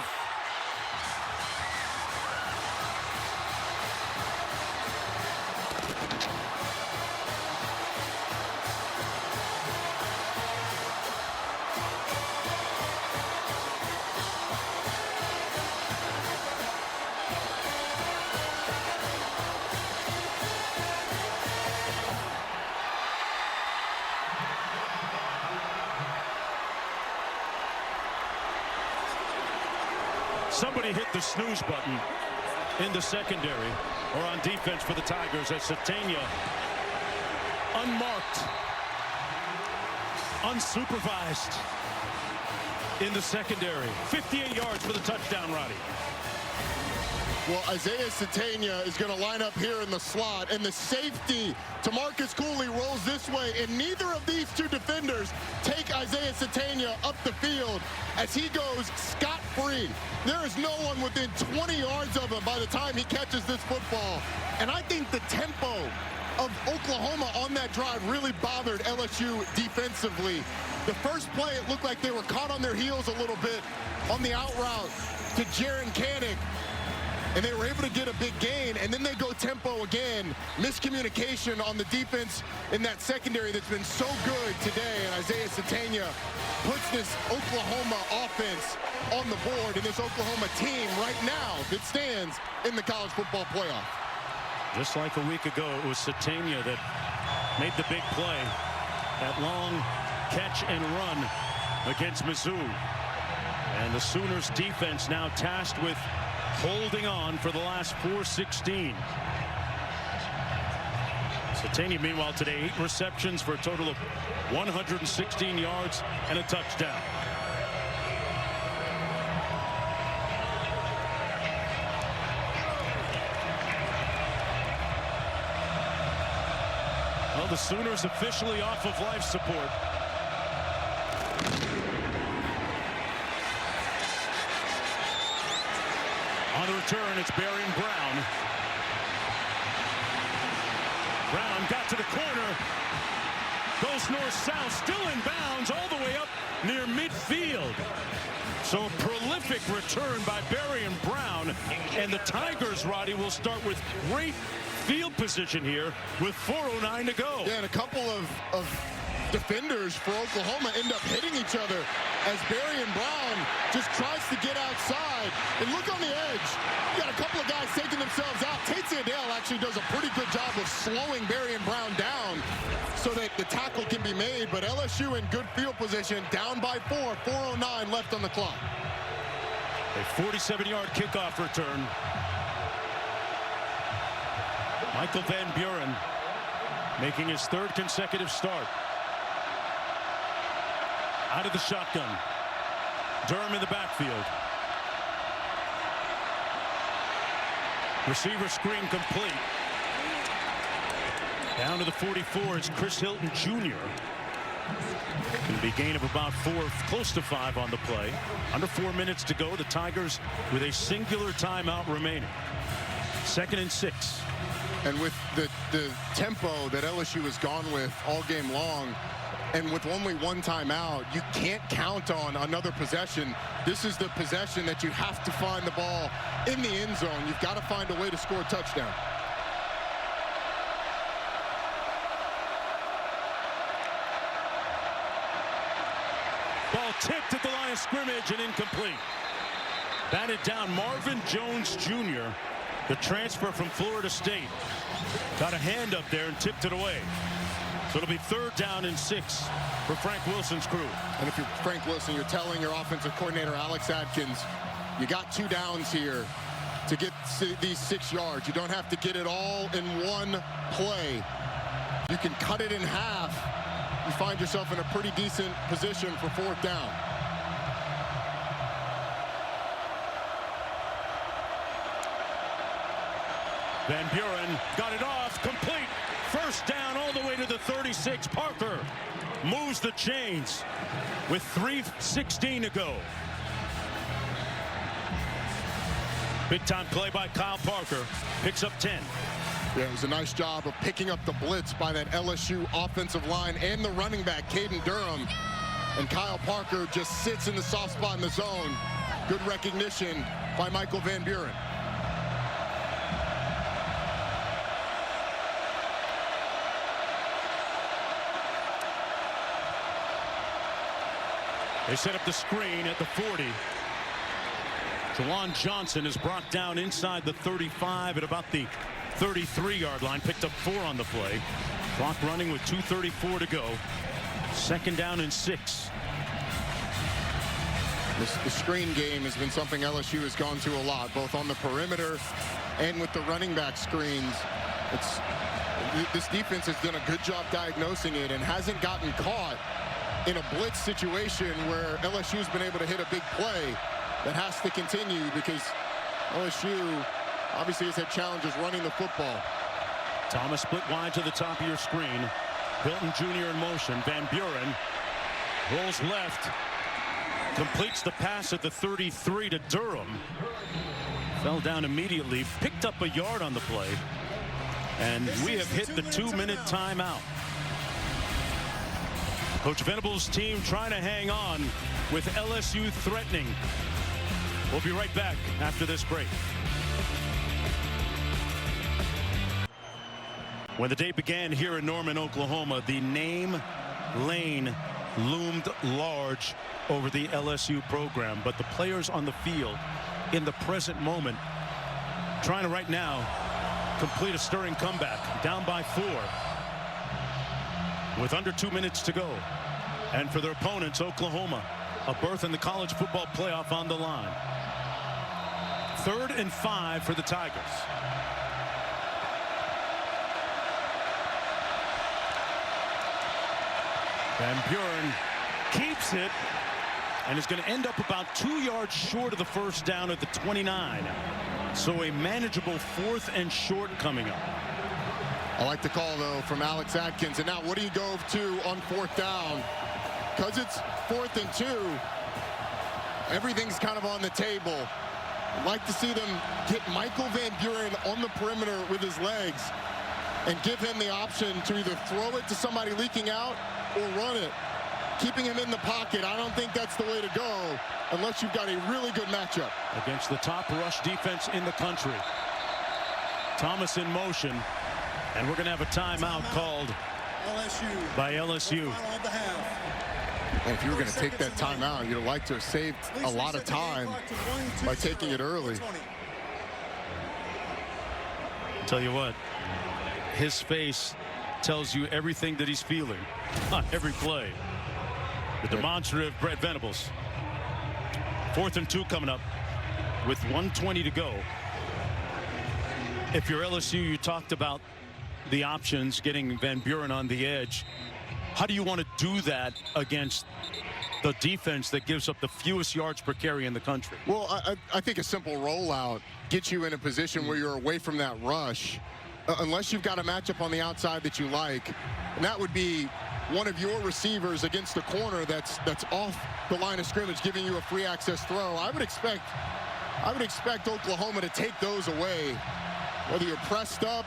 Somebody hit the snooze button in the secondary or on defense for the Tigers as Satania, unmarked, unsupervised in the secondary. 58 yards for the touchdown, Roddy. Well, Isaiah Satania is going to line up here in the slot, and the safety, Tamarcus Cooley, rolls this way, and neither of these two defenders take Isaiah Satania up the field as he goes scot-free. There is no one within 20 yards of him by the time he catches this football. And I think the tempo of Oklahoma on that drive really bothered LSU defensively. The first play, it looked like they were caught on their heels a little bit on the out route to Jaron Kanig, and they were able to get a big gain, and then they go tempo again. Miscommunication on the defense in that secondary that's been so good today, and Isaiah Satania puts this Oklahoma offense on the board, and this Oklahoma team right now that stands in the college football playoff. Just like a week ago, it was Satania that made the big play. That long catch and run against Mizzou. And the Sooners defense now tasked with holding on for the last 4:16. Satania, meanwhile, today 8 receptions for a total of 116 yards and a touchdown. Well, the Sooners officially off of life support. On the return, it's Barian Brown. Brown got to the corner. Goes north-south, still in bounds, all the way up near midfield. So a prolific return by Barian Brown. And the Tigers, Roddy, will start with great field position here with 4:09 to go. Yeah, and a couple of defenders for Oklahoma end up hitting each other as Barian Brown just tries to get outside. And look on the edge. You got a couple of guys taking themselves out. Tate Sandell actually does a pretty good job of slowing Barian Brown down so that the tackle can be made. But LSU in good field position, down by 4, 4:09 left on the clock. A 47-yard kickoff return. Michael Van Buren making his 3rd consecutive start. Out of the shotgun. Durham in the backfield. Receiver screen complete. Down to the 44 is Chris Hilton Jr. Going to be a gain of about 4, close to 5 on the play. Under 4 minutes to go. The Tigers with a singular timeout remaining. 2nd and 6. And with the tempo that LSU has gone with all game long, and with only 1 timeout, you can't count on another possession. This is the possession that you have to find the ball in the end zone. You've got to find a way to score a touchdown. Ball tipped at the line of scrimmage and incomplete. Batted down. Marvin Jones Jr., the transfer from Florida State, got a hand up there and tipped it away. So it'll be 3rd down and 6 for Frank Wilson's crew. And if you're Frank Wilson, you're telling your offensive coordinator, Alex Atkins, you got 2 downs here to get these 6 yards. You don't have to get it all in one play. You can cut it in half. You find yourself in a pretty decent position for 4th down. Van Buren got it off, complete. 1st down all the way to the 36. Parker moves the chains with 3:16 to go. Big time play by Kyle Parker. Picks up 10. Yeah, it was a nice job of picking up the blitz by that LSU offensive line and the running back, Caden Durham. And Kyle Parker just sits in the soft spot in the zone. Good recognition by Michael Van Buren. They set up the screen at the 40. Jawan Johnson is brought down inside the 35 at about the 33-yard line. Picked up 4 on the play. Clock running with 2:34 to go. 2nd down and 6. The screen game has been something LSU has gone to a lot, both on the perimeter and with the running back screens. This defense has done a good job diagnosing it and hasn't gotten caught in a blitz situation where LSU has been able to hit a big play. That has to continue because LSU obviously has had challenges running the football. Thomas split wide to the top of your screen. Hilton Jr. in motion. Van Buren rolls left. Completes the pass at the 33 to Durham. Fell down immediately. Picked up a yard on the play. And we have hit the 2-minute timeout. Coach Venable's team trying to hang on with LSU threatening. We'll be right back after this break. When the day began here in Norman, Oklahoma, the name Lane loomed large over the LSU program, but the players on the field in the present moment trying to right now complete a stirring comeback, down by 4 with under 2 minutes to go. And for their opponents, Oklahoma, a berth in the college football playoff on the line. 3rd and 5 for the Tigers. Van Buren keeps it and is going to end up about 2 yards short of the first down at the 29. So a manageable 4th and short coming up. I like the call, though, from Alex Atkins. And now what do you go to on 4th down? Because it's 4th and 2, everything's kind of on the table. I'd like to see them get Michael Van Buren on the perimeter with his legs and give him the option to either throw it to somebody leaking out or run it. Keeping him in the pocket, I don't think that's the way to go unless you've got a really good matchup. Against the top rush defense in the country. Thomas in motion, and we're going to have a timeout called by LSU. And if you were going to take that timeout, you'd like to have saved a lot of time by taking it early. Tell you what, his face tells you everything that he's feeling on every play. The demonstrative Brett Venables. 4th and 2 coming up with 1:20 to go. If you're LSU, you talked about the options, getting Van Buren on the edge. How do you want to do that against the defense that gives up the fewest yards per carry in the country? Well, I think a simple rollout gets you in a position where you're away from that rush, unless you've got a matchup on the outside that you like. And that would be one of your receivers against a corner that's off the line of scrimmage, giving you a free access throw. I would expect Oklahoma to take those away, whether you're pressed up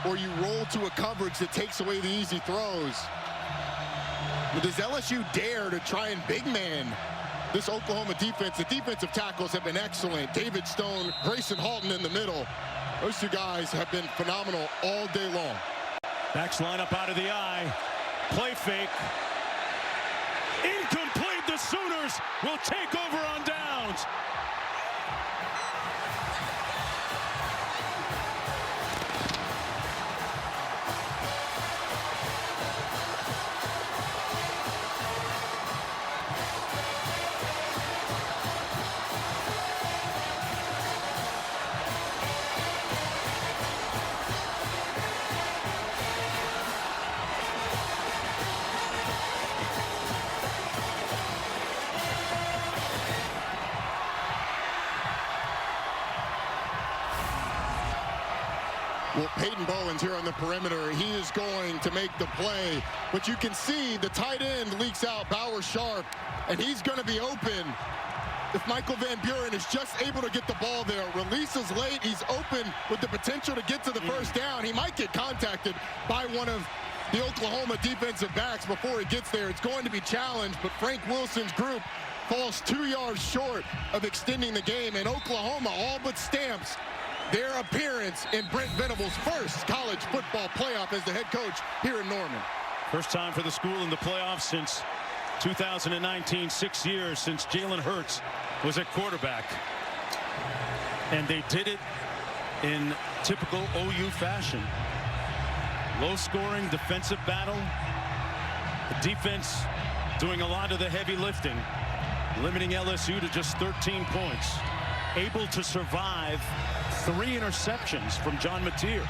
or you roll to a coverage that takes away the easy throws. But does LSU dare to try and big man this Oklahoma defense? The defensive tackles have been excellent. David Stone, Grayson Halton in the middle. Those two guys have been phenomenal all day long. Backs line up out of the eye. Play fake. Incomplete. The Sooners will take over on downs. Well, Peyton Bowen's here on the perimeter. He is going to make the play, but you can see the tight end leaks out, Bauer Sharp, and he's going to be open. If Michael Van Buren is just able to get the ball there, releases late, he's open with the potential to get to the first down. He might get contacted by one of the Oklahoma defensive backs before he gets there. It's going to be challenged, but Frank Wilson's group falls 2 yards short of extending the game, and Oklahoma all but stamps their appearance in Brent Venables' first college football playoff as the head coach here in Norman. First time for the school in the playoffs since 2019, 6 years since Jalen Hurts was at quarterback. And they did it in typical OU fashion. Low-scoring defensive battle. The defense doing a lot of the heavy lifting. limiting LSU to just 13 points. Able to survive 3 interceptions from John Mateer.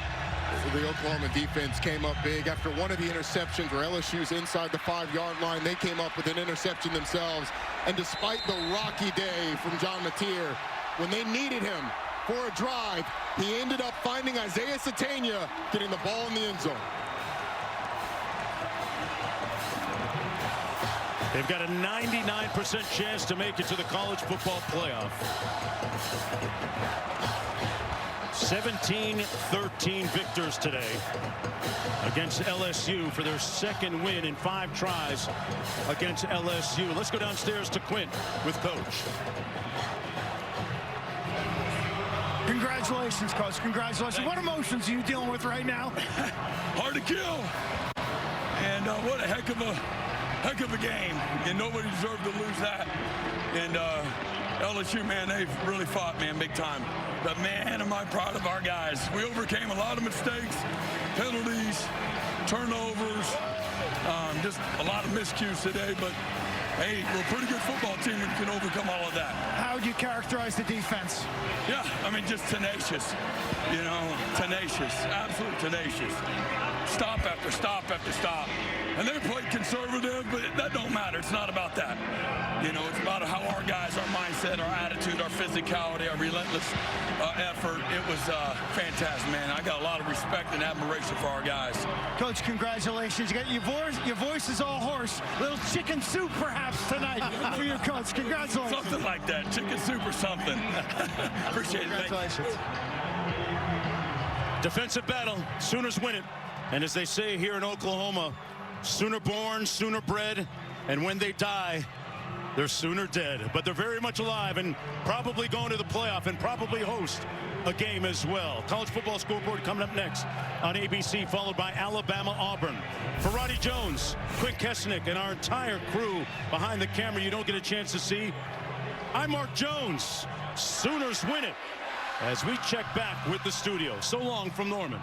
The Oklahoma defense came up big after one of the interceptions where LSU's inside the 5-yard line. They came up with an interception themselves. And despite the rocky day from John Mateer, when they needed him for a drive, he ended up finding Isaiah Satania getting the ball in the end zone. They've got a 99% chance to make it to the college football playoff. 17-13 victors today against LSU for their second win in 5 tries against LSU. Let's go downstairs to Quint with Coach. Congratulations, Coach. Congratulations. What emotions are you dealing with right now? Hard to kill. And what a heck of a game. And nobody deserved to lose that. And LSU, man, they've really fought, man, big time. But, man, am I proud of our guys. We overcame a lot of mistakes, penalties, turnovers, just a lot of miscues today. But, hey, we're a pretty good football team and can overcome all of that. How would you characterize the defense? Yeah, I mean, just tenacious, you know, tenacious, absolutely tenacious. Stop after stop after stop. And they played conservative, but that don't matter. It's not about that. You know, it's about how our guys, our mindset, our attitude, our physicality, our relentless effort. It was fantastic, man. I got a lot of respect and admiration for our guys. Coach, congratulations. You got your voice is all hoarse. Little chicken soup, perhaps, tonight for your coach. Congratulations. Something like that. Chicken soup or something. Appreciate it. Congratulations. Defensive battle. Sooners win it. And as they say here in Oklahoma, Sooner born, Sooner bred, and when they die, they're Sooner dead. But they're very much alive and probably going to the playoff and probably host a game as well. College football scoreboard coming up next on ABC, followed by Alabama-Auburn. For Roddy Jones, Quint Kesnick, and our entire crew behind the camera you don't get a chance to see, I'm Mark Jones. Sooners win it as we check back with the studio. So long from Norman.